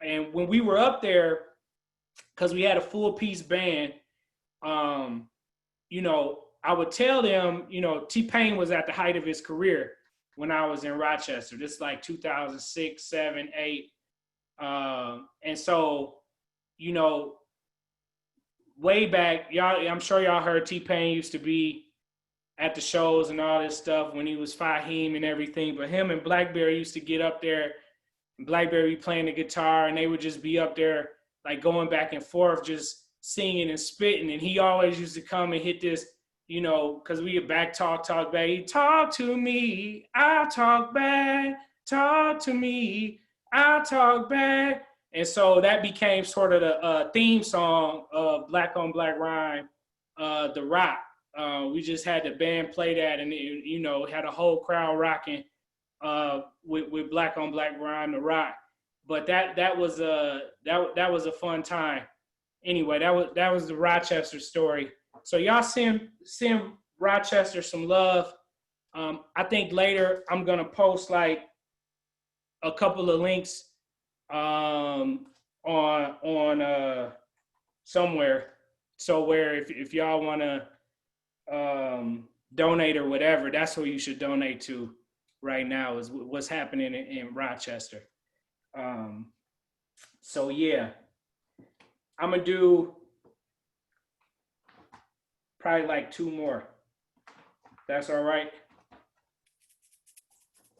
And when we were up there, because we had a full piece band, you know, I would tell them, you know, T-Pain was at the height of his career when I was in Rochester. This is like 2006, 7, 8. And so, you know, way back, y'all, I'm sure y'all heard T-Pain used to be at the shows and all this stuff when he was Fahim and everything. But him and Blackberry used to get up there, and Blackberry playing the guitar, and they would just be up there like going back and forth, just singing and spitting. And he always used to come and hit this, you know, because we get back, talk back. He talk to me, I talk back, talk to me, I talk back. And so that became sort of the theme song of Black on Black Rhyme, The Rock. We just had the band play that, and it, you know, had a whole crowd rocking with Black on Black Rhyme, The Rock. But that was a fun time. Anyway, that was the Rochester story. So y'all send Rochester some love. I think later I'm gonna post like a couple of links on somewhere. So where if y'all wanna donate or whatever, that's who you should donate to right now, is what's happening in Rochester. So yeah, I'm gonna do probably like 2 more. That's all right.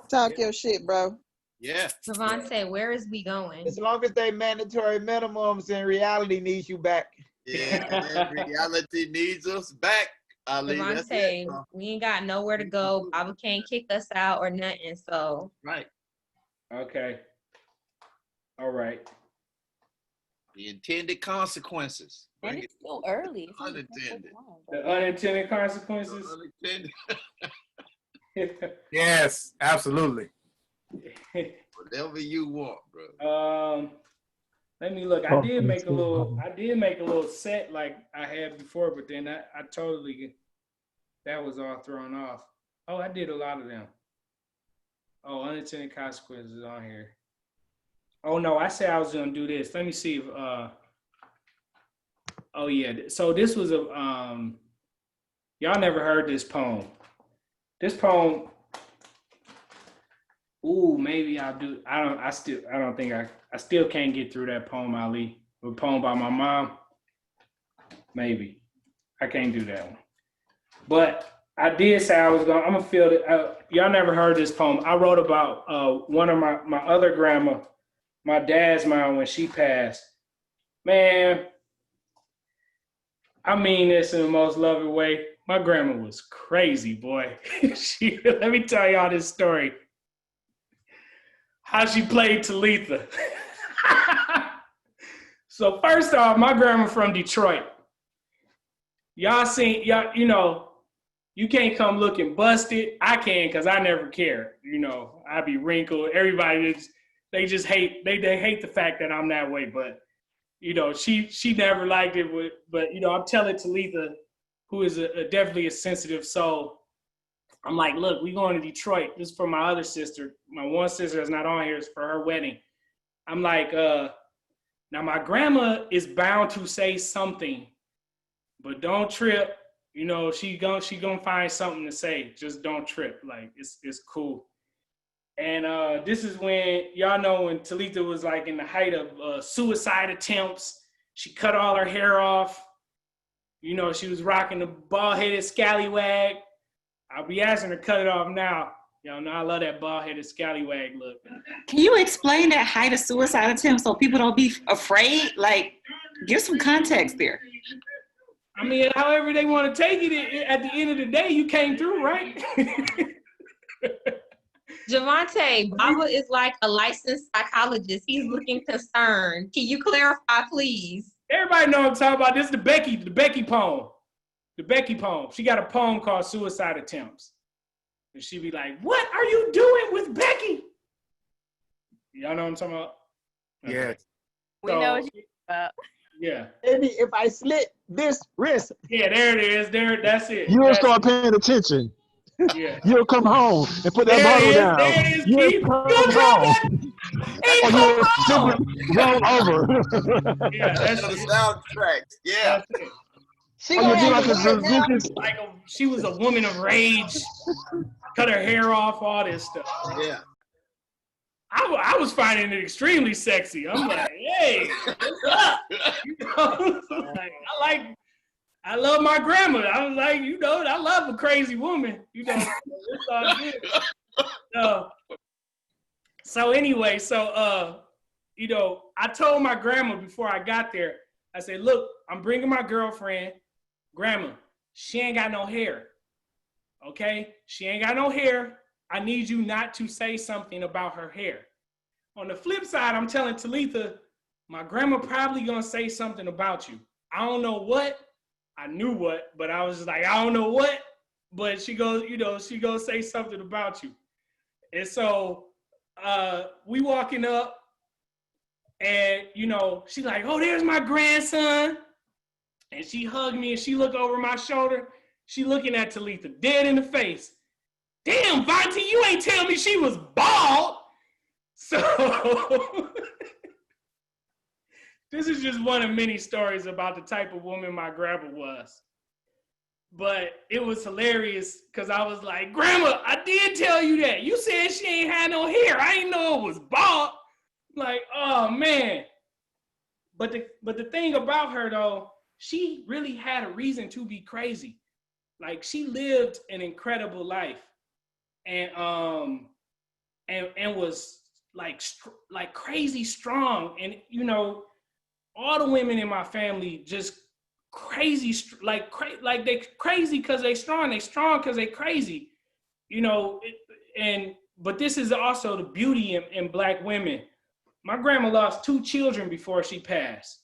Talk your shit, bro. Yeah. Javonte, where is we going? As long as they mandatory minimums and reality needs you back. Yeah, reality needs us back. Ali, that's it. Javonte, we ain't got nowhere to go. Baba can't kick us out or nothing, so. Right. Okay. All right. The intended consequences. And it's still early. It's unintended. The unintended consequences. Unintended. Yes, absolutely. Whatever you want, bro. Let me look. I did make a little set like I had before, but then I totally, that was all thrown off. Oh, I did a lot of them. Oh, unintended consequences is on here. Oh no, I said I was gonna do this. Let me see if oh yeah. So this was a y'all never heard this poem. This poem, ooh, maybe I'll do. I still can't get through that poem, Ali. A poem by my mom. Maybe. I can't do that one. But I did say I'm gonna feel it. Y'all never heard this poem. I wrote about one of my other grandma, my dad's mom, when she passed. Man, I mean this in the most loving way. My grandma was crazy, boy. Let me tell y'all this story. How she played Talitha. So first off, my grandma from Detroit. Y'all seen, y'all, you can't come looking busted. I can, because I never care. I be wrinkled. Everybody, they just hate, they hate the fact that I'm that way. But, she never liked it. But I'm telling Talitha, who is definitely a sensitive soul, I'm like, look, we going to Detroit. This is for my other sister. My one sister that's not on here is for her wedding. I'm like, now my grandma is bound to say something, but don't trip. She gonna find something to say. Just don't trip. Like it's cool. And this is when y'all know when Talitha was like in the height of suicide attempts. She cut all her hair off. She was rocking the bald-headed scallywag. I'll be asking her to cut it off now. Y'all know I love that bald-headed scallywag look. Can you explain that height of suicide attempt so people don't be afraid? Like, give some context there. I mean, however they want to take it, at the end of the day, you came through, right? Javonte, Baba is like a licensed psychologist. He's looking concerned. Can you clarify, please? Everybody know what I'm talking about. This is the Becky poem. The Becky poem. She got a poem called Suicide Attempts. And she be like, what are you doing with Becky? Y'all know what I'm talking about? Yeah. Okay. We know what you're about. Yeah. Maybe if I slit this wrist. Yeah, there it is. That's it. You'll That's start paying attention. Yeah. You'll come home and put that There bottle it is. down. There it is, You'll Keith. come home. Or you'll simply roll over. Yeah, that's the it. soundtracks. Yeah. That's it. She Or gonna you'll do have like to a do it now. Suzuki. She was a woman of rage, cut her hair off, all this stuff. Right? Yeah. I was finding it extremely sexy. I'm like, hey, what's up? I love my grandma. I was like, I love a crazy woman. It's all good. So anyway, I told my grandma before I got there, I said, look, I'm bringing my girlfriend. Grandma, she ain't got no hair. Okay? She ain't got no hair. I need you not to say something about her hair. On the flip side, I'm telling Talitha, my grandma probably gonna say something about you. I don't know what. I knew what, but I was just like, I don't know what. But she goes, she gonna say something about you. And so we walking up, and she's like, oh, there's my grandson. And she hugged me, and she looked over my shoulder. She looking at Talitha dead in the face. Damn, Vonte, you ain't tell me she was bald. So this is just one of many stories about the type of woman my grandma was. But it was hilarious because I was like, Grandma, I did tell you that. You said she ain't had no hair. I didn't know it was bald. Like, oh man. But the thing about her though, she really had a reason to be crazy. Like she lived an incredible life, and was like crazy strong. And all the women in my family just crazy, like they crazy because they strong. They strong because they crazy. But this is also the beauty in Black women. My grandma lost 2 children before she passed.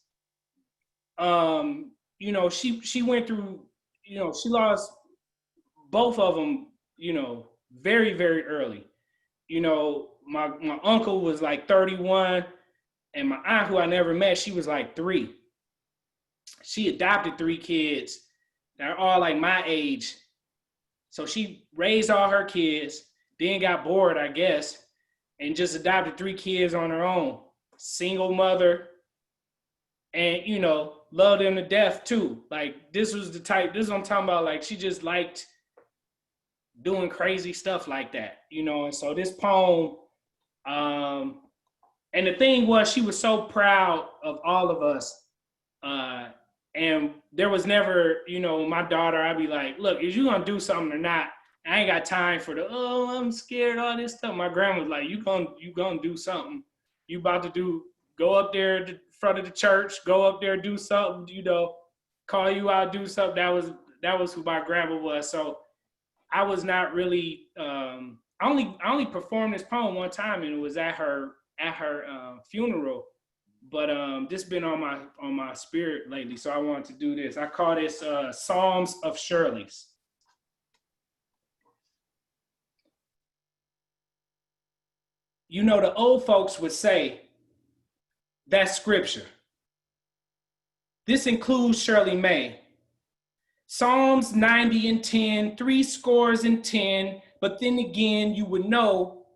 She went through, she lost both of them, very, very early. My uncle was like 31, and my aunt, who I never met, she was like 3. She adopted 3 kids. They're all like my age. So she raised all her kids, then got bored, I guess, and just adopted 3 kids on her own. Single mother, and loved them to death too. Like this is what I'm talking about. Like she just liked doing crazy stuff like that, And so this poem, and the thing was, she was so proud of all of us, and there was never, you know, my daughter, I'd be like, look, is you gonna do something or not? I ain't got time for the, oh, I'm scared, all this stuff. My grandma was like, you gonna do something. You about to do, go up there in front of the church, go up there, do something, you know, call you out, do something. That was who my grandma was. So I was not really, I only performed this poem one time, and it was at her funeral. But this been on my spirit lately, so I wanted to do this. I call this Psalms of Shirley's. You know, the old folks would say, that's scripture. This includes Shirley May. Psalms 90 and 10, 70 and 10, but then again, you would know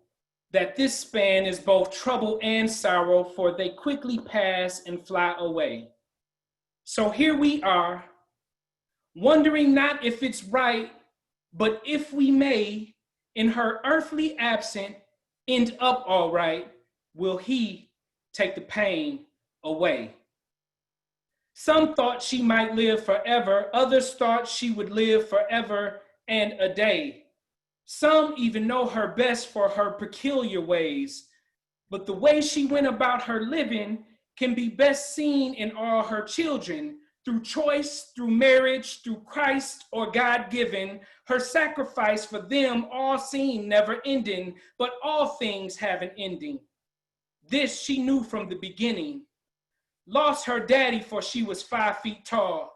that this span is both trouble and sorrow, for they quickly pass and fly away. So here we are, wondering not if it's right, but if we may, in her earthly absent, end up all right, will he take the pain away? Some thought she might live forever, others thought she would live forever and a day. Some even know her best for her peculiar ways, but the way she went about her living can be best seen in all her children, through choice, through marriage, through Christ or God-given. Her sacrifice for them all seemed never ending, but all things have an ending. This she knew from the beginning. Lost her daddy for she was 5 feet tall,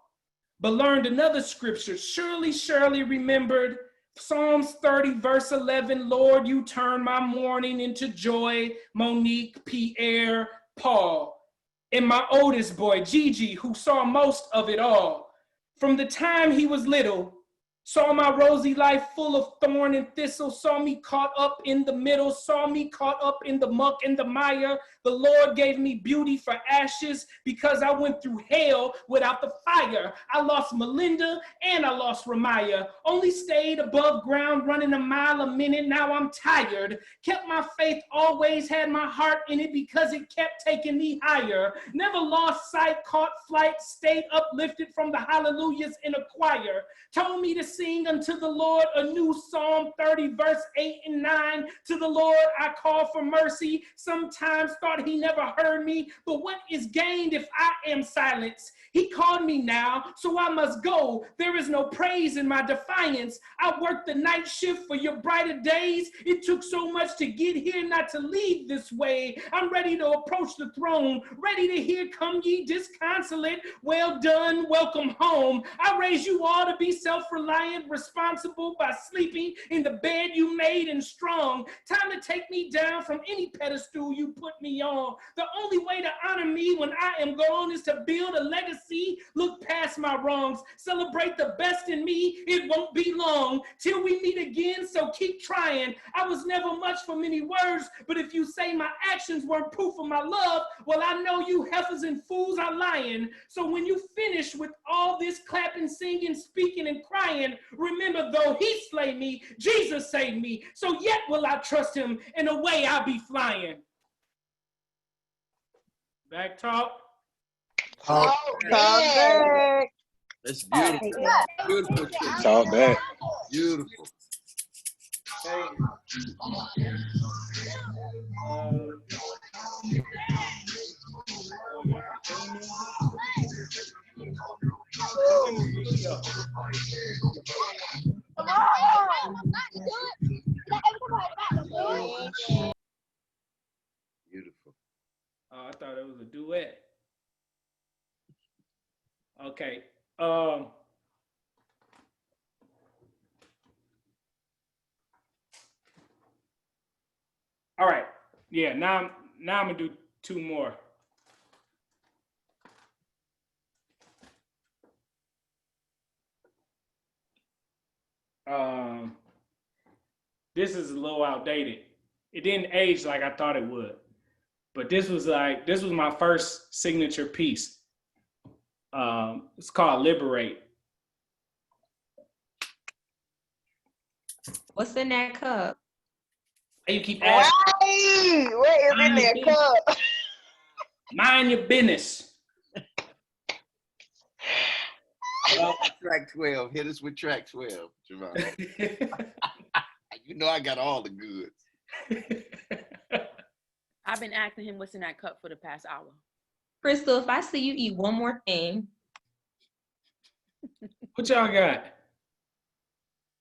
but learned another scripture, surely remembered. Psalms 30 verse 11, Lord, you turn my mourning into joy. Monique, Pierre, Paul, and my oldest boy, Gigi, who saw most of it all. From the time he was little, saw my rosy life full of thorn and thistle, saw me caught up in the middle, saw me caught up in the muck and the mire. The Lord gave me beauty for ashes because I went through hell without the fire. I lost Melinda and I lost Ramaya. Only stayed above ground running a mile a minute. Now I'm tired. Kept my faith, always had my heart in it because it kept taking me higher. Never lost sight, caught flight, stayed uplifted from the hallelujahs in a choir. Told me to sing unto the Lord a new Psalm 30 verse 8 and 9. To the Lord I call for mercy. Sometimes thought he never heard me, but what is gained if I am silenced? He called me now, so I must go. There is no praise in my defiance. I worked the night shift for your brighter days. It took so much to get here, not to leave this way. I'm ready to approach the throne, ready to hear, come ye disconsolate. Well done, welcome home. I raise you all to be self-reliant, responsible by sleeping in the bed you made and strong. Time to take me down from any pedestal you put me on. The only way to honor me when I am gone is to build a legacy, look past my wrongs, celebrate the best in me. It won't be long till we meet again, so keep trying. I was never much for many words, but if you say my actions weren't proof of my love, well, I know you heifers and fools are lying. So when you finish with all this clapping, singing, speaking, and crying, remember, though he slay me, Jesus saved me. So yet will I trust him, and away I'll be flying. Back talk. Talk back. That's beautiful. Beautiful. Talk back. Beautiful. Hey. Beautiful. Oh, I thought it was a duet. Okay. All right. Yeah, now I'm gonna do 2 more. This is a little outdated. It didn't age like I thought it would, but this was my first signature piece. It's called Liberate. What's in that cup? You keep asking. Right. What is in that cup? Mind your business. Track 12. Hit us with track 12, Javonte. You know I got all the goods. I've been asking him what's in that cup for the past hour. Crystal, if I see you eat one more thing. What y'all got?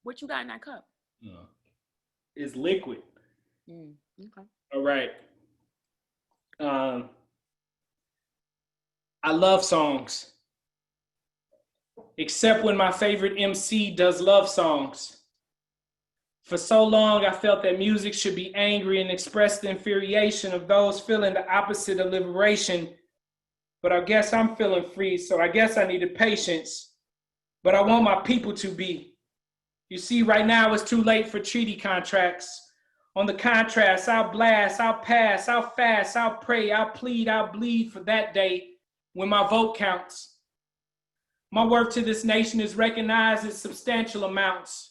What you got in that cup? It's liquid. Okay. All right. I love songs, except when my favorite MC does love songs. For so long, I felt that music should be angry and express the infuriation of those feeling the opposite of liberation. But I guess I'm feeling free, so I guess I needed patience. But I want my people to be. You see, right now it's too late for treaty contracts. On the contrast, I'll blast, I'll pass, I'll fast, I'll pray, I'll plead, I'll bleed for that day when my vote counts. My worth to this nation is recognized in substantial amounts.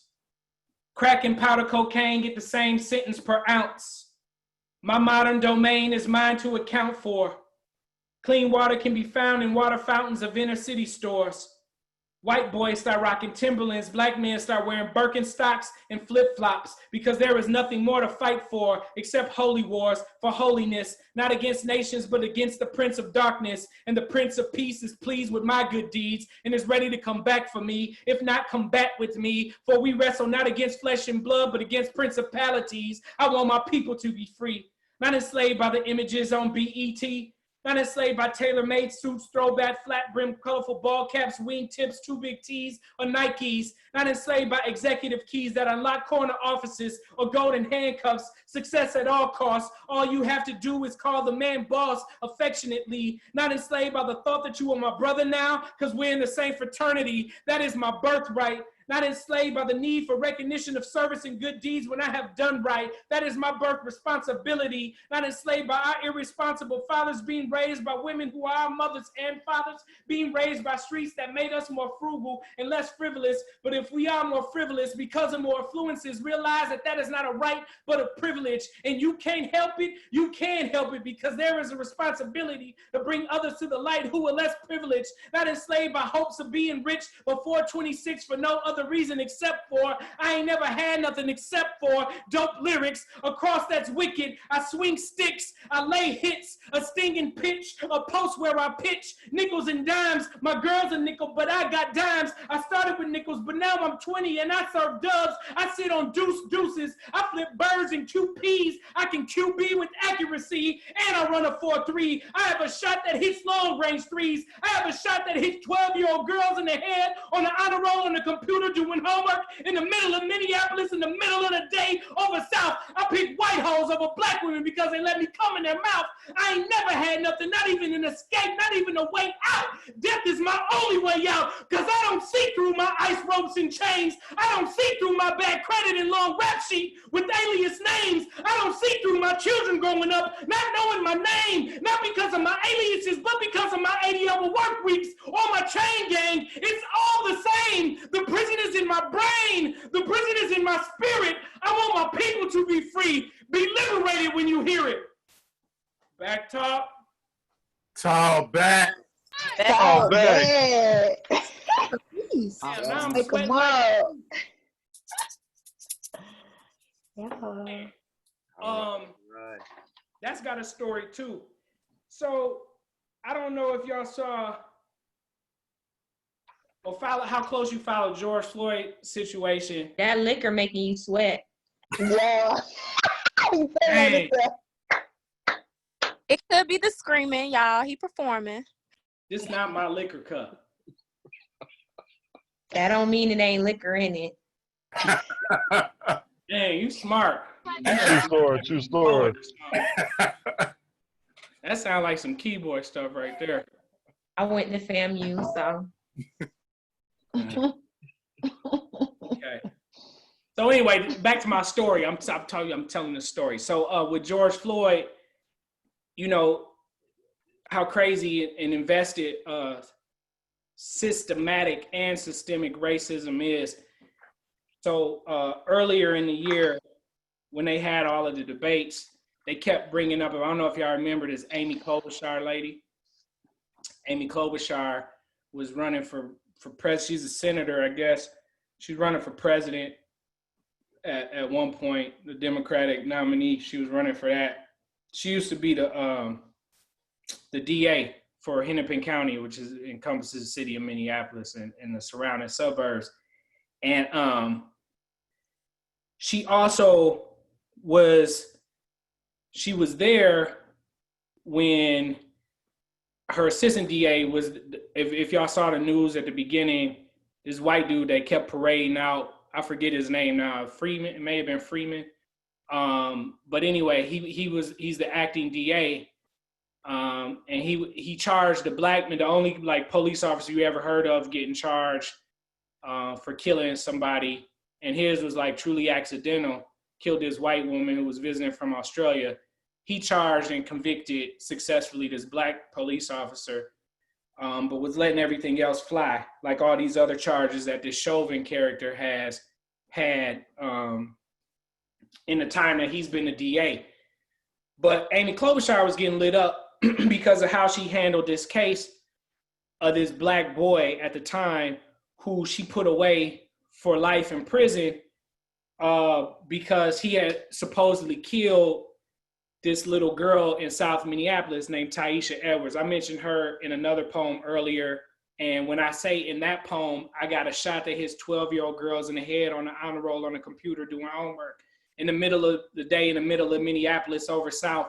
Crack and powder cocaine get the same sentence per ounce. My modern domain is mine to account for. Clean water can be found in water fountains of inner city stores. White boys start rocking Timberlands, black men start wearing Birkenstocks and flip-flops because there is nothing more to fight for except holy wars for holiness, not against nations, but against the Prince of Darkness. And the Prince of Peace is pleased with my good deeds and is ready to come back for me, if not combat with me. For we wrestle not against flesh and blood, but against principalities. I want my people to be free, not enslaved by the images on BET, not enslaved by tailor-made suits, throwback, flat-brim, colorful ball caps, wing tips, too big tees, or Nikes. Not enslaved by executive keys that unlock corner offices or golden handcuffs. Success at all costs. All you have to do is call the man boss affectionately. Not enslaved by the thought that you are my brother now because we're in the same fraternity. That is my birthright. Not enslaved by the need for recognition of service and good deeds when I have done right. That is my birth responsibility. Not enslaved by our irresponsible fathers being raised by women who are our mothers and fathers, being raised by streets that made us more frugal and less frivolous. But if we are more frivolous because of more affluences, realize that that is not a right, but a privilege. And you can't help it. You can help it because there is a responsibility to bring others to the light who are less privileged. Not enslaved by hopes of being rich before 26 for no other reason except for I ain't never had nothing except for dope lyrics. Across that's wicked. I swing sticks. I lay hits. A stinging pitch. A post where I pitch. Nickels and dimes. My girl's a nickel, but I got dimes. I started with nickels, but now I'm 20 and I serve dubs. I sit on deuces. I flip birds and QPs. I can QB with accuracy, and I run a 4-3. I have a shot that hits long range threes. I have a shot that hits 12-year-old girls in the head on the honor roll on the computer doing homework in the middle of Minneapolis in the middle of the day over South. I pick white hoes over black women because they let me come in their mouth. I ain't never had nothing, not even an escape, not even a way out. Death is my only way out because I don't see through my ice ropes and chains. I don't see through my bad credit and long rap sheet with alias names. I don't see through my children growing up not knowing my name, not because of my aliases, but because of my 80-hour work weeks or my chain gang. It's all the same. The prison is in my brain. The prison is in my spirit. I want my people to be free. Be liberated when you hear it. Back top. Tall back. Oh, back. man. Yeah, now I'm Wake 'em sweating. up. That's got a story too. So I don't know if y'all saw or follow how close you followed George Floyd situation. That liquor making you sweat. Yeah. Dang. It could be the screaming, y'all. He performing. This not my liquor cup. That don't mean it ain't liquor in it. Dang, you smart. True story. That sounds like some keyboard stuff right there. I went to FAMU, so. Okay. So anyway, back to my story. I'm telling the story. So with George Floyd, you know how crazy and invested systematic and systemic racism is. So earlier in the year, when they had all of the debates, they kept bringing up, I don't know if y'all remember this Amy Klobuchar lady. Amy Klobuchar was running for She's a senator, I guess. She's running for president at one point, the Democratic nominee. She was running for that. She used to be the DA for Hennepin County, which encompasses the city of Minneapolis and the surrounding suburbs. And she also was there when her assistant DA was, if y'all saw the news at the beginning, this white dude that kept parading out, I forget his name now, Freeman, it may have been Freeman. But anyway, he's the acting DA. And he charged the black man, the only like police officer you ever heard of getting charged for killing somebody. And his was like truly accidental, killed this white woman who was visiting from Australia. He charged and convicted successfully this black police officer, but was letting everything else fly, like all these other charges that this Chauvin character has had in the time that he's been the DA. But Amy Klobuchar was getting lit up because of how she handled this case of this black boy at the time who she put away for life in prison because he had supposedly killed this little girl in South Minneapolis named Taisha Edwards. I mentioned her in another poem earlier. And when I say in that poem, I got a shot that hits 12-year-old girls in the head on the honor roll on the computer doing homework in the middle of the day, in the middle of Minneapolis over South.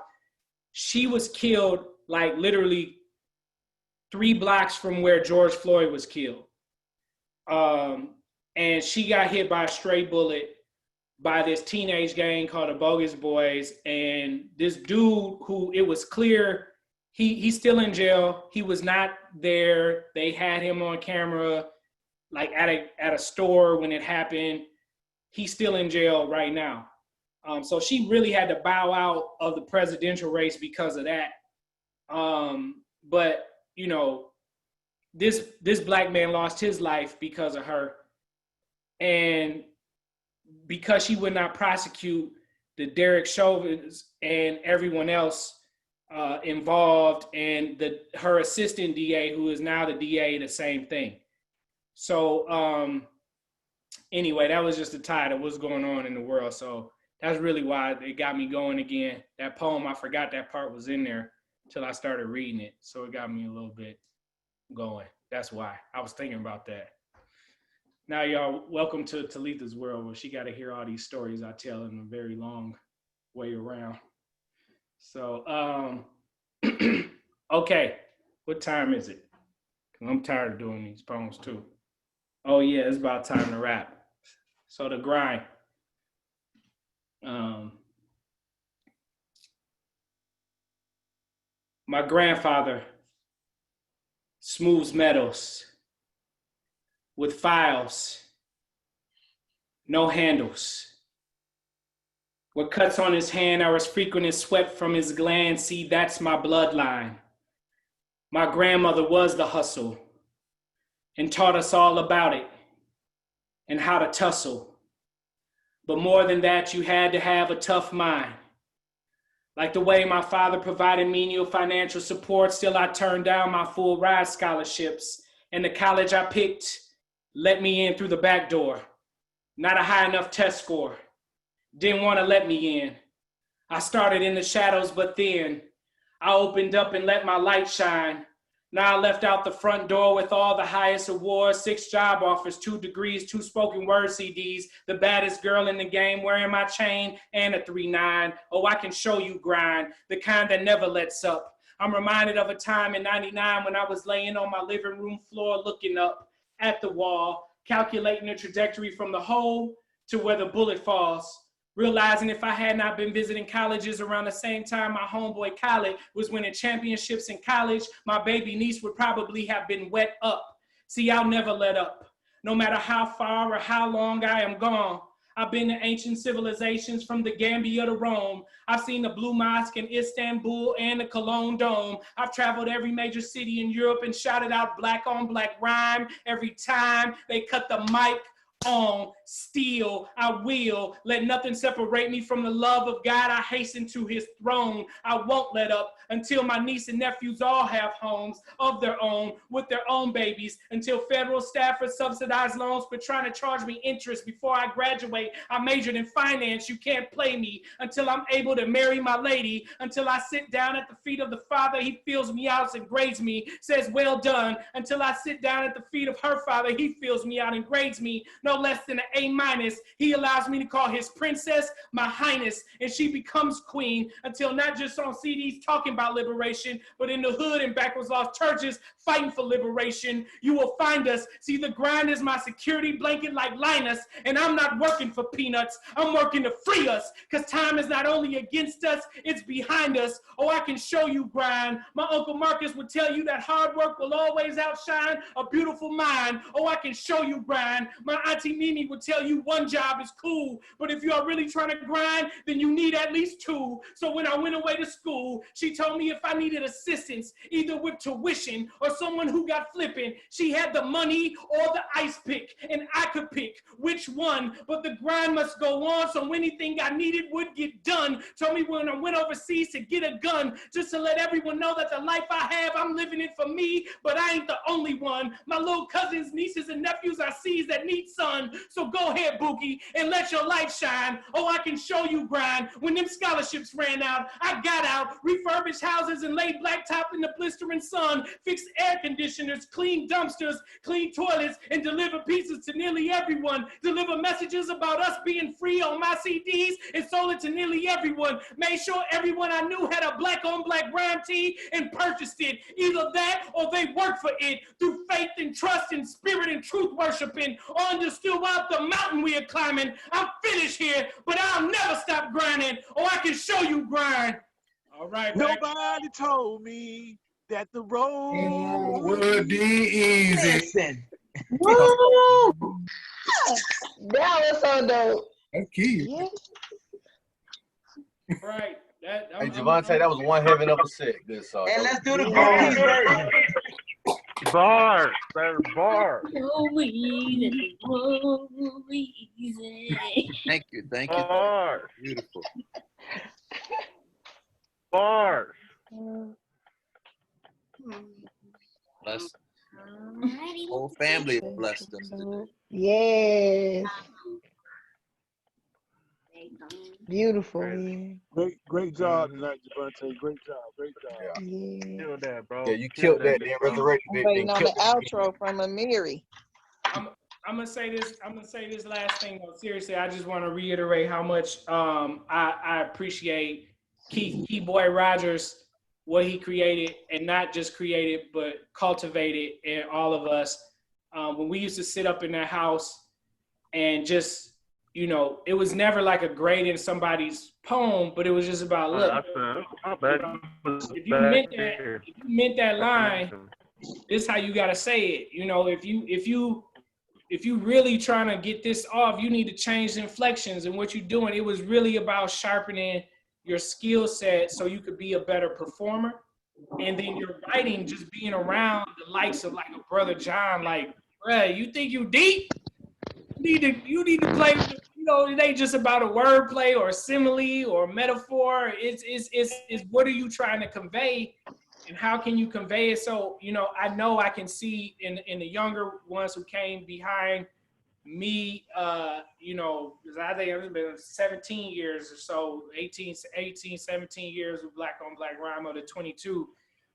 She was killed like literally 3 blocks from where George Floyd was killed. And she got hit by a stray bullet by this teenage gang called the Bogus Boys. And this dude who it was clear, he's still in jail. He was not there. They had him on camera, like at a store when it happened. He's still in jail right now. So she really had to bow out of the presidential race because of that. But you know, this black man lost his life because of her. And because she would not prosecute the Derek Chauvins and everyone else involved, and her assistant DA, who is now the DA, the same thing. So anyway, that was just a tie of what's going on in the world. So that's really why it got me going again. That poem, I forgot that part was in there till I started reading it. So it got me a little bit going. That's why I was thinking about that. Now, y'all, welcome to Talitha's world, where she got to hear all these stories I tell in a very long way around. So, okay, what time is it? 'Cause I'm tired of doing these poems too. Oh yeah, it's about time to wrap. So the grind. My grandfather smooths metals with files, no handles. What cuts on his hand are as frequent as sweat from his gland. See, that's my bloodline. My grandmother was the hustle and taught us all about it and how to tussle. But more than that, you had to have a tough mind. Like the way my father provided menial financial support, still I turned down my full ride scholarships, and the college I picked let me in through the back door. Not a high enough test score. Didn't want to let me in. I started in the shadows, but then I opened up and let my light shine. Now I left out the front door with all the highest awards, 6 job offers, 2 degrees, 2 spoken word CDs, the baddest girl in the game wearing my chain and a 3.9. Oh, I can show you grind, the kind that never lets up. I'm reminded of a time in 99 when I was laying on my living room floor looking up at the wall, calculating the trajectory from the hole to where the bullet falls. Realizing if I had not been visiting colleges around the same time my homeboy Khaled was winning championships in college, my baby niece would probably have been wet up. See, I'll never let up. No matter how far or how long I am gone. I've been to ancient civilizations from the Gambia to Rome. I've seen the Blue Mosque in Istanbul and the Cologne Dome. I've traveled every major city in Europe and shouted out black on black rhyme every time they cut the mic on. Still, I will let nothing separate me from the love of God. I hasten to his throne. I won't let up until my niece and nephews all have homes of their own with their own babies, until federal staffers subsidize loans for trying to charge me interest before I graduate. I majored in finance. You can't play me until I'm able to marry my lady, until I sit down at the feet of the Father. He fills me out and grades me, says, well done. Until I sit down at the feet of her Father, he fills me out and grades me no less than an A-. He allows me to call his princess my highness, and she becomes queen, until not just on CDs talking about liberation, but in the hood and backwards lost churches fighting for liberation. You will find us. See, the grind is my security blanket like Linus, and I'm not working for peanuts. I'm working to free us, because time is not only against us, it's behind us. Oh, I can show you grind. My Uncle Marcus would tell you that hard work will always outshine a beautiful mind. Oh, I can show you grind. My Auntie Mimi would tell you one job is cool, but if you are really trying to grind, then you need at least two. So when I went away to school, she told me if I needed assistance, either with tuition or someone who got flipping, she had the money or the ice pick, and I could pick which one, but the grind must go on, so anything I needed would get done. Told me when I went overseas to get a gun, just to let everyone know that the life I have, I'm living it for me, but I ain't the only one. My little cousins, nieces, and nephews I see that need sun, so go ahead, Bookie, and let your light shine. Oh, I can show you grind. When them scholarships ran out, I got out, refurbished houses and laid blacktop in the blistering sun, fixed air conditioners, clean dumpsters, clean toilets, and deliver pizzas to nearly everyone, deliver messages about us being free on my CDs, and sold it to nearly everyone, made sure everyone I knew had a black on black rhyme tee and purchased it. Either that or they worked for it through faith and trust and spirit and truth worshiping, or understood up the mountain we are climbing. I'm finished here, but I'll never stop grinding, or I can show you grind. All right, man. Nobody told me that the road would be easy. Listen. Woo! That was so dope. That's key. Yeah. Right. Hey, Javonte, that was one heaven of a set. Good song. And let's do the Big Bars. Keys version. Bars. That's bars. Thank you. Bars. Beautiful. Bars. Bless. Whole family is blessed us today. Yes. Beautiful, man. Great job tonight, Javonte. Great job. Yeah. Killed that, bro. Yeah, you killed that, then resurrected I'm it, waiting then on killed the it. outro from Amiri. I'm gonna say this. I'm gonna say this last thing though. Seriously, I just want to reiterate how much I appreciate Keith Boy Rogers, what he created, and not just created, but cultivated in all of us. When we used to sit up in that house and just, you know, it was never like a grade in somebody's poem, but it was just about, look, if you meant that line, this is how you gotta say it. You know, if you really trying to get this off, you need to change the inflections and what you're doing. It was really about sharpening your skill set so you could be a better performer. And then your writing, just being around the likes of like a Brother John, like, bruh, you think you deep? You need to play, you know, it ain't just about a wordplay or a simile or a metaphor. It's what are you trying to convey, and how can you convey it? So, you know I can see in the younger ones who came behind me, you know, because I think it's been 17 years or so, 18, 17 years of Black on Black Rhyme, or the 22.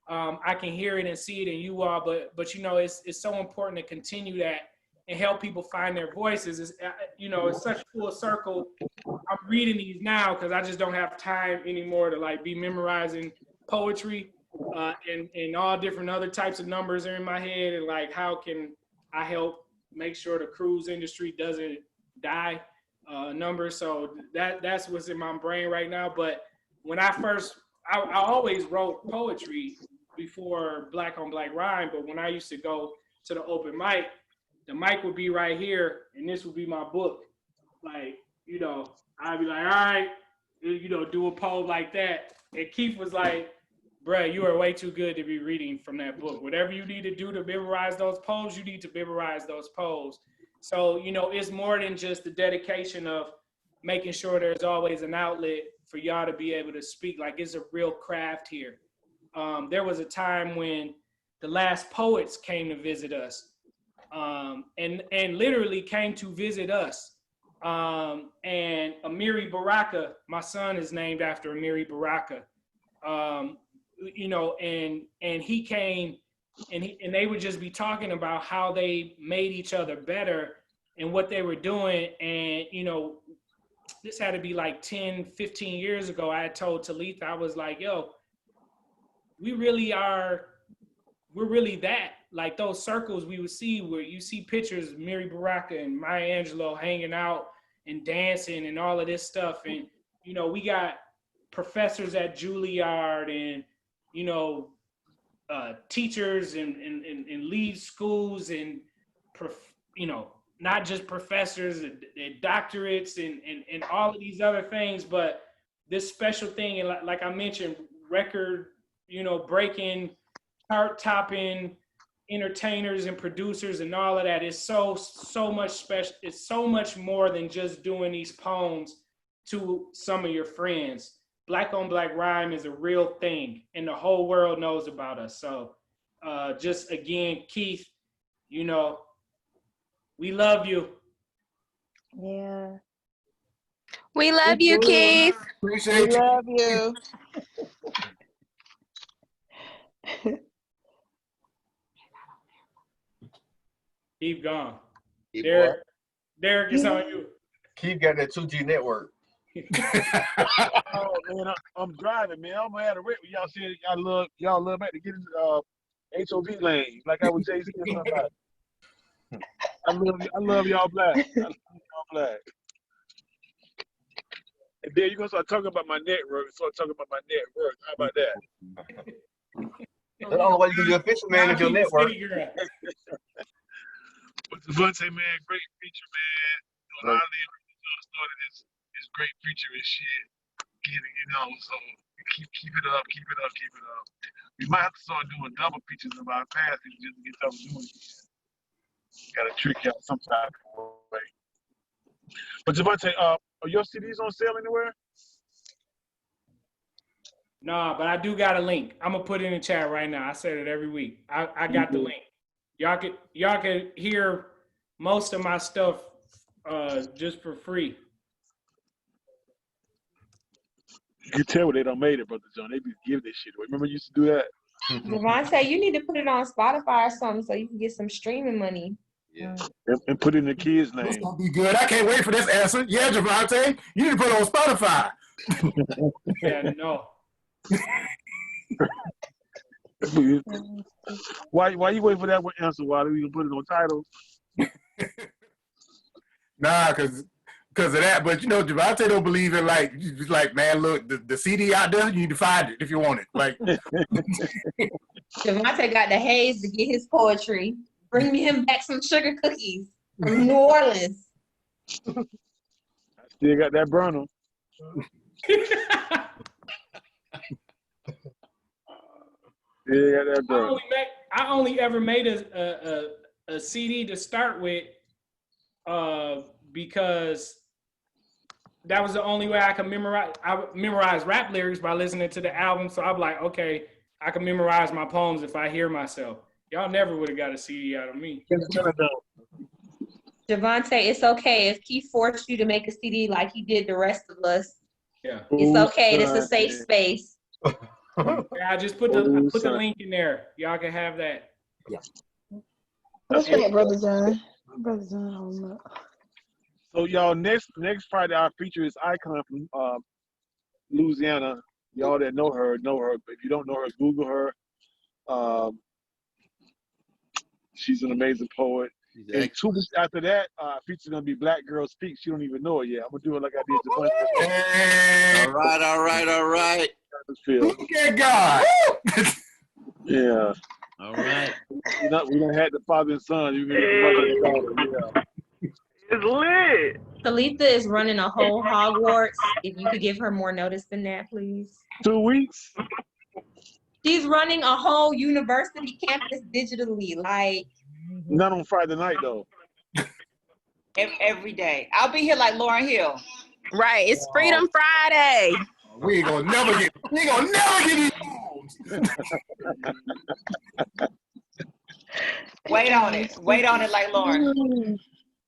I can hear it and see it in you all, but you know, it's so important to continue that and help people find their voices. It's, you know, it's such full circle. I'm reading these now because I just don't have time anymore to like be memorizing poetry and all different other types of numbers are in my head, and like how can I help make sure the cruise industry doesn't die number. So that's what's in my brain right now. But when I always wrote poetry before Black on Black Rhyme, but when I used to go to the open mic, the mic would be right here, and this would be my book. Like, you know, I'd be like, all right, you know, do a poem like that. And Keith was like, bruh, you are way too good to be reading from that book. Whatever you need to do to memorize those poems, you need to memorize those poems. So, you know, it's more than just the dedication of making sure there's always an outlet for y'all to be able to speak. Like, it's a real craft here. There was a time when the last poets came to visit us, and literally came to visit us. And Amiri Baraka, my son is named after Amiri Baraka. You know, and he came, and they would just be talking about how they made each other better and what they were doing. And, you know, this had to be like 10, 15 years ago. I had told Talitha, I was like, yo, we're really that. Like those circles we would see where you see pictures of Mary Baraka and Maya Angelou hanging out and dancing and all of this stuff. And, you know, we got professors at Juilliard and, you know, teachers and lead schools and, you know, not just professors and doctorates and all of these other things, but this special thing, and like I mentioned, record, you know, breaking, chart-topping entertainers and producers and all of that is so much special. It's so much more than just doing these poems to some of your friends. Black on Black rhyme is a real thing, and the whole world knows about us. So just again, Keith, you know, we love you. Yeah. We love you, Keith. We love you. Keith gone. Keith, Derek, Derek, it's on you. Keith got that 2G network. Oh man, I'm driving, man. I'm gonna have to wait. Y'all said y'all love back to get into HOV lane, like I was Jay-Z or somebody. I love y'all black. I love y'all black. And then you're gonna start talking about my network. Start talking about my network. How about that? That's the only way you can be a fisherman man is your network. But Javonte, man, great feature, man. You know, a lot of these started this great feature and shit. You know, so keep it up, keep it up, keep it up. We might have to start doing double features of our past just to get something doing. Gotta trick y'all some type of way. But Javonte, are your CDs on sale anywhere? Nah, but I do got a link. I'm gonna put it in the chat right now. I said it every week. I got the link. Y'all could hear most of my stuff just for free. You can tell when they don't made it, Brother John. They be giving this shit away. Remember you used to do that? Javonte, you need to put it on Spotify or something so you can get some streaming money. Yeah. And put it in the kids' name. It's gonna be good. I can't wait for this answer. Yeah, Javonte, you need to put it on Spotify. Yeah, no. Why you wait for that one answer? Why do you put it on titles? Nah, because of that. But you know, Javonte don't believe in like man, look, the CD out there, you need to find it if you want it. Like Javonte got the haze to get his poetry. Bring him back some sugar cookies from New Orleans. I still got that burner. Yeah, that burner. I only ever made a CD to start with because that was the only way I could memorize. I memorize rap lyrics by listening to the album. So I'm like, okay, I can memorize my poems if I hear myself. Y'all never would have got a CD out of me. Javonte, it's okay if Keith forced you to make a CD like he did the rest of us. Yeah, it's okay. It's a safe space. Yeah, I just put the link in there. Y'all can have that. Yeah. What's that, Brother John? Brother John, hold up. So y'all, next Friday our feature is Icon from Louisiana. Y'all that know her. But if you don't know her, Google her. She's an amazing poet. And 2 weeks after that, feature's gonna be Black Girl Speak. She don't even know it yet. I'm gonna do it like I did the bunch. All right. Look at God. Yeah. All right. We done had the father and son. You get the mother and daughter. Yeah. It's lit. Talitha is running a whole Hogwarts. If you could give her more notice than that, please. 2 weeks. She's running a whole university campus digitally. Like, not on Friday night though. Every day. I'll be here like Lauryn Hill. Right. It's Freedom Friday. We ain't gonna never get these phones. Wait on it. Wait on it like Lauren.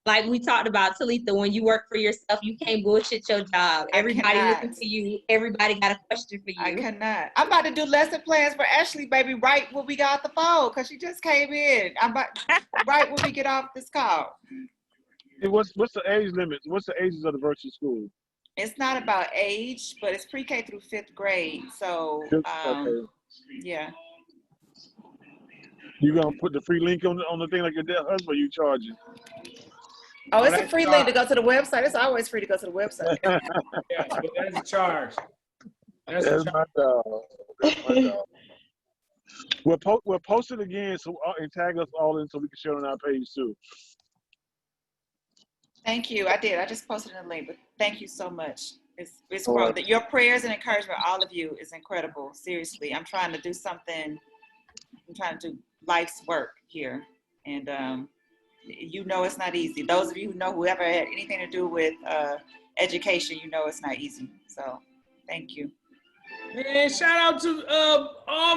Like we talked about, Talitha, when you work for yourself, you can't bullshit your job. Everybody looking for you. Everybody got a question for you. I cannot. I'm about to do lesson plans for Ashley, baby, right when we got off the phone, because she just came in. I'm about right when we get off this call. Hey, what's the age limit? What's the ages of the virtual school? It's not about age, but it's pre-K through 5th grade. So, Okay. yeah. You gonna put the free link on the thing like your dead husband? Or you charging? Oh, it's a free link to go to the website. It's always free to go to the website. Yeah, but that's a charge. That's my dog. That's my dog. We'll post it again and tag us all in so we can share it on our page too. Thank you. I did. I just posted a link, but thank you so much. It's growth. Your prayers and encouragement, all of you, is incredible. Seriously, I'm trying to do something. I'm trying to do life's work here, and you know it's not easy. Those of you who know whoever had anything to do with education, you know it's not easy. So, thank you. Man, shout out to all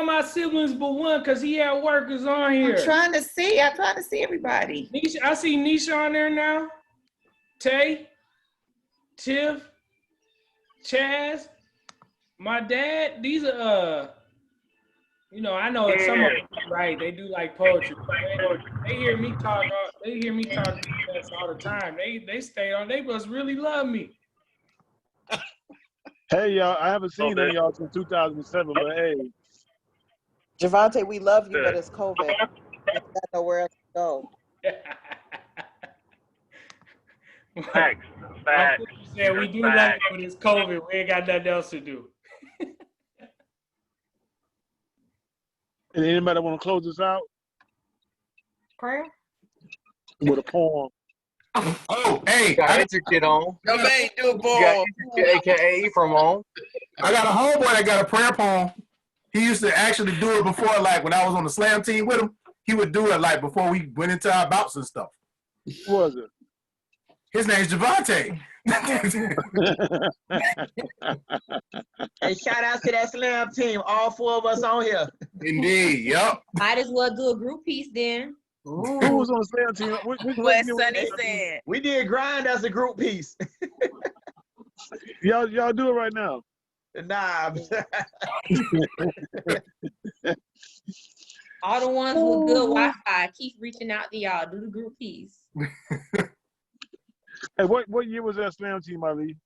my siblings but one, cause he at work is on here. I'm trying to see everybody. Nisha, I see Nisha on there now. Tay, Tiff, Chaz, my dad. These are I know some of them, right? They do like poetry. They hear me talk. They hear me talk all the time. They stay on. They must really love me. Hey y'all, I haven't seen any of y'all since 2007, but hey. Javonte, we love you, but it's COVID. You got nowhere else to go. Facts. Facts. Yeah, we do love you, but it's COVID. We ain't got nothing else to do. And anybody want to close this out? Prayer? With a poem. Oh, hey, got intricate on. Javonte, do a poem. Got intricate, AKA from on. I got a homeboy that got a prayer poem. He used to actually do it before, like when I was on the slam team with him. He would do it like before we went into our bouts and stuff. Who was it? His name's Javonte. Hey, shout out to that slam team. All 4 of us on here. Indeed, yep. Might as well do a group piece then. Who was on the slam team? What Sonny said. We did grind as a group piece. Y'all do it right now. Nah. All the ones with good Wi-Fi, keep reaching out to y'all. Do the group piece. Hey, what year was that slam team, Ali?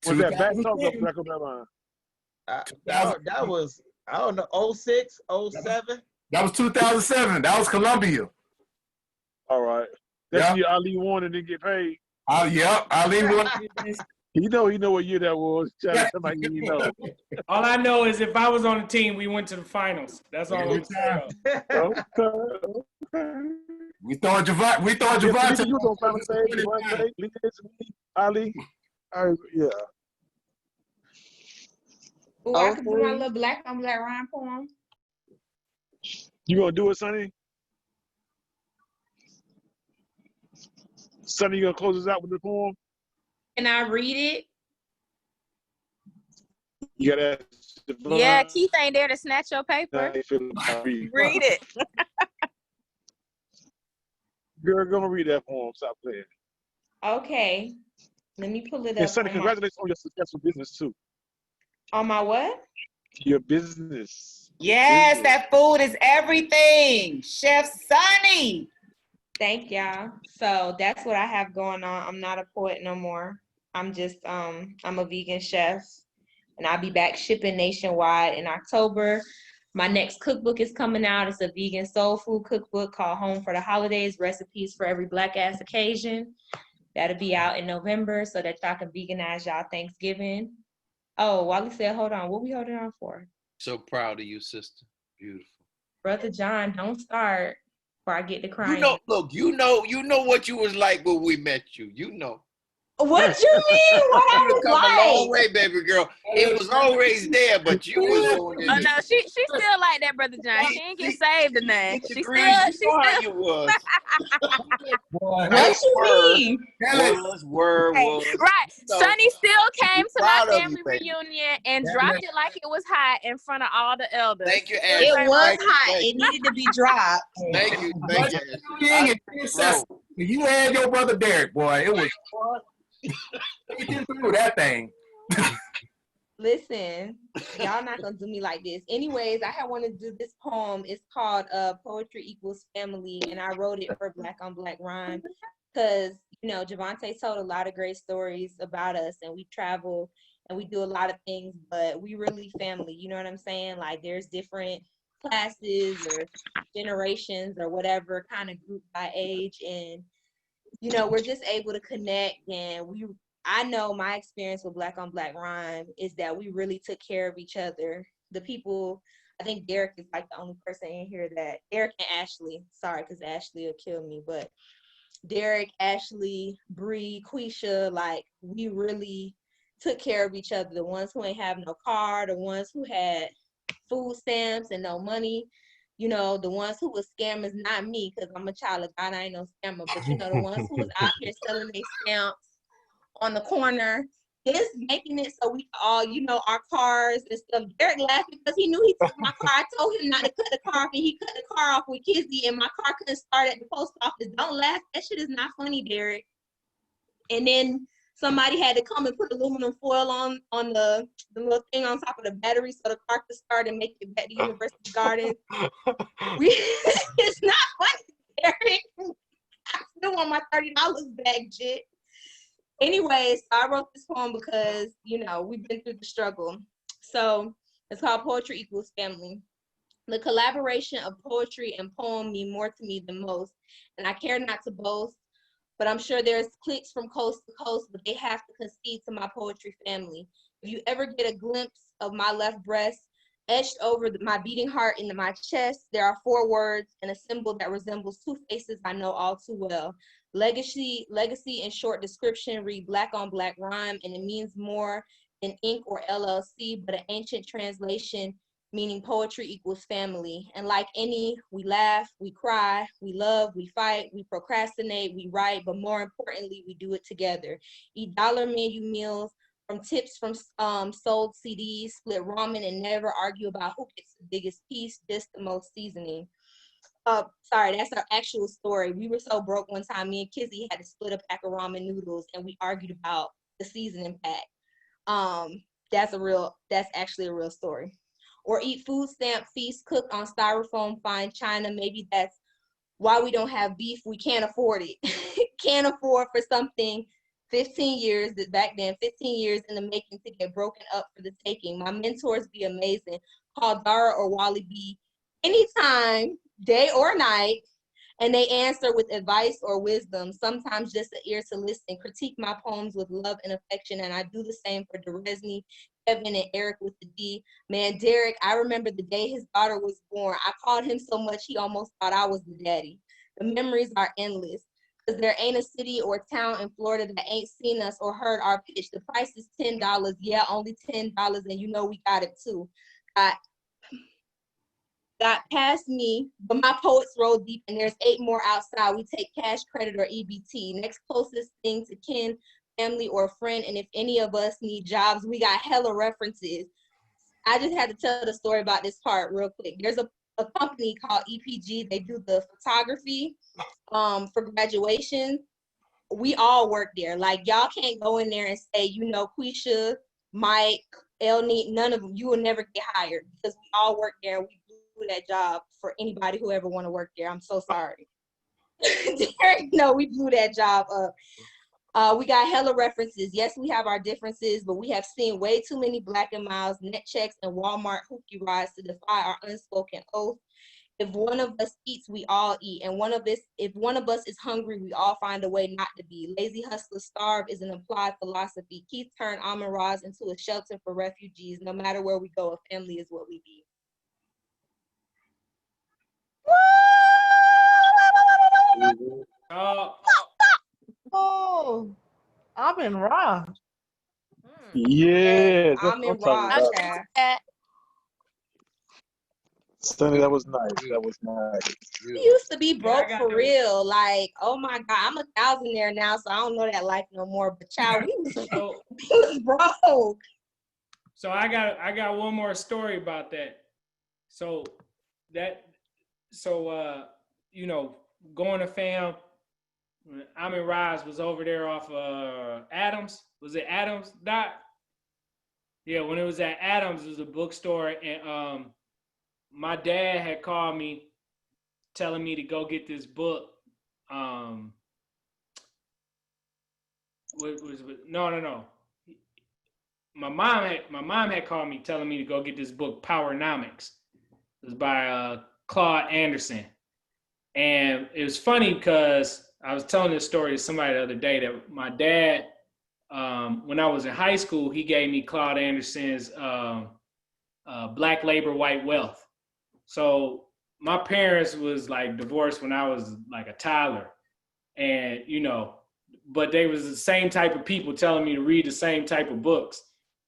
Was that back talk or back on that line? That was, I don't know, 06, 07? That was 2007. That was Columbia. All right. That's the year Ali won and didn't get paid. Yep, Ali won. He know what year that was. Somebody you know. All I know is if I was on the team, we went to the finals. That's all I'm saying. Okay. We thought Javonte. You was on Javonte, Ali. Yeah. Oh, I could do my little black on black rhyme poem. You gonna do it, Sonny? Sonny, you gonna close us out with the poem? Can I read it? You gotta. Yeah, Keith ain't there to snatch your paper. Read it. Girl, gonna read that poem. Stop playing. Okay. Let me pull it up. And Sonny, congratulations on your successful business too. On my what? Your business. Yes, that food is everything. Chef Sonny. Thank y'all. So that's what I have going on. I'm not a poet no more. I'm just I'm a vegan chef, and I'll be back shipping nationwide in October. My next cookbook is coming out. It's a vegan soul food cookbook called Home for the Holidays, Recipes for Every Black Ass Occasion. That'll be out in November so that y'all can veganize y'all Thanksgiving. Oh, Wally said, hold on. What we holding on for? So proud of you, sister. Beautiful. Brother John, don't start before I get to crying. You know what you was like when we met you. You know. What you mean? What I You've was come a long like? way, baby girl. It was always there, but you was going in Oh it. no, she still like that, Brother John. She ain't get saved or nothing. Get your She greens. You still know how you was. What you mean? Right. So, Sonny still came to my proud of you, family baby. reunion and dropped it like it was hot in front of all the elders. Thank you, It Ashley. was Thank you, hot. thank It you. needed to be dropped. Thank you, thank you, Ashley. King and Princess, you and your brother Derek, boy, it was fun. Through that thing. Listen, y'all not gonna do me like this. Anyways, I had wanted to do this poem. It's called Poetry Equals Family, and I wrote it for Black on Black Rhyme because, you know, Javonte told a lot of great stories about us, and we travel and we do a lot of things, but we really family, you know what I'm saying? Like there's different classes or generations or whatever kind of group by age, and you know, we're just able to connect. And I know my experience with Black on Black Rhyme is that we really took care of each other. The people, I think Derek is like the only person in here that, Derek and Ashley, sorry, because Ashley will kill me, but Derek, Ashley, Bree, Quisha, like we really took care of each other. The ones who ain't have no car, the ones who had food stamps and no money, you know, the ones who was scammers, not me, because I'm a child of God, I ain't no scammer, but you know, the ones who was out here selling their stamps on the corner, just making it so we could all, you know, our cars and stuff. Derek laughed because he knew he took my car. I told him not to cut the car off, and he cut the car off with Kizzy, and my car couldn't start at the post office. Don't laugh. That shit is not funny, Derek. And then somebody had to come and put aluminum foil on the little thing on top of the battery so the car could start and make it back to University Garden. It's not funny, Derek. I still want my $30 back, shit. Anyways, I wrote this poem because, you know, we've been through the struggle. So it's called Poetry Equals Family. The collaboration of poetry and poem mean more to me than most, and I care not to boast, but I'm sure there's cliques from coast to coast, but they have to concede to my poetry family. If you ever get a glimpse of my left breast, etched over my beating heart into my chest, there are 4 words and a symbol that resembles 2 faces I know all too well. Legacy in short description read Black on Black Rhyme, and it means more than ink or LLC, but an ancient translation meaning poetry equals family. And like any, we laugh, we cry, we love, we fight, we procrastinate, we write, but more importantly, we do it together. Eat dollar menu meals from tips from sold CDs, split ramen, and never argue about who gets the biggest piece, just the most seasoning. Sorry, that's our actual story. We were so broke one time, me and Kizzy had to split a pack of ramen noodles, and we argued about the seasoning pack. That's actually a real story. Or eat food stamp feast cooked on styrofoam fine china. Maybe that's why we don't have beef. We can't afford it. Can't afford for something 15 years, that back then, 15 years in the making to get broken up for the taking. My mentors be amazing. Call Dara or Wally B anytime, day or night, and they answer with advice or wisdom, sometimes just an ear to listen. Critique my poems with love and affection, and I do the same for Deresny, Kevin, and Eric with the D. Man, Derek, I remember the day his daughter was born. I called him so much he almost thought I was the daddy. The memories are endless, because there ain't a city or town in Florida that ain't seen us or heard our pitch. The price is $10. Yeah, only $10, and you know we got it too. Got past me, but my poets roll deep, and there's 8 more outside. We take cash, credit, or EBT. Next closest thing to kin, family, or friend, and if any of us need jobs, we got hella references. I just had to tell the story about this part real quick. There's a company called EPG. They do the photography for graduation. We all work there. Like, y'all can't go in there and say, you know, Quisha, Mike, Elney, none of them, you will never get hired, because we all work there, and we do that job for anybody who ever want to work there. I'm so sorry. Derek, no, we blew that job up. We got hella references. Yes, we have our differences, but we have seen way too many Black and Miles, net checks, and Walmart hoopty rides to defy our unspoken oath. If one of us eats, we all eat. And if one of us is hungry, we all find a way not to be. Lazy hustlers starve is an applied philosophy. Keith turned Almond Rods into a shelter for refugees. No matter where we go, a family is what we be. Oh, Oh, Amin Ra. Yeah, that's what I'm Amin talking Ra, about. child. Sonny, that was nice. That was nice. We used to be Yeah, I broke got for them. real. Like, oh my God, I'm a thousandaire now, so I don't know that life no more. But child, we was, So, we was broke. so I got one more story about that. So you know, going to fam, when Amin Rise was over there off Adams. Was it Adams, Doc? Yeah, when it was at Adams, it was a bookstore, and my dad had called me telling me to go get this book. No. My mom had called me telling me to go get this book, Powernomics. It was by Claude Anderson. And it was funny because I was telling this story to somebody the other day that my dad, when I was in high school, he gave me Claude Anderson's Black Labor, White Wealth. So my parents was like divorced when I was like a toddler. And, you know, but they was the same type of people telling me to read the same type of books.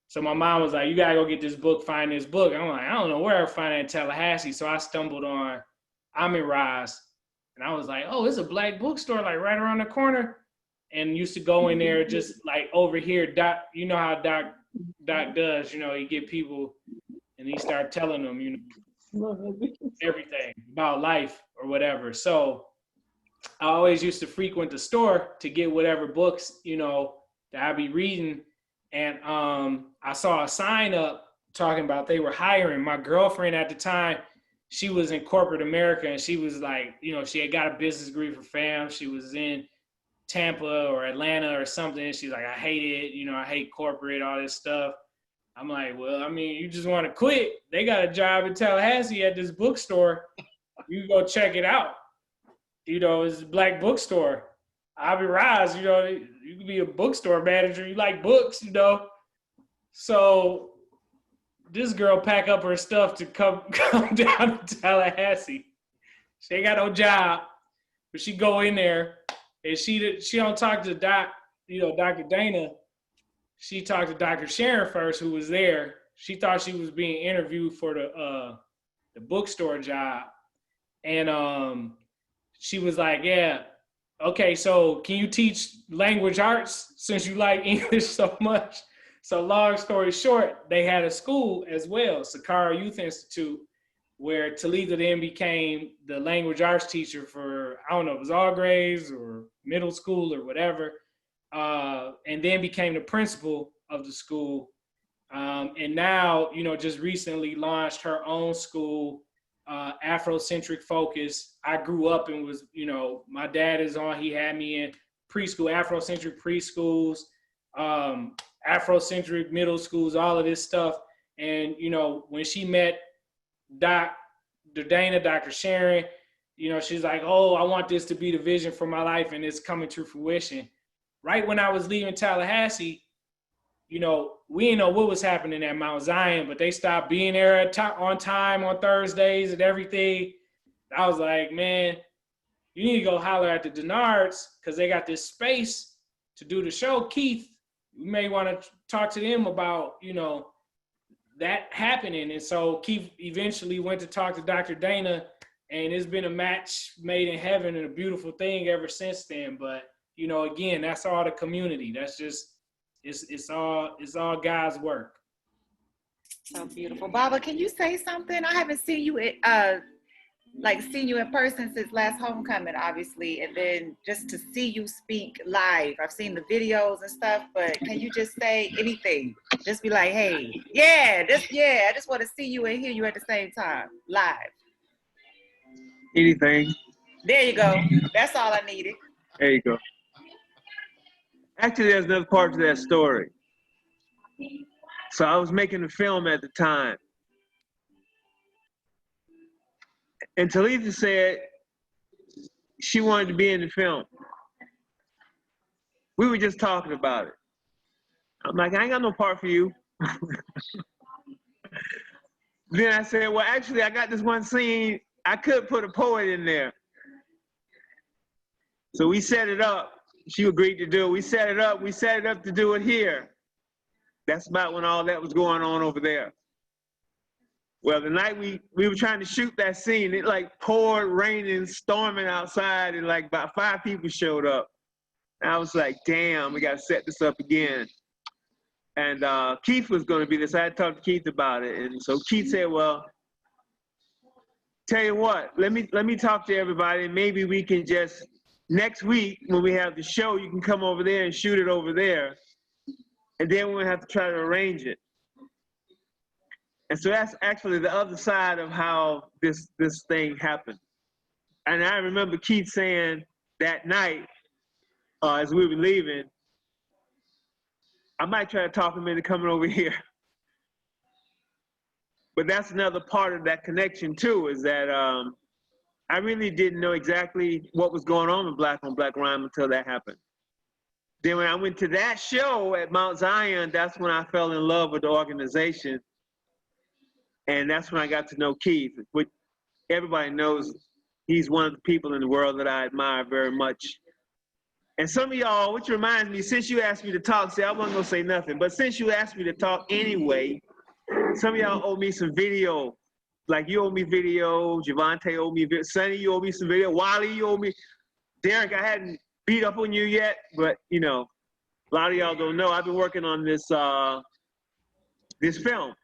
So my mom was like, you gotta go get this book, find this book. I'm like, I don't know where I find it in Tallahassee. So I stumbled on Amin Raz. And I was like, oh, it's a black bookstore like right around the corner. And used to go in there just like over here, Doc, you know how Doc does, you know, he get people and he start telling them, you know, everything about life or whatever. So I always used to frequent the store to get whatever books, you know, that I'd be reading. And I saw a sign up talking about they were hiring. My girlfriend at the time, she was in corporate America, and she was like, you know, she had got a business degree for fam. She was in Tampa or Atlanta or something. She's like, I hate it. You know, I hate corporate, all this stuff. I'm like, well, I mean, you just want to quit. They got a job in Tallahassee at this bookstore. You go check it out. You know, it's a black bookstore. Avi Raz, you know, you can be a bookstore manager. You like books, you know. So this girl pack up her stuff to come down to Tallahassee. She ain't got no job, but she go in there and she don't talk to Dr. Dana. She talked to Dr. Sharon first, who was there. She thought she was being interviewed for the bookstore job, and she was like, yeah, okay, so can you teach language arts since you like English so much? So long story short, they had a school as well, Sakara Youth Institute, where Talitha then became the language arts teacher for, I don't know, it was all grades or middle school or whatever, and then became the principal of the school. And now, you know, just recently launched her own school, Afrocentric focus. I grew up and was, you know, my dad is on, he had me in preschool, Afrocentric preschools, Afrocentric middle schools, all of this stuff. And, you know, when she met Dr. Dana, Dr. Sharon, you know, she's like, oh, I want this to be the vision for my life, and it's coming to fruition. Right when I was leaving Tallahassee, you know, we didn't know what was happening at Mount Zion, but they stopped being there on time on Thursdays and everything. I was like, man, you need to go holler at the Denards because they got this space to do the show. Keith, you may want to talk to them about, you know, that happening. And so Keith eventually went to talk to Dr. Dana, and it's been a match made in heaven and a beautiful thing ever since then. But, you know, again, that's all the community. That's just, it's all God's work. So beautiful. Baba, can you say something? I haven't seen you seen you in person since last homecoming, obviously, and then just to see you speak live. I've seen the videos and stuff, but can you just say anything? Just be like, hey, I just want to see you and hear you at the same time, live. Anything. There you go. That's all I needed. There you go. Actually, there's another part to that story. So I was making a film at the time. And Talitha said she wanted to be in the film. We were just talking about it. I'm like, I ain't got no part for you. Then I said, well, actually, I got this one scene. I could put a poet in there. So we set it up. she agreed to do it. We set it up to do it here. That's about when all that was going on over there. Well, the night we were trying to shoot that scene, it like poured, raining, storming outside, and like about 5 people showed up. And I was like, damn, we got to set this up again. And Keith was going to be there, so I had to talk to Keith about it. And so Keith said, well, tell you what, let me talk to everybody, and maybe we can just, next week when we have the show, you can come over there and shoot it over there. And then we'll have to try to arrange it. And so that's actually the other side of how this thing happened. And I remember Keith saying that night, as we were leaving, I might try to talk him into coming over here. But that's another part of that connection too, is that I really didn't know exactly what was going on with Black on Black Rhyme until that happened. Then when I went to that show at Mount Zion, that's when I fell in love with the organization. And that's when I got to know Keith, which everybody knows he's one of the people in the world that I admire very much. And some of y'all, which reminds me, since you asked me to talk, see, I wasn't gonna say nothing, but since you asked me to talk anyway, some of y'all owe me some video. Like you owe me video, Javonte owe me video, Sonny, you owe me some video, Wally, you owe me. Derek, I hadn't beat up on you yet, but you know, a lot of y'all don't know, I've been working on this this film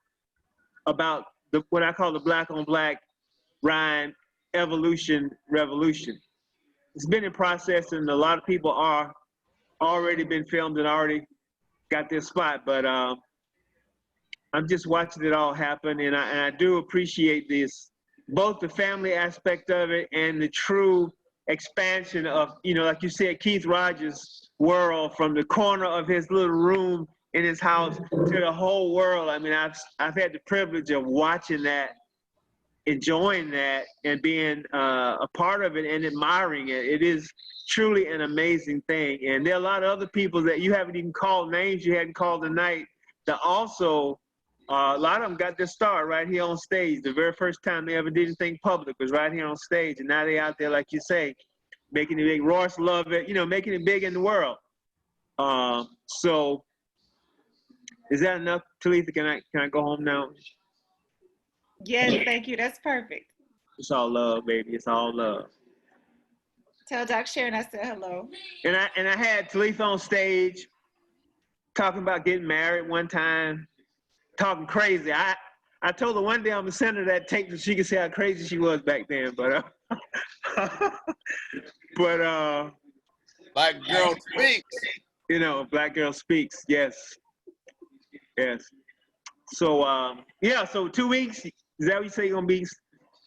about what I call the Black on Black Rhyme Evolution Revolution. It's been in process, and a lot of people are already been filmed and already got their spot, but I'm just watching it all happen, and I do appreciate this, both the family aspect of it and the true expansion of, you know, like you said, Keith Rogers' world, from the corner of his little room in his house to the whole world. I mean, I've had the privilege of watching that, enjoying that, and being a part of it and admiring it. It is truly an amazing thing. And there are a lot of other people that you haven't even called names, you hadn't called tonight, that also, a lot of them got their start right here on stage. The very first time they ever did anything public was right here on stage. And now they out there, like you say, making it big. Royce love it, you know, making it big in the world. So is that enough, Talitha? Can I go home now? Yes, thank you. That's perfect. It's all love, baby. It's all love. Tell Doc Sharon I said hello. And I had Talitha on stage talking about getting married one time, talking crazy. I told her one day I'm gonna send her that tape so she could see how crazy she was back then. But Black Girl Speaks. You know, Black Girl Speaks. Yes. Yes. So yeah. So 2 weeks. Is that what you say you're gonna be?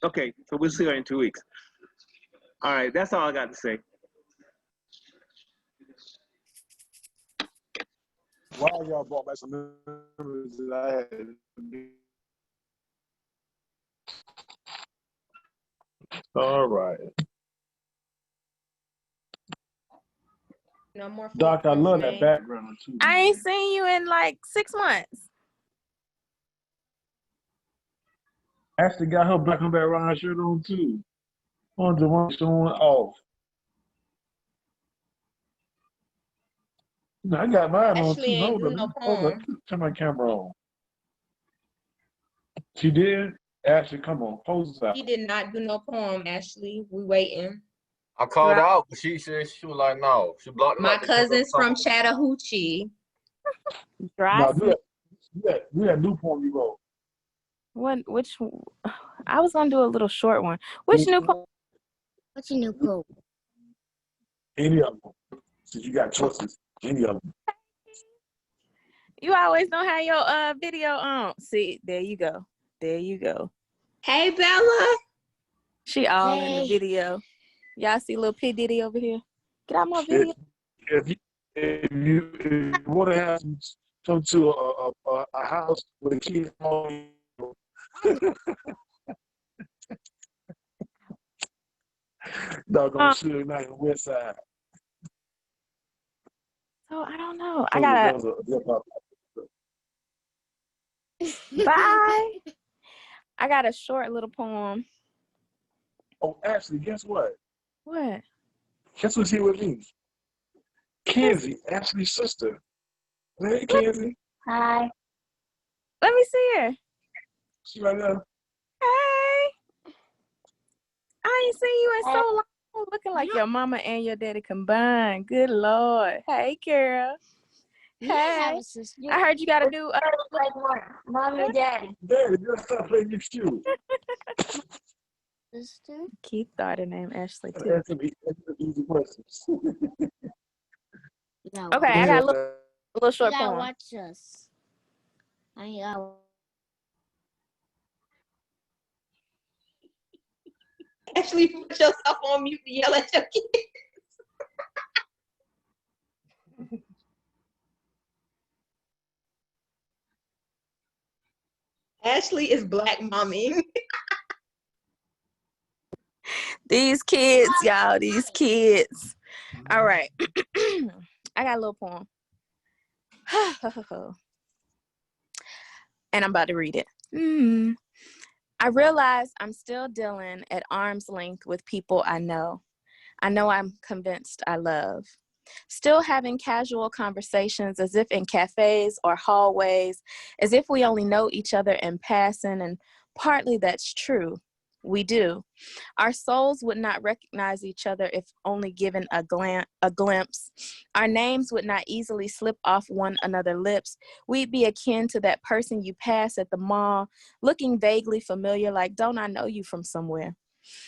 Okay. So we'll see her in 2 weeks. All right. That's all I got to say. Wow, y'all brought back some memories that I had. All right. No more. Doc, I love that background too. I ain't seen you in like 6 months. Ashley got her Black on Black Rhyme shirt on too. On the one showing off. I got mine on too. Hold on. Turn my camera on. She did? Ashley, come on. Pose out. She did not do no poem, Ashley. We waiting. I called her out, but she said she was like, no. She blocked My cousin's from Chattahoochee. No, do that new poem you wrote. Which I was gonna do a little short one. Which new poem? What's your new poem? Any of them. Since you got choices, any of them. You always don't have your video on. See, there you go. There you go. Hey, Bella. She all in the video. Y'all see little P. Diddy over here? Get out my video. If you want to have come to a house with a kid on doggone Sugar Night on the West Side. So I don't know. I gotta bye. I got a short little poem. Oh, Ashley, guess what? What? Guess who's here with me? Kenzie, Ashley's sister. Hey, Kenzie. Hi. Let me see her. She right there. Hey. I ain't seen you in so long. Looking like your mama and your daddy combined. Good Lord. Hey, Carol. You have Hey. a sister. I heard you got to do. Like mommy and daddy. Daddy, just stop playing your shoe. Sister. Keith thought her name Ashley too. That's easy questions. Okay, I got a little short You gotta poem. watch us. I gotta. Actually, put yourself on mute to yell at your kids. Ashley is black momming. These kids, y'all, these kids. All right. I got a little poem. And I'm about to read it. I realize I'm still dealing at arm's length with people I know. I'm convinced I love. Still having casual conversations as if in cafes or hallways, as if we only know each other in passing, and partly that's true. We do. Our souls would not recognize each other if only given a glimpse. Our names would not easily slip off one another's lips. We'd be akin to that person you pass at the mall, looking vaguely familiar, like, don't I know you from somewhere?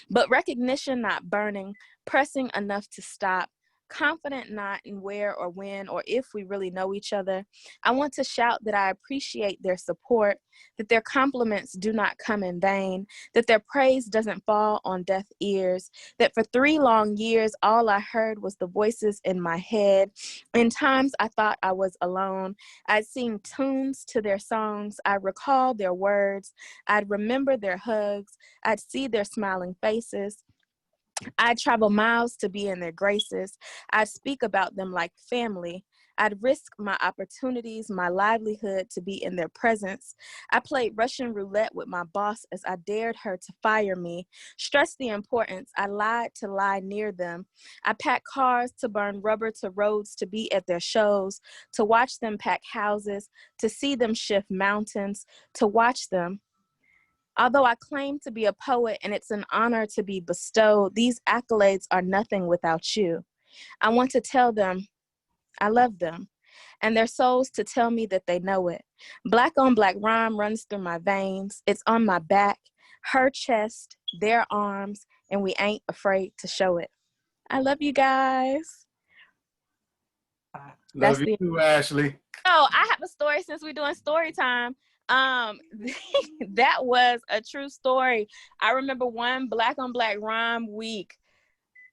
But recognition not burning, pressing enough to stop, confident not in where or when or if we really know each other. I want to shout that I appreciate their support, that their compliments do not come in vain, that their praise doesn't fall on deaf ears, that for 3 long years, all I heard was the voices in my head. In times I thought I was alone. I'd sing tunes to their songs. I recall their words. I'd remember their hugs. I'd see their smiling faces. I'd travel miles to be in their graces. I'd speak about them like family. I'd risk my opportunities, my livelihood to be in their presence. I played Russian roulette with my boss as I dared her to fire me, stressed the importance. I lied to lie near them. I packed cars to burn rubber to roads to be at their shows, to watch them pack houses, to see them shift mountains, to watch them. Although I claim to be a poet and it's an honor to be bestowed, these accolades are nothing without you. I want to tell them I love them, and their souls to tell me that they know it. Black on black rhyme runs through my veins. It's on my back, her chest, their arms, and we ain't afraid to show it. I love you guys. Love you too, Ashley. Oh, I have a story since we're doing story time. That was a true story. I remember one Black on Black Rhyme week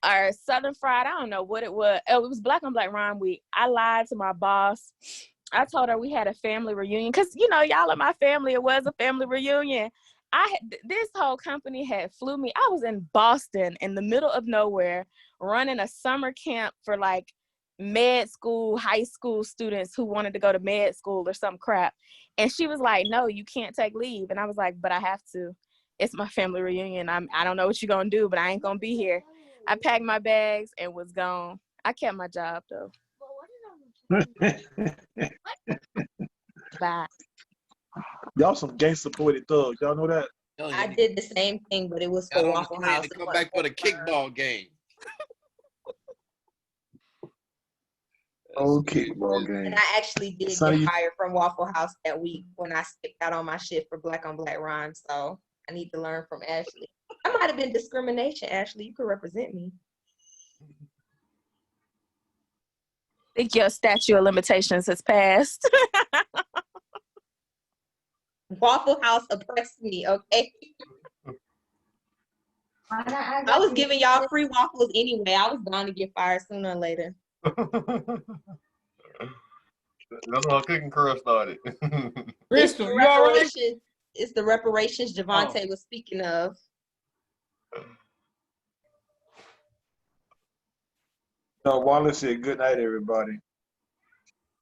or Southern Fried. I don't know what it was. Oh, it was Black on Black Rhyme week. I lied to my boss. I told her we had a family reunion because, you know, y'all are my family. It was a family reunion. This whole company had flew me. I was in Boston in the middle of nowhere running a summer camp for like med school, high school students who wanted to go to med school or some crap. And she was like, no, you can't take leave. And I was like, but I have to. It's my family reunion. I don't know what you're going to do, but I ain't going to be here. I packed my bags and was gone. I kept my job, though. Bye. Y'all some gangster poetic thugs. Y'all know that? I did the same thing, but it was for Waffle House. To come back for the kickball game. Oh, kickball game. And I actually did get fired from Waffle House that week when I skipped out on my shift for Black on Black Rhyme. So I need to learn from Ashley. I might have been discrimination, Ashley. You could represent me. I think your statute of limitations has passed. Waffle House oppressed me, okay? I was giving y'all free waffles anyway. I was bound to get fired sooner or later. That's how cooking curl started. Crystal, you all right? It's the reparations Javonte was speaking of. No, Wallace said good night, everybody.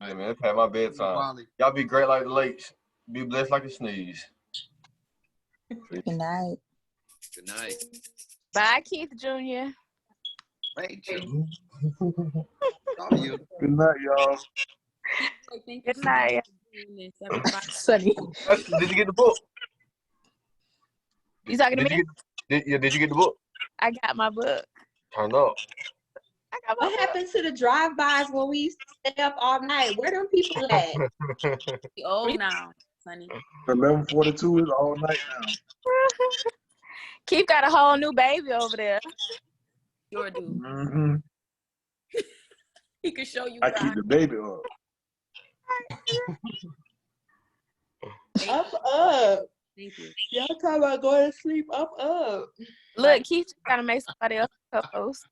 Hey man, it's past my bedtime. Y'all be great like the lakes. Be blessed like a sneeze. Good night. Good night. Bye, Keith Jr. Rachel. Love you. Good night, y'all. Good night. Sonny. Did you get the book? You talking to Did me? you get? Did you get the book? I got my book. Turn up. What happened to the drive-bys when we used to stay up all night? Where them people at? old now, Sonny. 11:42 is all night now. Keith got a whole new baby over there. Sure do. Mm-hmm. He can show you. I keep the baby up. I'm up. Thank you. Y'all talking about going to sleep? I'm up. Look, Keith gotta make somebody else co-host.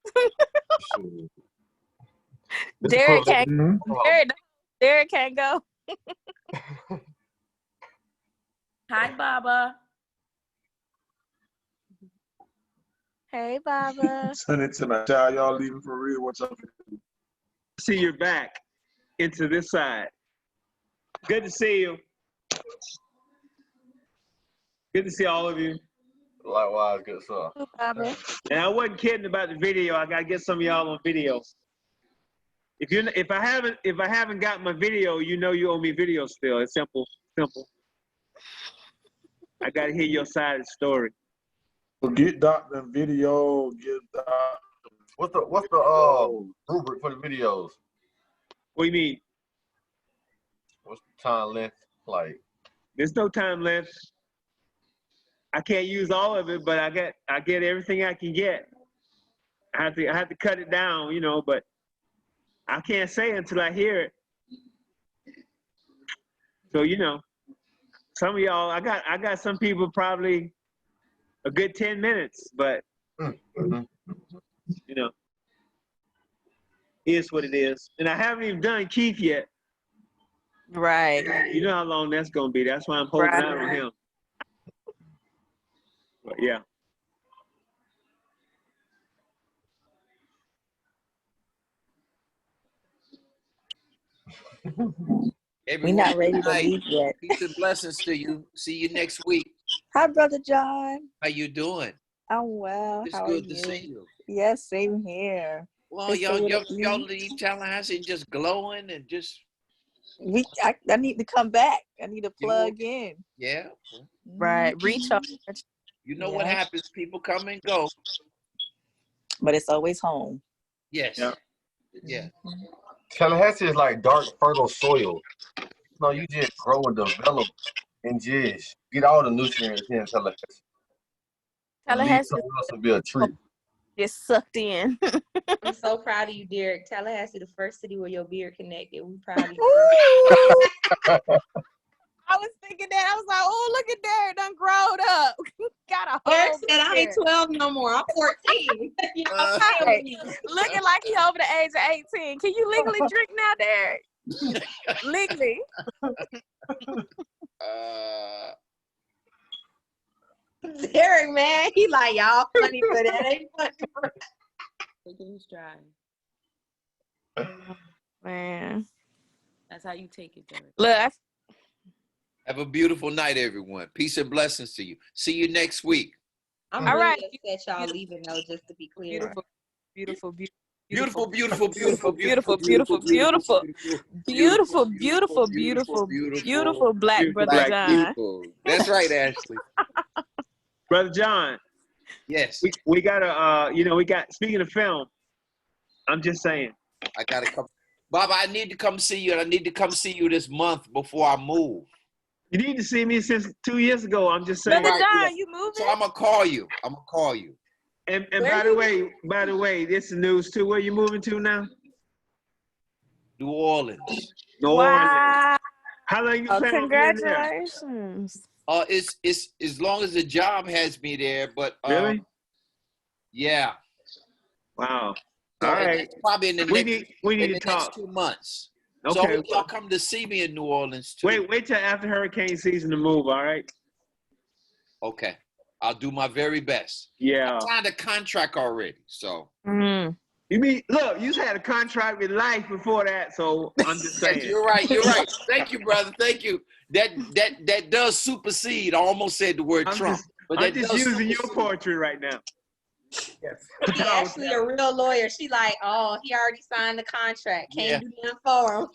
Derek can't. Derek can't go. Hi, Baba. Hey, Baba. Send it to my child. Y'all leaving for real? What's up? See your back into this side. Good to see you. Good to see all of you. Likewise, good sir. Baba. And I wasn't kidding about the video. I gotta get some of y'all on video. If I haven't got my video, you know you owe me video still. It's simple. I gotta hear your side of the story. Get Dr. Video. Get Dr. What's the rubric for the videos? What do you mean? What's the time length like? There's no time left. I can't use all of it, but I get everything I can get. I have to cut it down, but I can't say it until I hear it. So some of y'all, I got some people probably a good 10 minutes, but is what it is. And I haven't even done Keith yet. Right. You know how long that's gonna be. That's why I'm holding out on him. But yeah. We're not ready to leave yet. Peace and blessings to you. See you next week. Hi, Brother John. How you doing? I'm well. It's How good are to you? see you. Yes, same here. Well, It's y'all good to y'all meet leave Tallahassee just glowing and just I need to come back. I need to plug in. yeah. Right. Recharge. You know what happens? People come and go. But it's always home. Yes. Yeah. Tallahassee is like dark, fertile soil. No, you just grow and develop and just get all the nutrients in Tallahassee. Tallahassee Something else will be a treat. Get sucked in. I'm so proud of you, Derek. Tallahassee, the first city where your beard connected. We proud of you. I was thinking that. I was like, oh, look at Derek done growed up. Got a whole Derek said I ain't 12 no more. I'm 14. Right. Looking like he over the age of 18. Can you legally drink now, Derek? Legally. Derek, man, he like, y'all funny for that. Ain't funny for that. Taking his stride. Man. That's how you take it, Derek. Look. Have a beautiful night, everyone. Peace and blessings to you. See you next week. I'm All really right. upset y'all leaving though, just to be clear. Beautiful. Beautiful. Beautiful black brother John. Beautiful. That's right, Ashley. Brother John. Yes. We gotta we got, speaking of film, I'm just saying. I gotta come. Baba, I need to come see you, and I need to come see you this month before I move. You need to see me since 2 years ago. I'm just saying. Brother John, you moving? So I'm gonna call you. And by the way, this is news too. Where you moving to now? New Orleans. New Wow. Orleans. How long you plan on being there? Congratulations. It's as long as the job has me there, but really? Yeah. Wow. So all right. It's probably in the next 2 months. Okay. So I hope y'all come to see me in New Orleans too. Wait till after hurricane season to move, all right? Okay. I'll do my very best. Yeah. I signed a contract already, so. Mm. You mean, look, you had a contract with life before that, so I'm just saying. You're right. Thank you, brother. Thank you. That does supersede. I almost said the word Trump. I'm just using your poetry right now. Yes. She actually a real lawyer. She like, oh, he already signed the contract. Can't do nothing for him.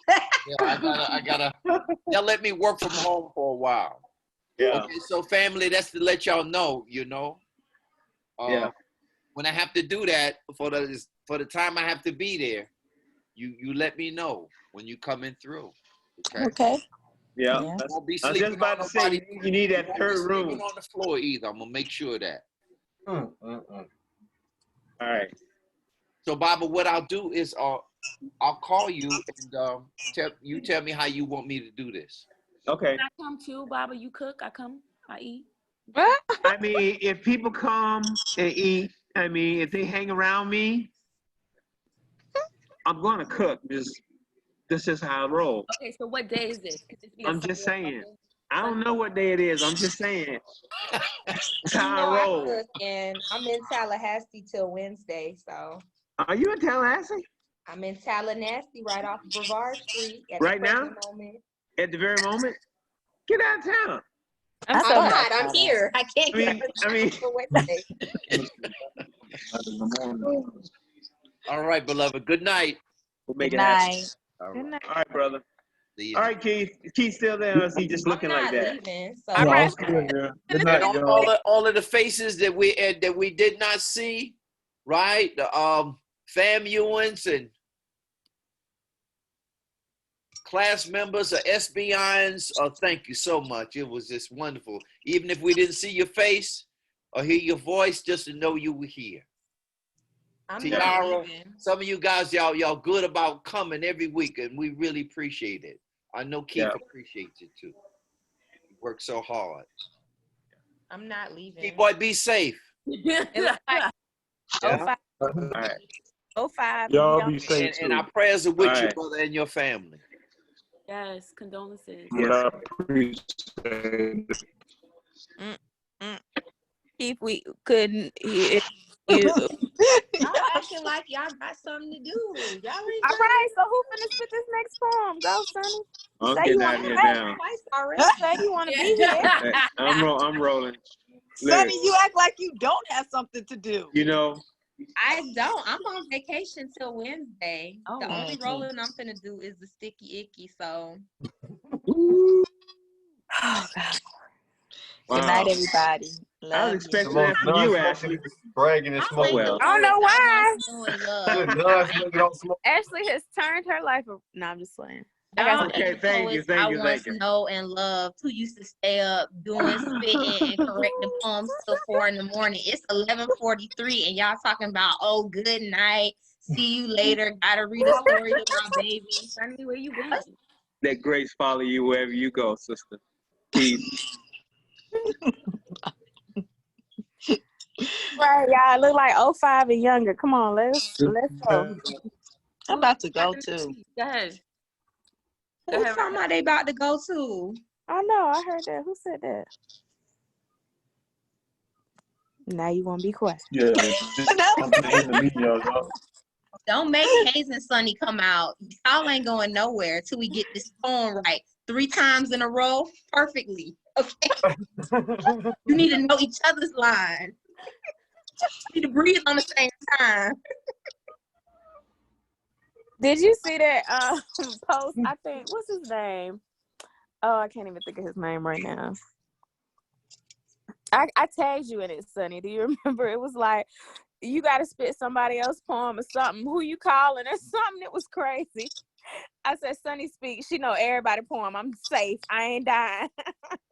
Yeah, I gotta. They'll let me work from home for a while. Yeah. Okay, so family, that's to let y'all know, Yeah. when I have to do that for the time I have to be there, you let me know when you coming through. Okay. Okay. Yeah. Yeah. Won't be I was sleeping just about on to say, nobody. you need that Won't be third sleeping room. on the floor either. I'm gonna make sure of that. All right. So, Baba, what I'll do is I'll call you and tell me how you want me to do this. Okay. I come too, Baba. You cook, I come, I eat. I mean, if people come and eat, I mean, if they hang around me, I'm gonna cook. This is how I roll. Okay, so what day is this? Could this be a I'm just Sunday or saying. Monday? I don't know what day it is. I'm just saying. It's You how know I I roll. cook, and I'm in Tallahassee till Wednesday, so. Are you in Tallahassee? I'm in Tallahassee, right off Brevard Street at Right the now? present moment. At the very moment? Get out of town. I'm so I'm glad not. I'm here. I can't get out I mean, till Wednesday. All right, beloved. Good night. We'll make Good it happen. night. All Good right. night. All right, brother. See you. All right, Keith. Keith still there, or is he just looking I'm like not that? leaving, so. All right. Good night, And y'all. all of the faces that we did not see, right? The FAMUans and class members or SBIans. Thank you so much. It was just wonderful. Even if we didn't see your face or hear your voice, just to know you were here. I'm Tiara, not leaving. some of you guys, y'all good about coming every week, and we really appreciate it. I know Keith appreciates it too. You work so hard. I'm not leaving. Keith, boy, be safe. It looks like Yeah. 05. All right. 05. Y'all be safe And our too. prayers are with All you, right. brother, and your family. Yes, condolences. But I appreciate it. If we couldn't hear you. Y'all acting like y'all got something to do. Y'all ain't All right, so who finna spit this next poem? Go, Sonny. I'm Say getting you out want of to here play. now. twice already. Say you want to be here. I'm rolling. Sonny, Look, you act like you don't have something to do. you know, I don't. I'm on vacation till Wednesday. Oh, The only okay. rolling I'm finna do is the sticky icky. So Oh, God. Good night, wow. everybody. I was Love you. expecting that from you, Ashley. Bragging and I smoking. well. I don't know why. doing love. Nigga don't smoke. Ashley has turned her life. No, I'm just playing. I got Y'all some. Okay, ain't thank you, poets thank I you, once thank you. know and loved who used to stay up doing spitting and correcting poems till 4 in the morning. It's 11:43 and y'all talking about, oh, good night, see you later, gotta read a story to my baby. Sonny, where you been? Let grace follow you wherever you go, sister. Keith. Right, y'all. It look like 05 and younger. Come on, let's go. I'm about to go too. Go ahead. Who's talking about they about to go to? I know. I heard that. Who said that? Now you want to be quiet. Yeah, something in the meeting, y'all. Don't make Hayes and Sonny come out. Y'all ain't going nowhere till we get this poem right 3 times in a row perfectly. Okay. You need to know each other's line. You need to breathe on the same time. Did you see that post? I think, what's his name? Oh, I can't even think of his name right now. I tagged you in it, Sonny. Do you remember? It was like, you got to spit somebody else's poem or something. Who you calling or something? It was crazy. I said, Sonny speak. She know everybody poem. I'm safe. I ain't dying.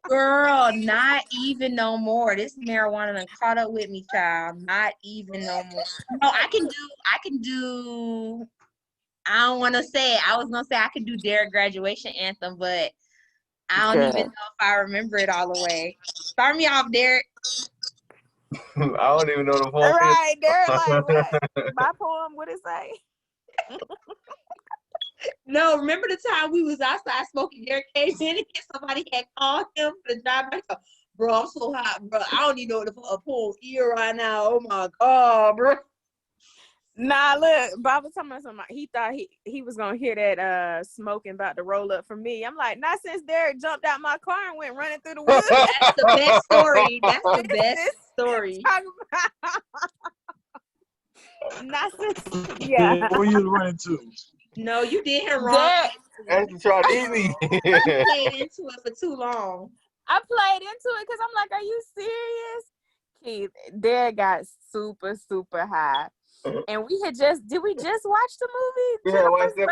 Girl, not even no more. This marijuana done caught up with me, child. Not even no more. No, I can do, I don't want to say it. I was going to say I could do Derek graduation anthem, but I don't even know if I remember it all the way. Start me off, Derek. I don't even know the poem. Right, Derek, like what? My poem, what it say? No, remember the time we was outside smoking? Derek came in and somebody had called him for the drive back. Bro, I'm so hot, bro. I don't even know what a poem ear right now. Oh my God, bro. Nah, look, Bob was talking about something. He thought he was gonna hear that smoking about to roll up for me. I'm like, not since Derek jumped out my car and went running through the woods. That's the best story. That's the best story. Not since, yeah. Where you running to? No, you did him wrong. Derek, That's trying to eat me. You played into it for too long. I played into it because I'm like, are you serious? Keith, Derek got super, super high. And we had did we just watch the movie? Yeah, watch that